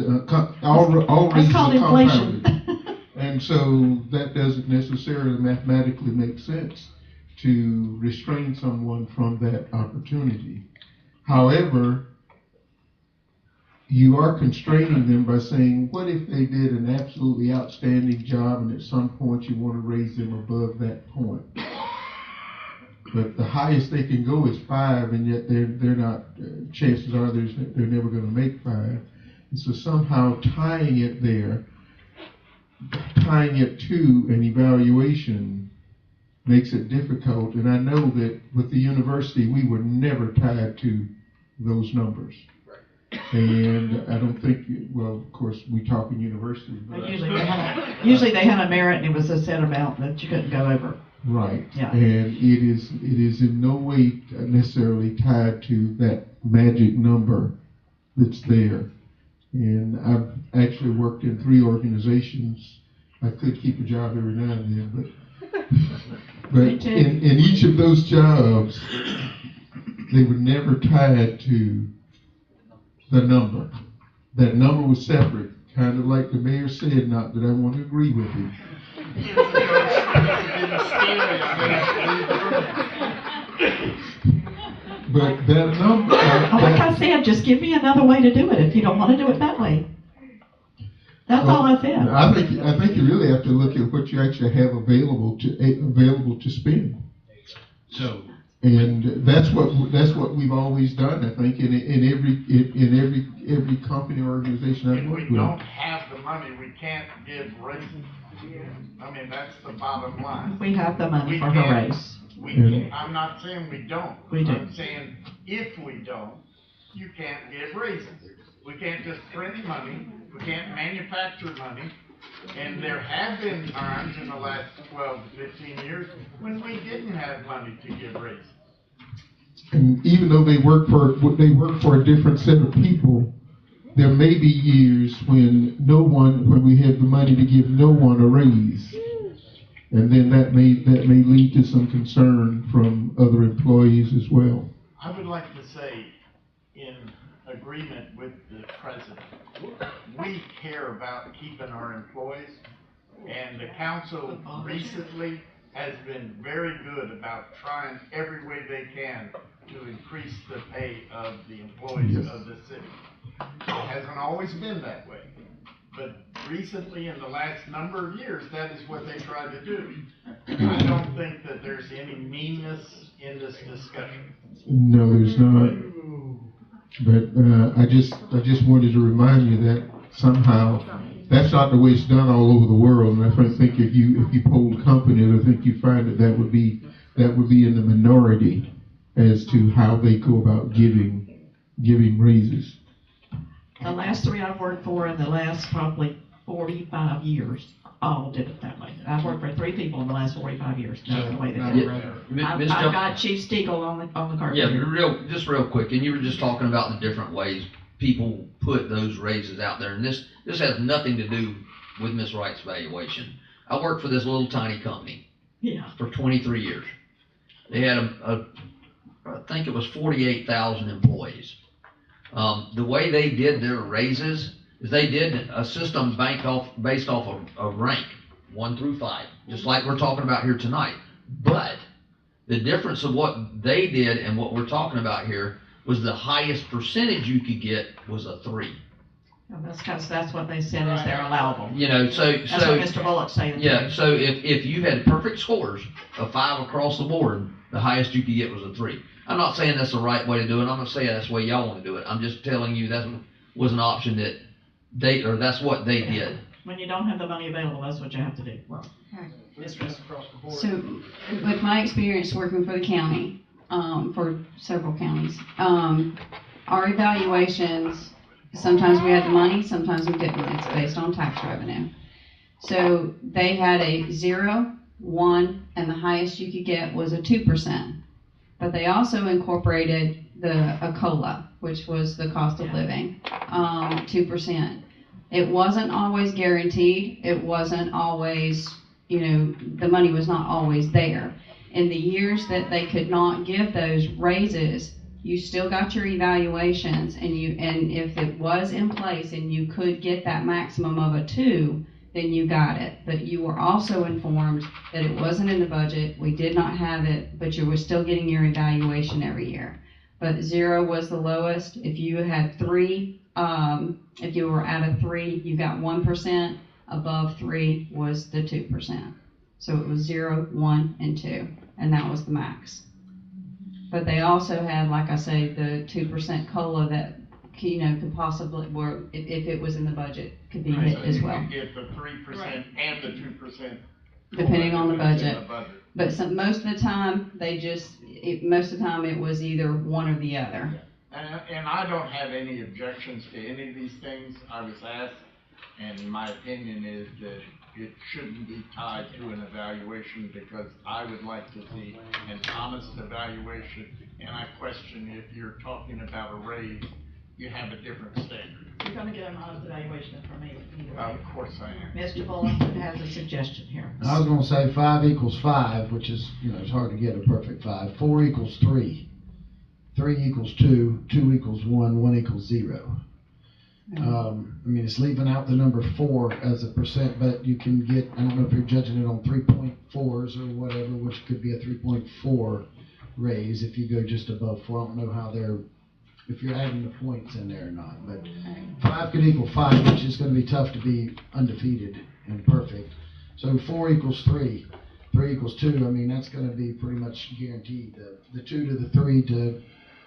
all That's raises called are inflation. compounded. And so that doesn't necessarily mathematically make sense to restrain someone from that opportunity. However, you are constraining them by saying, what if they did an absolutely outstanding job and at some point you want to raise them above that point? But the highest they can go is 5, and yet they're not, chances are they're never going to make 5. And so somehow tying it there, tying it to an evaluation makes it difficult. And I know that with the university, we were never tied to those numbers. And I don't think, well, of course, we talk in university. But Usually they had a merit and it was a set amount that you couldn't go over. Right. Yeah. And it is in no way necessarily tied to that magic number that's there. And I've actually worked in 3 organizations. I could keep a job every now and then, but in each of those jobs, they were never tied to the number. That number was separate, kind of like the mayor said, not that I want to agree with him. But that number. Like I said, just give me another way to do it if you don't want to do it that way. That's all I said. I think you really have to look at what you actually have available to spend. So. And that's what we've always done. I think in every company or organization I've worked with. If we don't have the money, we can't give raises. I mean, that's the bottom line. We have the money for her raise. I'm not saying we don't. We do. I'm saying if we don't, you can't give raises. We can't just print money. We can't manufacture money. And there have been times in the last 12 to 15 years when we didn't have money to give raises. And even though they work for a different set of people, there may be years when we have the money to give no one a raise. And then that may lead to some concern from other employees as well. I would like to say, in agreement with the president, we care about keeping our employees, and the council recently has been very good about trying every way they can to increase the pay of the employees of the city. It hasn't always been that way, but recently in the last number of years, that is what they tried to do. I don't think that there's any meanness in this discussion. No, there's not. But I just wanted to remind you that somehow that's not the way it's done all over the world. And I think if you polled companies, I think you find that would be in the minority as to how they go about giving raises. The last 3 I've worked for in the last probably 45 years all did it that way. I've worked for 3 people in the last 45 years. That's the way they did it. I've got Chief Stiegel on the carpet. Yeah, real quick, and you were just talking about the different ways people put those raises out there, and this has nothing to do with Ms. Wright's valuation. I worked for this little tiny company for 23 years. They had I think it was 48,000 employees. The way they did their raises is they did a system based off of rank, 1 through 5, just like we're talking about here tonight. But the difference of what they did and what we're talking about here, was the highest percentage you could get was a 3. Well, that's because that's what they said is their allowable. You know, so That's what Mr. Bullock's saying. yeah, so if you had perfect scores of 5 across the board, the highest you could get was a 3. I'm not saying that's the right way to do it. I'm not saying that's the way y'all want to do it. I'm just telling you that was an option that that's what they did. When you don't have the money available, that's what you have to do. So, with my experience working for the county, for several counties, our evaluations, sometimes we had the money, sometimes we didn't. It's based on tax revenue. So they had a 0, 1, and the highest you could get was a 2%. But they also incorporated a COLA, which was the cost of living, 2%. It wasn't always guaranteed. It wasn't always, the money was not always there. In the years that they could not give those raises, you still got your evaluations, and if it was in place and you could get that maximum of a 2, then you got it. But you were also informed that it wasn't in the budget, we did not have it, but you were still getting your evaluation every year. But 0 was the lowest. If you had 3, if you were at a 3, you got 1%. Above 3 was the 2%. So it was 0, 1, and 2, and that was the max. But they also had, like I say, the 2% COLA that, could possibly work, if it was in the budget, could be hit as well. You could get the 3% and the 2%. Depending on the budget. But most of the time, most of the time it was either one or the other. And I don't have any objections to any of these things I was asked, and my opinion is that it shouldn't be tied to an evaluation, because I would like to see an honest evaluation, and I question if you're talking about a raise, you have a different standard. You're gonna get an honest evaluation from me either way. Of course I am. Mr. Bullock has a suggestion here. I was gonna say 5 equals 5, which is, it's hard to get a perfect 5. 4 equals 3. 3 equals 2. 2 equals 1. 1 equals 0. It's leaving out the number 4 as a percent, but you can get, I don't know if you're judging it on 3.4s or whatever, which could be a 3.4 raise if you go just above 4. I don't know how if you're adding the points in there or not, but 5 could equal 5, which is going to be tough to be undefeated and perfect. So 4 equals 3. 3 equals 2. That's going to be pretty much guaranteed. The 2 to the 3 to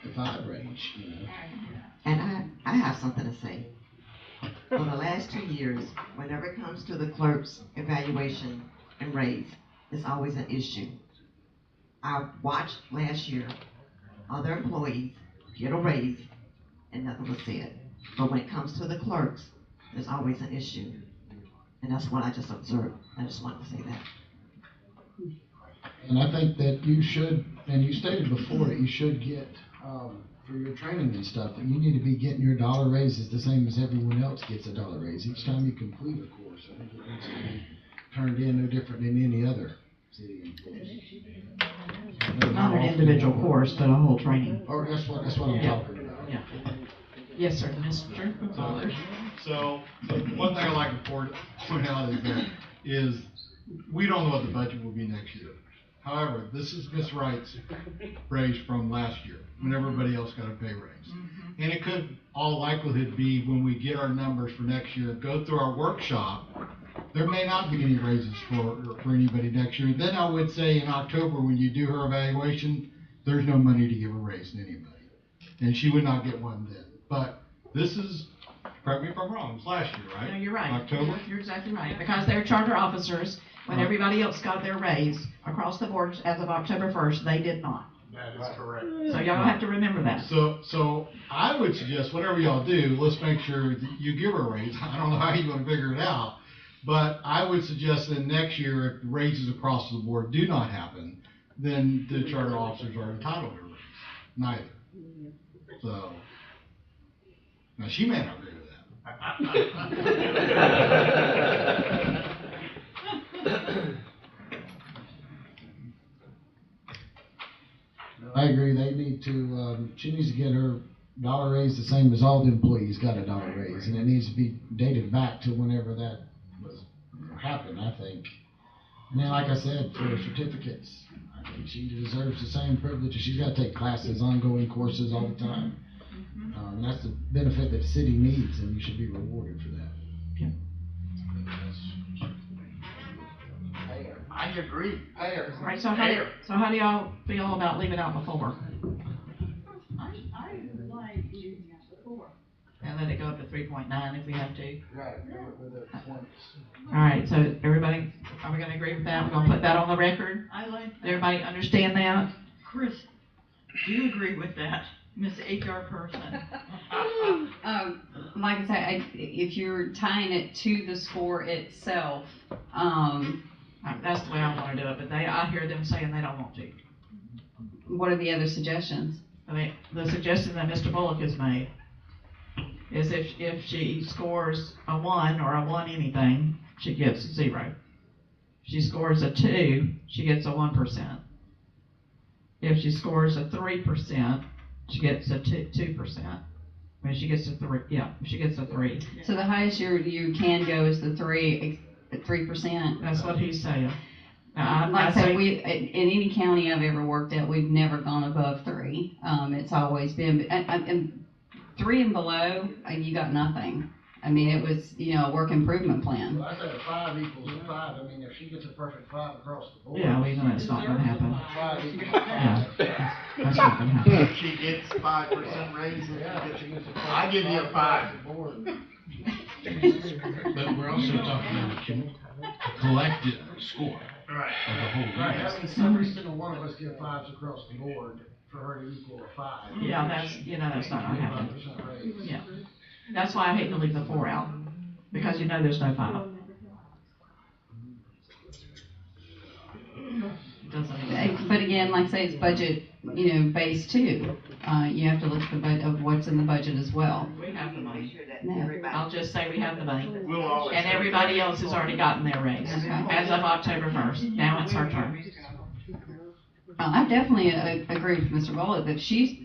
the 5 range. And I have something to say. For the last 2 years, whenever it comes to the clerk's evaluation and raise, it's always an issue. I watched last year other employees get a raise and nothing was said. But when it comes to the clerks, there's always an issue. And that's what I just observed. I just wanted to say that. And I think that you should, and you stated before that you should get, for your training and stuff, that you need to be getting your dollar raises the same as everyone else gets a dollar raise each time you complete a course. I think it needs to be turned in no different than any other city employee. Not an individual course, but a whole training. Or that's what I'm talking about. Yeah. Yes, sir, Mr. Ballard. So one thing I like to point out is we don't know what the budget will be next year. However, this is Ms. Wright's raise from last year, when everybody else got a pay raise. And it could, all likelihood, be when we get our numbers for next year, go through our workshop, there may not be any raises for anybody next year. Then I would say in October, when you do her evaluation, there's no money to give a raise to anybody. And she would not get one then. But this is, correct me if I'm wrong, it's last year, right? No, you're right. October? You're exactly right, because they're charter officers. When everybody else got their raise across the board as of October 1st, they did not. That is correct. So y'all have to remember that. So I would suggest whatever y'all do, let's make sure that you give her a raise. I don't know how you're going to figure it out, but I would suggest that next year, if raises across the board do not happen, then the charter officers are entitled to a raise. Neither. So now she may not agree with that. I agree. They need to, she needs to get her dollar raise the same as all the employees got a dollar raise. And it needs to be dated back to whenever that happened, I think. And then, like I said, for certificates, She deserves the same privilege. She's gotta take classes, ongoing courses all the time. That's the benefit that the city needs, and you should be rewarded for that. I agree. Right, so how do y'all feel about leaving out the 4? I like leaving out the 4. And let it go up to 3.9 if we have to. Right, with the points. All right, so everybody, are we gonna agree with that? We're gonna put that on the record? I like that. Everybody understand that? Chris, do you agree with that, Miss HR person? Like I said, if you're tying it to the score itself, That's the way I wanna do it, but I hear them saying they don't want to. what are the other suggestions? I mean, the suggestion that Mr. Bullock has made is if she scores a 1 or a 1 anything, she gets 0. If she scores a 2, she gets a 1%. If she scores a 3%, she gets a 2%. I mean, she gets a 3, she gets a 3. So the highest you can go is the 3%? That's what he's saying. Like I said, in any county I've ever worked at, we've never gone above 3. It's always been, and 3 and below, you got nothing. I mean, it was, a work improvement plan. Well, I said a 5 equals a 5. I mean, if she gets a perfect 5 across the board. Yeah, we know that's not gonna happen. 5 equals a 5. Yeah, that's not gonna happen. She gets 5% raise. Yeah, she gets a perfect I give you a 5. But we're also talking about a collective score Right. of the whole Right, year. that means every single one of us get 5s across the board for her to equal a 5. Yeah, that's not gonna happen. 5% raise. Yeah, that's why I hate to leave the 4 out, because there's no 5. But again, like I say, it's budget, based too. You have to look at the budget of what's in the budget as well. We have the money. No. I'll just say we have the money. We'll always And everybody else has already gotten their raise as of October 1st. Now it's her turn. I definitely agree with Mr. Bullock that she's,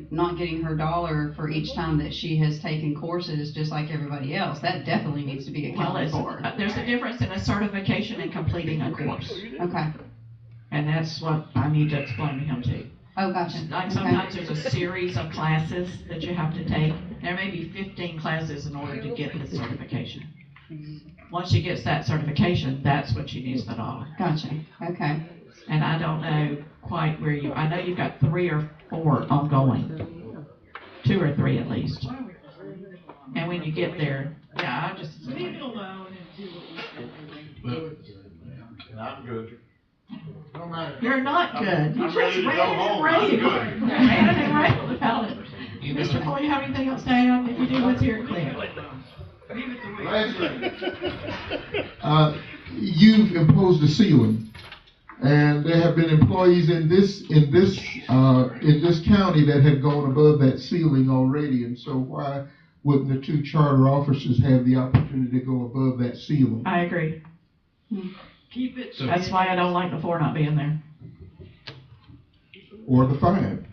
not getting her dollar for each time that she has taken courses, just like everybody else. That definitely needs to be Well, accounted for. there's a difference in a certification and completing a course. Okay. And that's what I need to explain to him too. Oh, gotcha. Like sometimes there's a series of classes that you have to take. There may be 15 classes in order to get the certification. Once she gets that certification, that's when she needs the dollar. Gotcha. Okay. And I don't know quite where I know you've got 3 or 4 ongoing. 2 or 3 at least. And when you get there, I just. Leave it alone and do what we do. I'm good. No matter. You're not good. You I'm just ready to go ran home. and I'm raved. good. Ran and raved about it. Mr. Boyd, you have anything else to add? If you do, let's hear it clear. You've imposed a ceiling, and there have been employees in this county that have gone above that ceiling already, and so why wouldn't the 2 charter officers have the opportunity to go above that ceiling? I agree. Keep it. That's why I don't like the 4 not being there. Or the 5?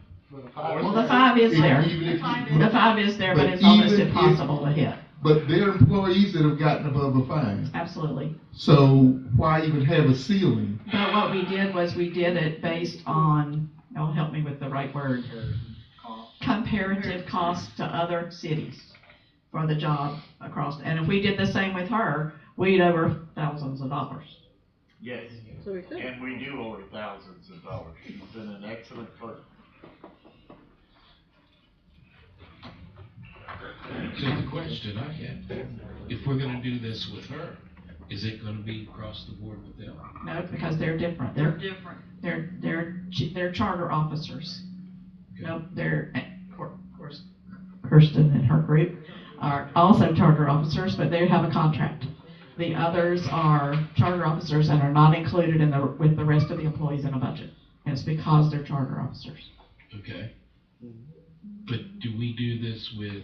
Well, the 5 is there. The 5 is there, but it's almost impossible to hit. But there are employees that have gotten above a 5. Absolutely. So why even have a ceiling? But what we did was we did it based on, help me with the right word, comparative cost to other cities for the job across. And if we did the same with her, we'd over thousands of dollars. Yes. And we do owe her thousands of dollars. She's been an excellent clerk. So the question I had, if we're gonna do this with her, is it gonna be across the board with them? No, because they're different. They're different. They're charter officers. Nope, they're, of course, Kirsten and her group are also charter officers, but they have a contract. The others are charter officers and are not included with the rest of the employees in a budget. And it's because they're charter officers. Okay. But do we do this with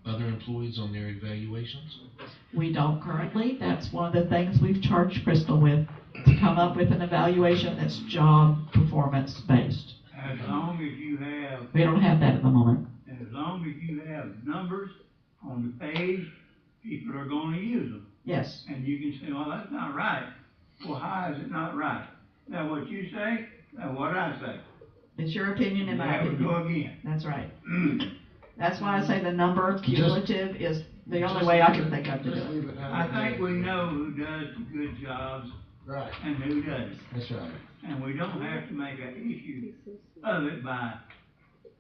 other employees on their evaluations? We don't currently. That's one of the things we've charged Crystal with, to come up with an evaluation that's job performance based. As long as you have, We don't have that at the moment. as long as you have numbers on the page, people are gonna use them. Yes. And you can say, well, that's not right. Well, how is it not right? Is that what you say? That's what I say. It's your opinion and my There we opinion. go again. That's right. That's why I say the number cumulative is the only way I can think of to do it. I think we know who does the good jobs. Right. And who doesn't. That's right. And we don't have to make an issue of it by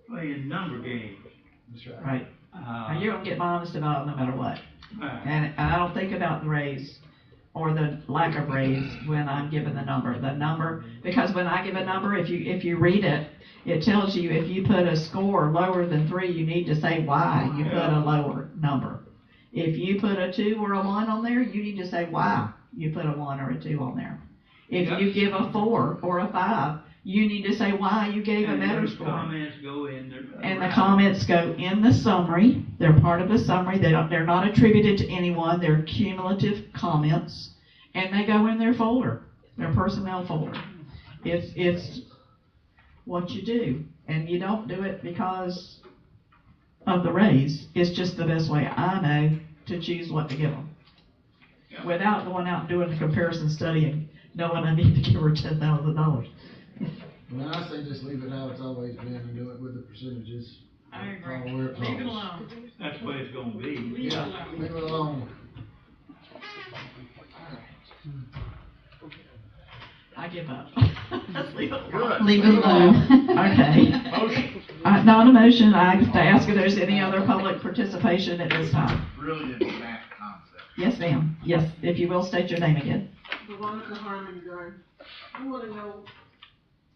playing number games. That's right. Right. Now, you're gonna get my honest about it no matter what. Right. And I don't think about the raise or the lack of raise when I'm given the number. The number, because when I give a number, if you read it, it tells you if you put a score lower than 3, you need to say why you put a lower number. If you put a 2 or a 1 on there, you need to say why you put a 1 or a 2 on there. If you give a 4 or a 5, you need to say why you gave a better those score. comments go in there. And the comments go in the summary. They're part of the summary. They're not attributed to anyone. They're cumulative comments, and they go in their folder, their personnel folder. It's what you do, and you don't do it because of the raise. It's just the best way I know to choose what to give them, without going out and doing the comparison study and knowing I need to give her $10,000. I mean, I say just leave it how it's always been and do it with the percentages. I agree. Follow where it Leave it falls. alone. That's the way it's gonna be. Leave it Yeah, alone. leave it alone. I give up. Let's leave it alone. Good. Leave it alone. Okay. Motion. Not a motion. I have to ask if there's any other public participation at this time. Brilliant math concept. Yes, ma'am. Yes, if you will state your name again. Veronica Harmon Gunn. I want to know,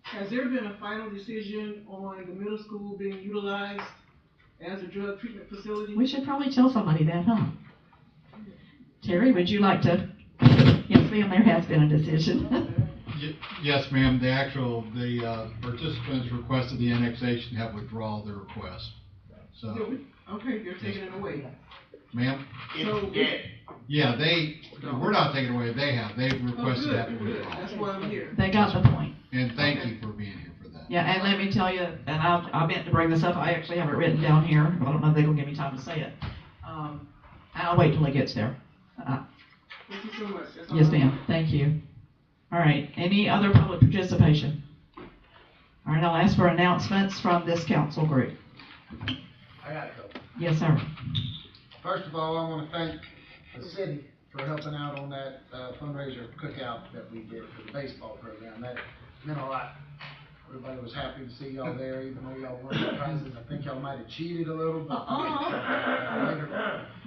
has there been a final decision on the middle school being utilized as a drug treatment facility? We should probably tell somebody that, huh? Terry, would you like to? Yes, ma'am, there has been a decision. Yes, ma'am, the participants requested the annexation have withdrawn their request. So, Okay, they're taking it away. ma'am? So- Yeah, we're not taking it away, they've Oh, requested good, that good. withdraw. That's why I'm here. They got the point. And thank you for being here for that. Yeah, and let me tell you, and I meant to bring this up, I actually have it written down here, I don't know if they're gonna give me time to say it. I'll wait till it gets there. Thank you so much. That's all Yes, I ma'am, want. thank you. All right, any other public participation? All right, I'll ask for announcements from this council group. I got a couple. Yes, sir. First of all, I want to thank the city for helping out on that fundraiser cookout that we did for the baseball program. That meant a lot. Everybody was happy to see y'all there, even though y'all won the prizes. I think y'all might have cheated a little, but later.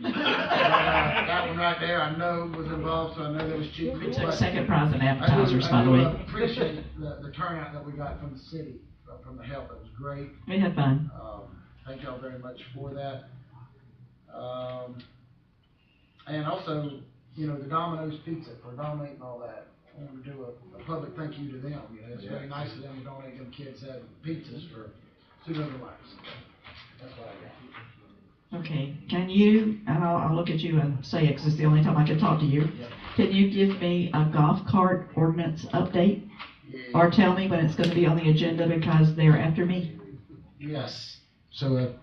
That one right there, I know was involved, so I know there was cheating. We took but second prize in appetizers, by the I way. do appreciate the turnout that we got from the city, from the help. It was great. We had fun. Thank y'all very much for that. And also, you know, the Domino's Pizza for donating all that. I want to do a public thank you to them. You know, it's very nice of them to donate them kids having pizzas for Student of the Lives. That's what I got. Okay, can you, and I'll look at you and say it, 'cause it's the only time I can talk to you. Can you give me a golf cart ordinance update? Or tell me when it's gonna be on the agenda, because they're after me. Yes. So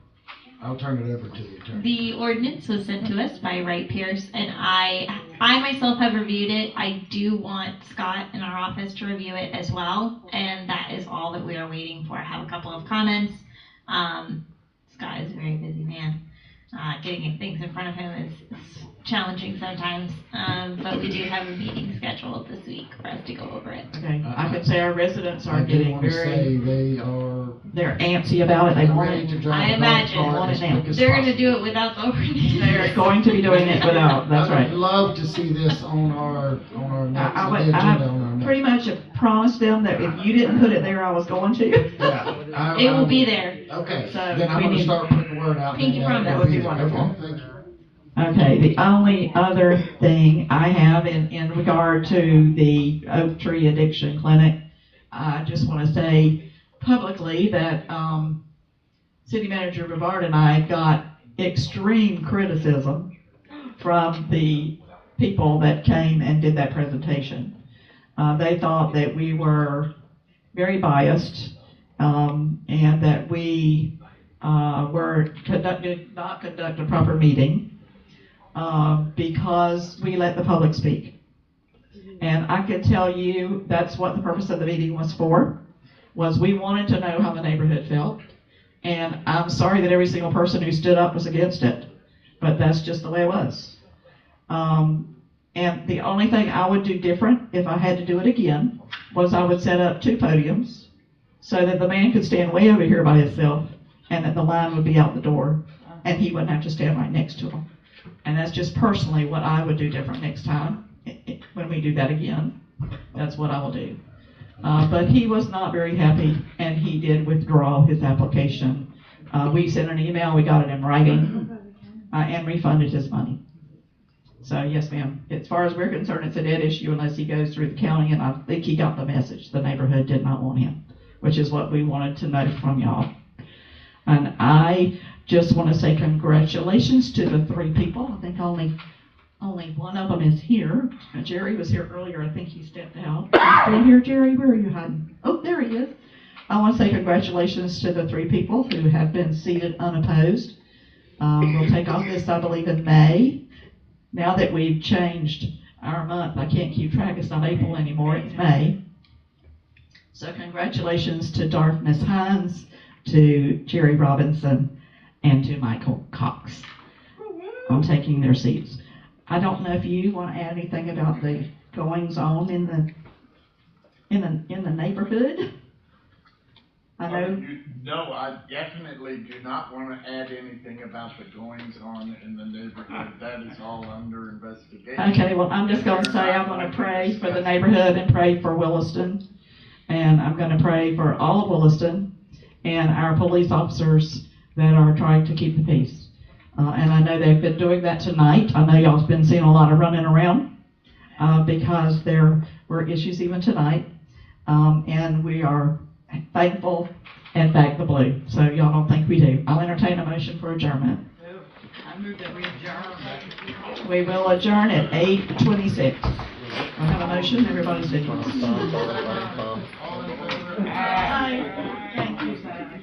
I'll turn it over to the attorney. The ordinance was sent to us by Wright Pierce, and I myself have reviewed it. I do want Scott in our office to review it as well, and that is all that we are waiting for. I have a couple of comments. Scott is a very busy man. Getting things in front of him is challenging sometimes, but we do have a meeting scheduled this week for us to go over it. Okay, I could say our residents are I do getting want to say very, they are they're antsy about it, they want ready to it. drive I a golf imagine. cart Want it as now. quick as They're gonna possible. do it without the ordinance. They're going to be doing it without, that's I right. would love to see this on our next I agenda on our next. pretty much have promised them that if you didn't put it there, I was going to. Yeah. It will be there. Okay, So then I'm we gonna need- start putting the word out. Pinky and promise. That would be there. wonderful. Okay, thank you. Okay, the only other thing I have in regard to the Oak Tree Addiction Clinic, I just want to say publicly that City Manager Brevard and I got extreme criticism from the people that came and did that presentation. They thought that we were very biased and that we did not conduct a proper meeting. Because we let the public speak. And I can tell you that's what the purpose of the meeting was for. was we wanted to know how the neighborhood felt. And I'm sorry that every single person who stood up was against it, but that's just the way it was. And the only thing I would do different if I had to do it again was I would set up 2 podiums so that the man could stand way over here by himself and that the line would be out the door and he wouldn't have to stand right next to him. And that's just personally what I would do different next time when we do that again. That's what I will do. But he was not very happy and he did withdraw his application. We sent an email, we got it in writing, and refunded his money. So yes, ma'am, as far as we're concerned, it's a dead issue unless he goes through the county, and I think he got the message. The neighborhood did not want him, which is what we wanted to know from y'all. And I just want to say congratulations to the 3 people. I think only one of them is here. Jerry was here earlier. I think he stepped out. Are you still here, Jerry? Where are you hiding? Oh, there he is. I want to say congratulations to the 3 people who have been seated unopposed. We'll take office, I believe, in May. Now that we've changed our month, I can't keep track. It's not April anymore. It's May. So congratulations to Dartmouth Hines, to Jerry Robinson, and to Michael Cox on taking their seats. I don't know if you want to add anything about the goings on in the neighborhood. I know. No, I definitely do not want to add anything about the goings on in the neighborhood. That is all under investigation. Okay, well, I'm just going to say I'm going to pray for the neighborhood and pray for Williston. And I'm going to pray for all of Williston and our police officers that are trying to keep the peace. And I know they've been doing that tonight. I know y'all's been seeing a lot of running around because there were issues even tonight. And we are thankful and back the blue. So y'all don't think we do. I'll entertain a motion for adjournment. I move that we adjourn. We will adjourn at 8:26. I have a motion. Everybody say yes. Thank you, Sam.